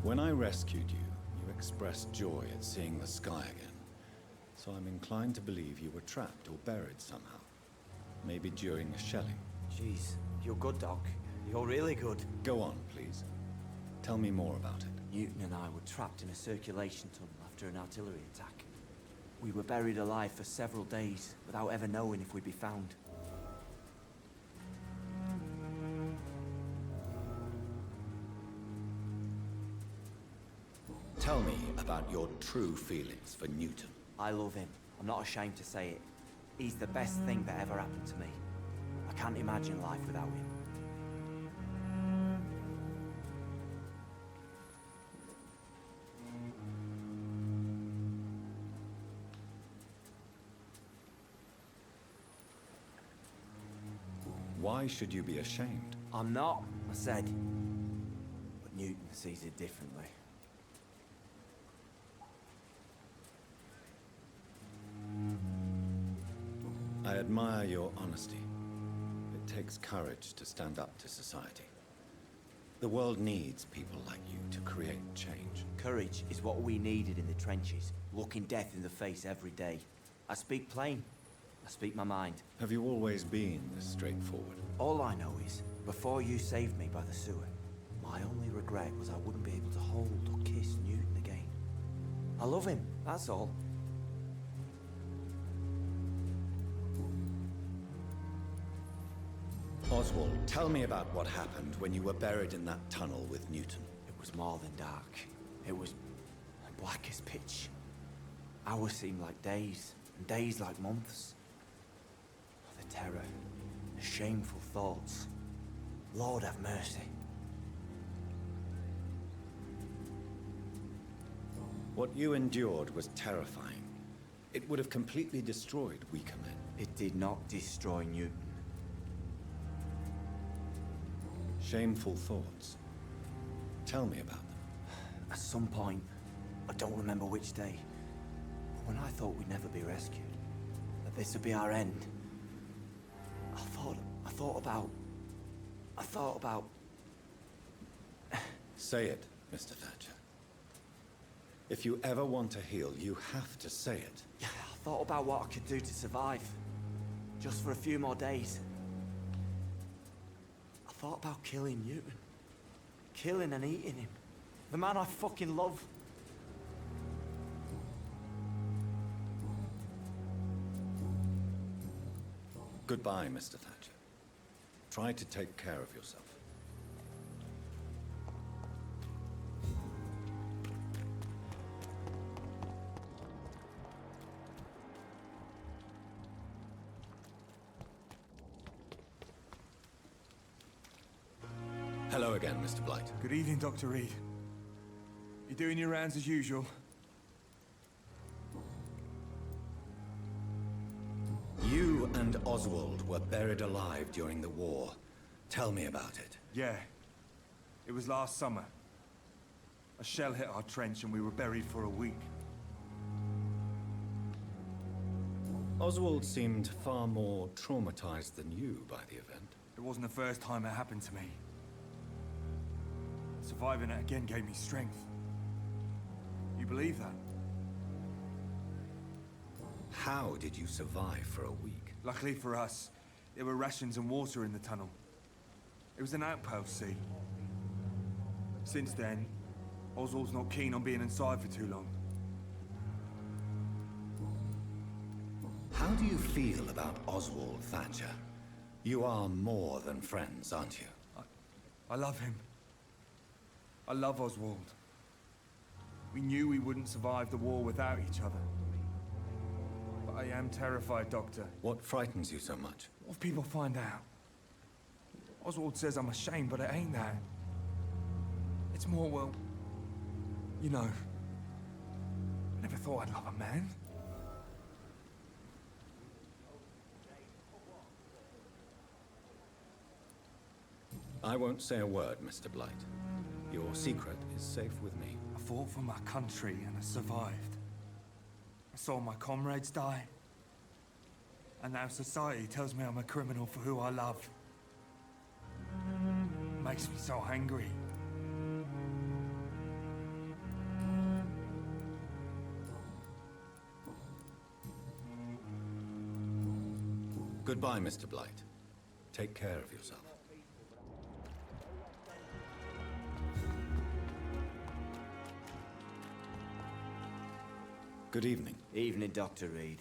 When I rescued you, you expressed joy at seeing the sky again. So I'm inclined to believe you were trapped or buried somehow. Maybe during a shelling. Jeez, you're good, Doc. You're really good. Go on, please. Tell me more about it. Newton and I were trapped in a circulation tunnel after an artillery attack. We were buried alive for several days without ever knowing if we'd be found. Tell me about your true feelings for Newton. I love him. I'm not ashamed to say it. He's the best thing that ever happened to me. I can't imagine life without him. Why should you be ashamed? I'm not, I said. But Newton sees it differently. I admire your honesty. It takes courage to stand up to society. The world needs people like you to create change. Courage is what we needed in the trenches, looking death in the face every day. I speak plain. I speak my mind. Have you always been this straightforward? All I know is, before you saved me by the sewer, my only regret was I wouldn't be able to hold or kiss Newton again. I love him, that's all. Oswald, tell me about what happened when you were buried in that tunnel with Newton. It was more than dark. It was black as pitch. Hours seemed like days, and days like months. The terror, the shameful thoughts. Lord have mercy. What you endured was terrifying. It would have completely destroyed weaker men. It did not destroy Newton. Shameful thoughts. Tell me about them. At some point, I don't remember which day, but when I thought we'd never be rescued, that this would be our end, I thought about... Say it, Mr. Thatcher. If you ever want to heal, you have to say it. I thought about what I could do to survive. Just for a few more days. I thought about killing Newton. Killing and eating him. The man I fucking love. Goodbye, Mr. Thatcher. Try to take care of yourself. Hello again, Mr. Blight. Good evening, Dr. Reed. You doing your rounds as usual? You and Oswald were buried alive during the war. Tell me about it. Yeah. It was last summer. A shell hit our trench and we were buried for a week. Oswald seemed far more traumatized than you by the event. It wasn't the first time it happened to me. Surviving it again gave me strength. You believe that? How did you survive for a week? Luckily for us, there were rations and water in the tunnel. It was an outpost, see? Since then, Oswald's not keen on being inside for too long. How do you feel about Oswald Thatcher? You are more than friends, aren't you? I love him. I love Oswald. We knew we wouldn't survive the war without each other. But I am terrified, Doctor. What frightens you so much? What if people find out? Oswald says I'm ashamed, but it ain't that. It's more, well, you know, I never thought I'd love a man. I won't say a word, Mr. Blight. Your secret is safe with me. I fought for my country and I survived. I saw my comrades die. And now society tells me I'm a criminal for who I love. Makes me so angry. Goodbye, Mr. Blight. Take care of yourself. Good evening. Evening, Dr. Reed.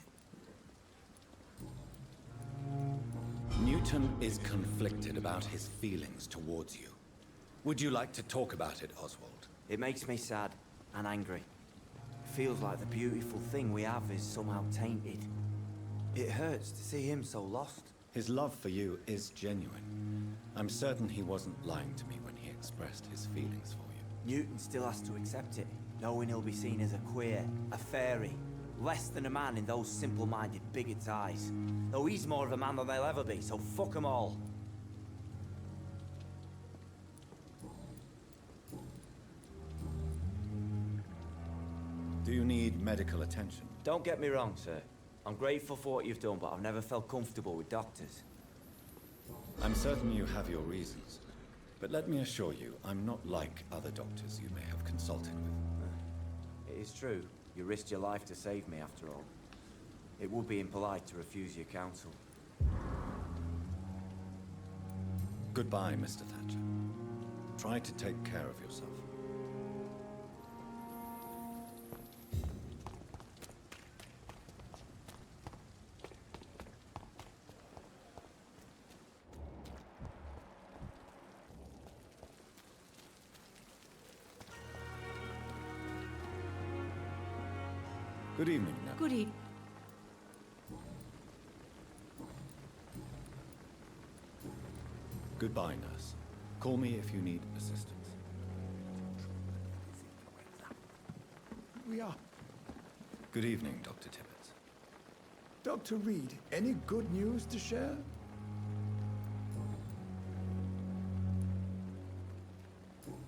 Newton is conflicted about his feelings towards you. Would you like to talk about it, Oswald? It makes me sad and angry. It feels like the beautiful thing we have is somehow tainted. It hurts to see him so lost. His love for you is genuine. I'm certain he wasn't lying to me when he expressed his feelings for you. Newton still has to accept it, knowing he'll be seen as a queer, a fairy, less than a man in those simple-minded bigots' eyes. Though he's more of a man than they'll ever be, so fuck them all. Do you need medical attention? Don't get me wrong, sir. I'm grateful for what you've done, but I've never felt comfortable with doctors. I'm certain you have your reasons. But let me assure you, I'm not like other doctors you may have consulted with. It is true. You risked your life to save me, after all. It would be impolite to refuse your counsel. Goodbye, Mr. Thatcher. Try to take care of yourself. Good evening, Nurse. Good evening. Goodbye, nurse. Call me if you need assistance. We are. Good evening, Dr. Tibbets. Dr. Reed, any good news to share?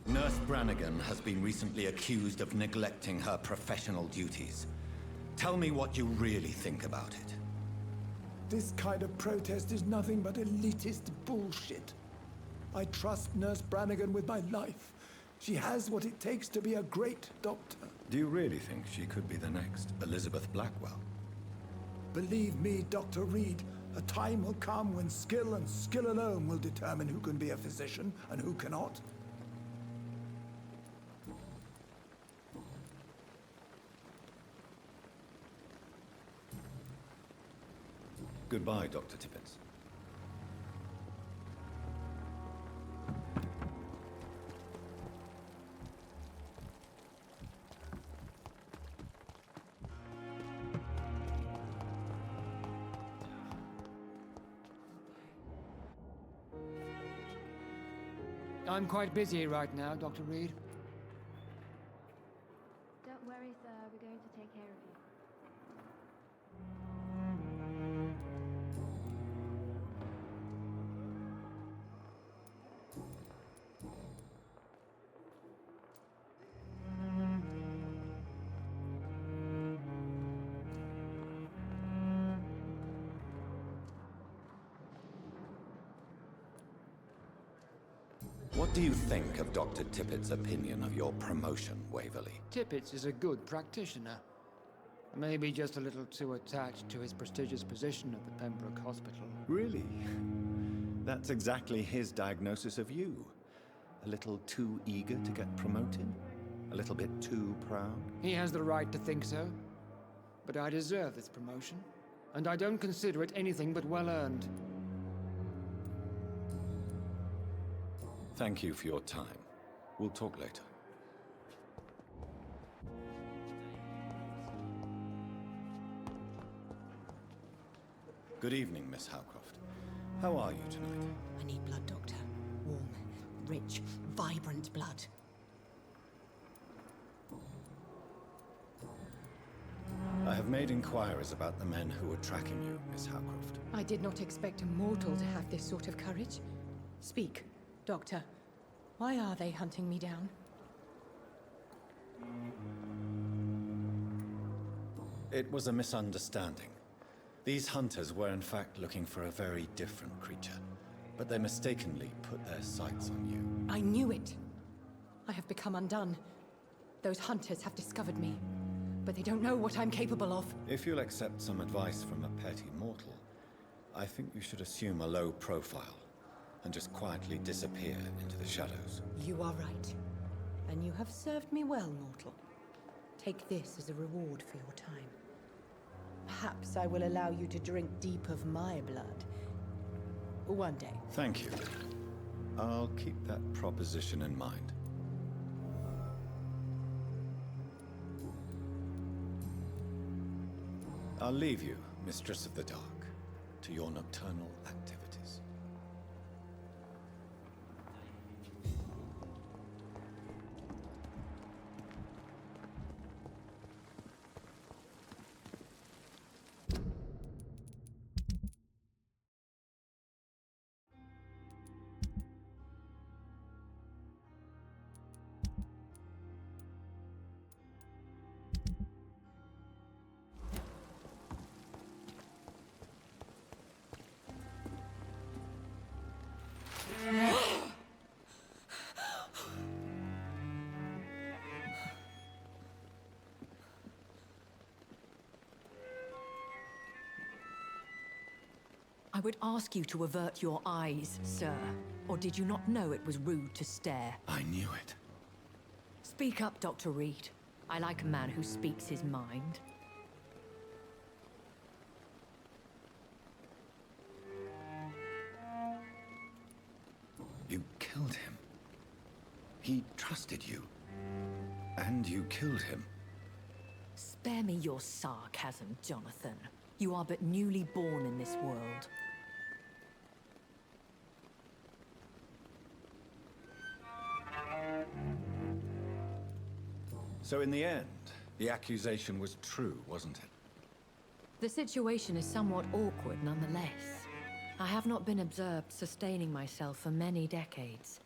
Nurse Brannigan has been recently accused of neglecting her professional duties. Tell me what you really think about it. This kind of protest is nothing but elitist bullshit. I trust Nurse Brannigan with my life. She has what it takes to be a great doctor. Do you really think she could be the next Elizabeth Blackwell? Believe me, Dr. Reed, a time will come when skill and skill alone will determine who can be a physician and who cannot. Goodbye, Dr. Tibbets. I'm quite busy right now, Dr. Reed. Don't worry, sir. We're going to take care of you. What do you think of Dr. Tippett's opinion of your promotion, Waverly? Tippett is a good practitioner. Maybe just a little too attached to his prestigious position at the Pembroke Hospital. Really? That's exactly his diagnosis of you. A little too eager to get promoted? A little bit too proud? He has the right to think so. But I deserve this promotion, and I don't consider it anything but well-earned. Thank you for your time. We'll talk later. Good evening, Miss Howcroft. How are you tonight? I need blood, Doctor. Warm, rich, vibrant blood. I have made inquiries about the men who were tracking you, Miss Howcroft. I did not expect a mortal to have this sort of courage. Speak, Doctor. Why are they hunting me down? It was a misunderstanding. These hunters were in fact looking for a very different creature, but they mistakenly put their sights on you. I knew it. I have become undone. Those hunters have discovered me, but they don't know what I'm capable of. If you'll accept some advice from a petty mortal, I think you should assume a low profile and just quietly disappear into the shadows. You are right. And you have served me well, mortal. Take this as a reward for your time. Perhaps I will allow you to drink deep of my blood. One day. Thank you. I'll keep that proposition in mind. I'll leave you, Mistress of the Dark, to your nocturnal activities. I would ask you to avert your eyes, sir. Or did you not know it was rude to stare? I knew it. Speak up, Dr. Reed. I like a man who speaks his mind. You killed him. He trusted you. And you killed him. Spare me your sarcasm, Jonathan. You are but newly born in this world. So in the end, the accusation was true, wasn't it? The situation is somewhat awkward nonetheless. I have not been observed sustaining myself for many decades.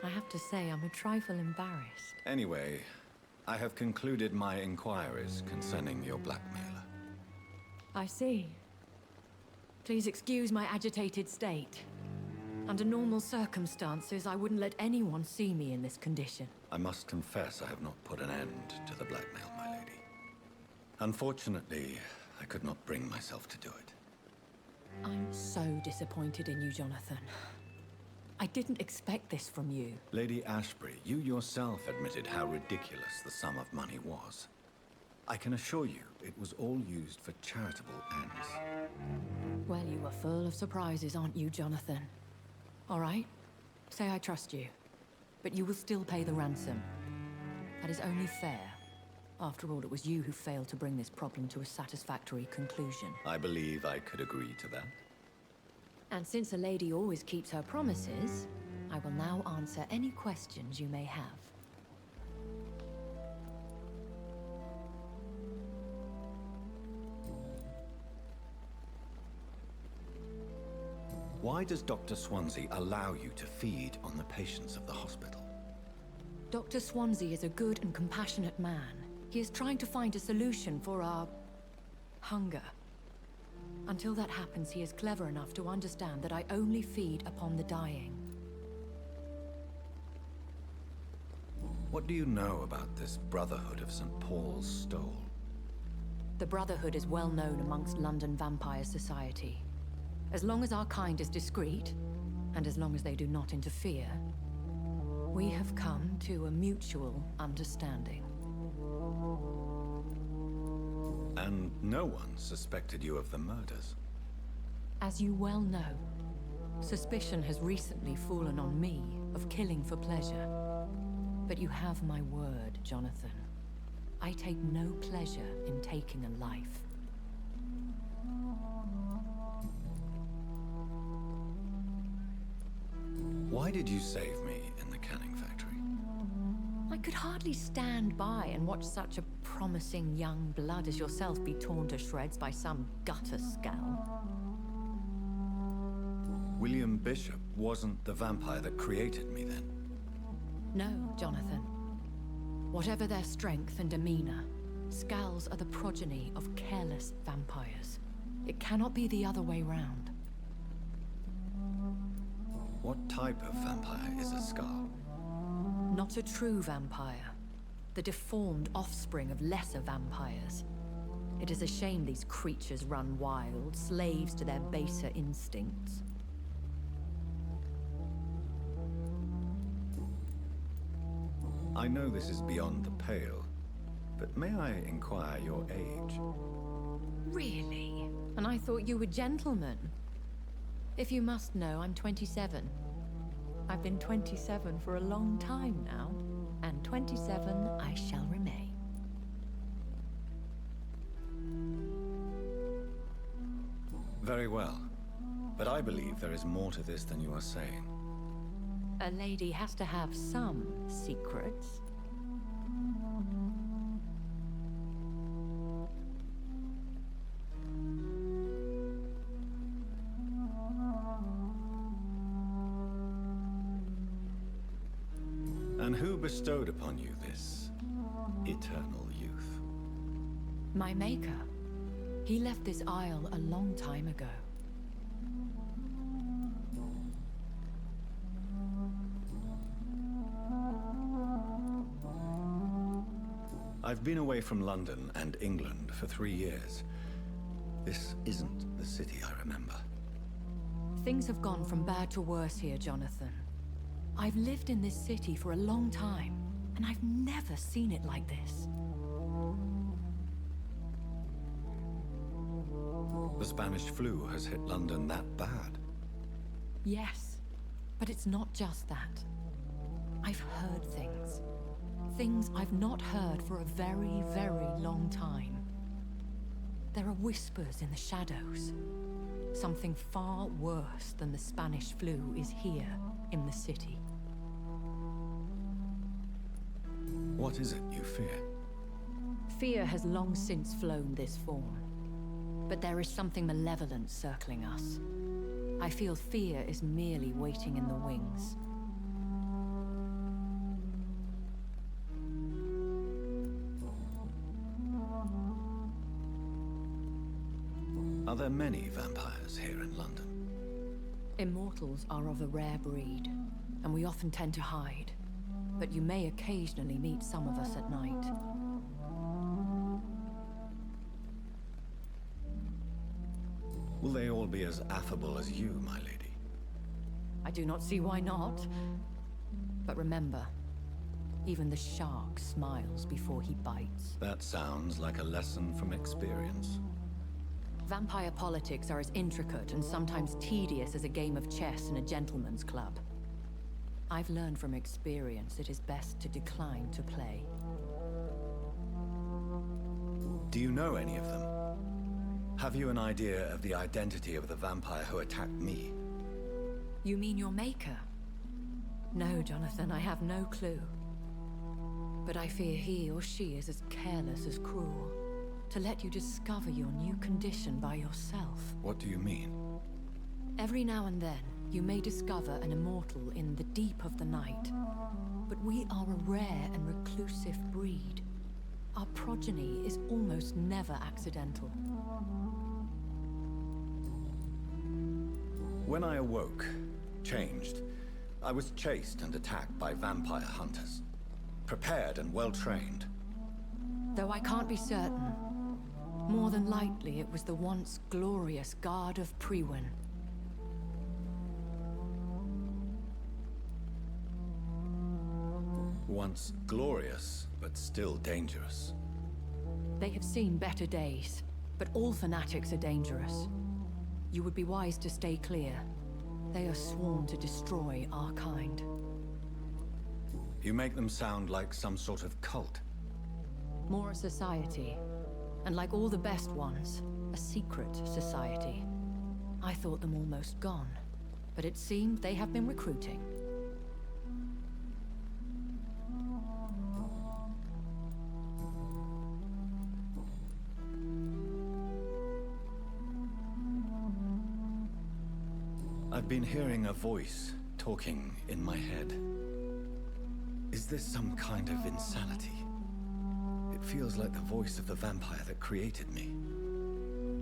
I have to say I'm a trifle embarrassed. Anyway, I have concluded my inquiries concerning your blackmailer. I see. Please excuse my agitated state. Under normal circumstances, I wouldn't let anyone see me in this condition. I must confess I have not put an end to the blackmail, my lady. Unfortunately, I could not bring myself to do it. I'm so disappointed in you, Jonathan. I didn't expect this from you. Lady Ashbury, you yourself admitted how ridiculous the sum of money was. I can assure you, it was all used for charitable ends. Well, you are full of surprises, aren't you, Jonathan? All right, say I trust you, but you will still pay the ransom. That is only fair. After all, it was you who failed to bring this problem to a satisfactory conclusion. I believe I could agree to that. And since a lady always keeps her promises, I will now answer any questions you may have. Why does Dr. Swansea allow you to feed on the patients of the hospital? Dr. Swansea is a good and compassionate man. He is trying to find a solution for our hunger. Until that happens, he is clever enough to understand that I only feed upon the dying. What do you know about this Brotherhood of St. Paul's Stole? The Brotherhood is well known amongst London vampire society. As long as our kind is discreet, and as long as they do not interfere, we have come to a mutual understanding. And no one suspected you of the murders? As you well know, suspicion has recently fallen on me of killing for pleasure. But you have my word, Jonathan. I take no pleasure in taking a life. Why did you save me in the canning factory? I could hardly stand by and watch such a promising young blood as yourself be torn to shreds by some gutter scowl. William Bishop wasn't the vampire that created me then? No, Jonathan. Whatever their strength and demeanor, Scowls are the progeny of careless vampires. It cannot be the other way round. What type of vampire is a Scowl? Not a true vampire. The deformed offspring of lesser vampires. It is a shame these creatures run wild, slaves to their baser instincts. I know this is beyond the pale, but may I inquire your age? Really? And I thought you were gentlemen. If you must know, I'm 27. I've been 27 for a long time now, and 27 I shall remain. Very well, but I believe there is more to this than you are saying. A lady has to have some secrets. And who bestowed upon you this eternal youth? My maker. He left this isle a long time ago. I've been away from London and England for 3 years. This isn't the city I remember. Things have gone from bad to worse here, Jonathan. I've lived in this city for a long time, and I've never seen it like this. The Spanish flu has hit London that bad? Yes, but it's not just that. I've heard things. Things I've not heard for a very, very long time. There are whispers in the shadows. Something far worse than the Spanish flu is here in the city. What is it you fear? Fear has long since flown this form. But there is something malevolent circling us. I feel fear is merely waiting in the wings. Are there many vampires here in London? Immortals are of a rare breed, and we often tend to hide. But you may occasionally meet some of us at night. Will they all be as affable as you, my lady? I do not see why not. But remember, even the shark smiles before he bites. That sounds like a lesson from experience. Vampire politics are as intricate and sometimes tedious as a game of chess in a gentleman's club. I've learned from experience it is best to decline to play. Do you know any of them? Have you an idea of the identity of the vampire who attacked me? You mean your maker? No, Jonathan, I have no clue. But I fear he or she is as careless as cruel. To let you discover your new condition by yourself. What do you mean? Every now and then, you may discover an immortal in the deep of the night. But we are a rare and reclusive breed. Our progeny is almost never accidental. When I awoke, changed, I was chased and attacked by vampire hunters. Prepared and well-trained. Though I can't be certain, more than likely it was the once glorious Guard of Priwen. Once glorious, but still dangerous. They have seen better days, but all fanatics are dangerous. You would be wise to stay clear. They are sworn to destroy our kind. You make them sound like some sort of cult. More a society. And like all the best ones, a secret society. I thought them almost gone, but it seemed they have been recruiting. I've been hearing a voice talking in my head. Is this some kind of insanity? It feels like the voice of the vampire that created me.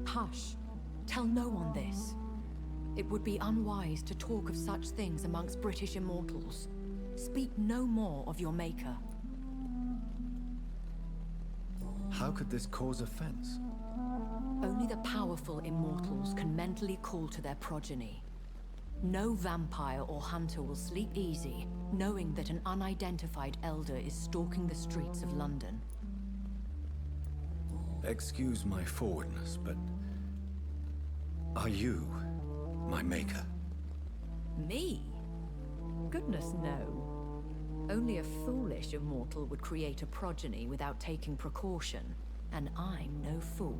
Hush. Tell no one this. It would be unwise to talk of such things amongst British immortals. Speak no more of your maker. How could this cause offense? Only the powerful immortals can mentally call to their progeny. No vampire or hunter will sleep easy, knowing that an unidentified elder is stalking the streets of London. Excuse my forwardness, but... are you my maker? Me? Goodness, no. Only a foolish immortal would create a progeny without taking precaution, and I'm no fool.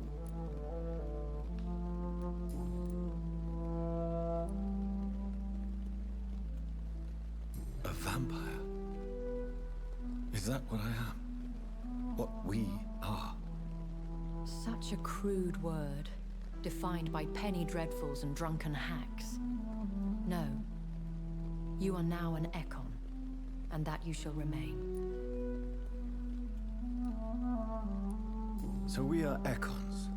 A vampire? Is that what I am? What we are? Such a crude word, defined by penny dreadfuls and drunken hacks. No. You are now an Ekon, and that you shall remain. So we are Ekons.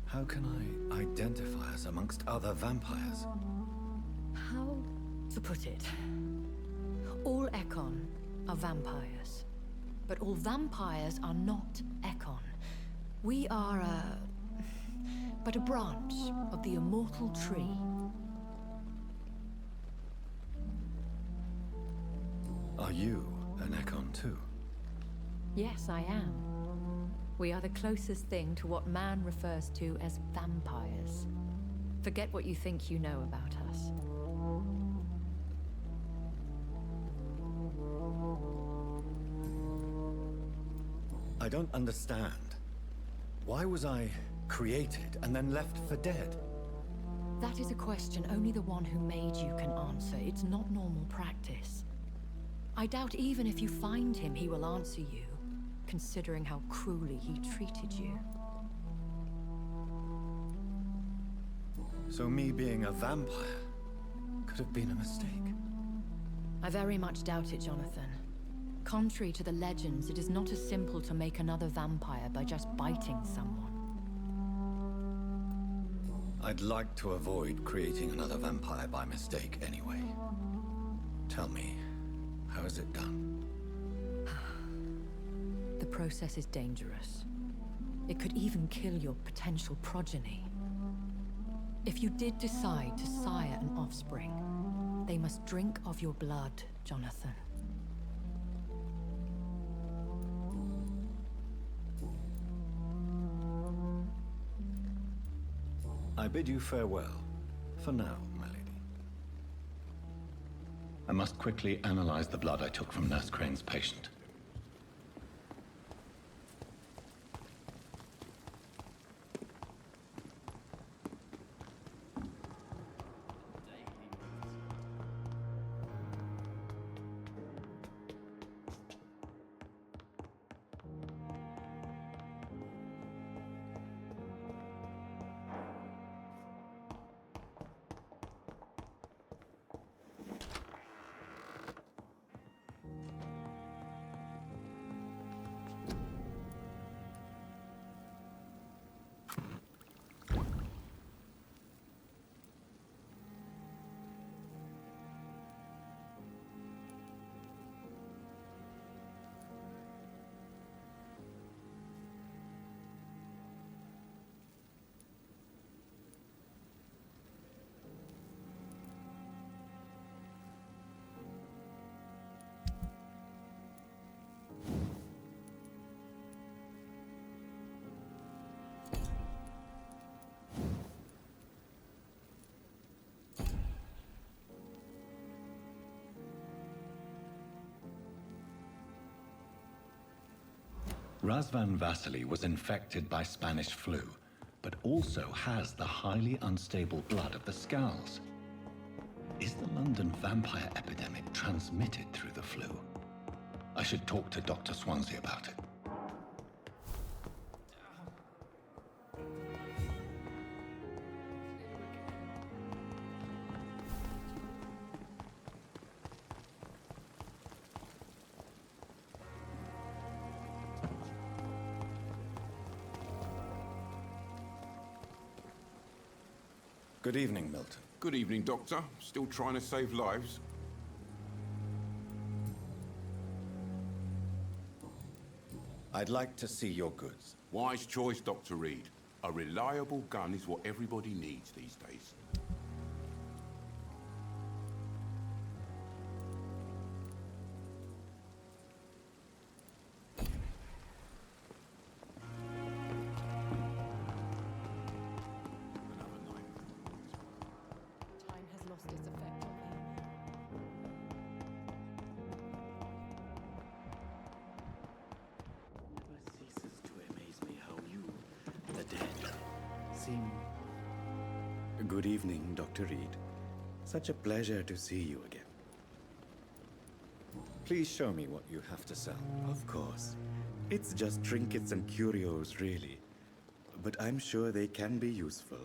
How can I identify us amongst other vampires? How to put it? All Ekon are vampires. But all vampires are not Ekon. We are but a branch of the immortal tree. Are you an Ekon too? Yes, I am. We are the closest thing to what man refers to as vampires. Forget what you think you know about us. I don't understand. Why was I created and then left for dead? That is a question only the one who made you can answer. It's not normal practice. I doubt even if you find him, he will answer you, considering how cruelly he treated you. So me being a vampire could have been a mistake. I very much doubt it, Jonathan. Contrary to the legends, it is not as simple to make another vampire by just biting someone. I'd like to avoid creating another vampire by mistake anyway. Tell me, how is it done? The process is dangerous. It could even kill your potential progeny. If you did decide to sire an offspring, they must drink of your blood, Jonathan. I bid you farewell, for now, my lady. I must quickly analyze the blood I took from Nurse Crane's patient. Razvan Vasily was infected by Spanish flu, but also has the highly unstable blood of the Scowls. Is the London vampire epidemic transmitted through the flu? I should talk to Dr. Swansea about it. Good evening, Milton. Good evening, Doctor. Still trying to save lives? I'd like to see your goods. Wise choice, Dr. Reed. A reliable gun is what everybody needs these days. Good evening, Dr. Reed. Such a pleasure to see you again. Please show me what you have to sell. Of course. It's just trinkets and curios, really. But I'm sure they can be useful.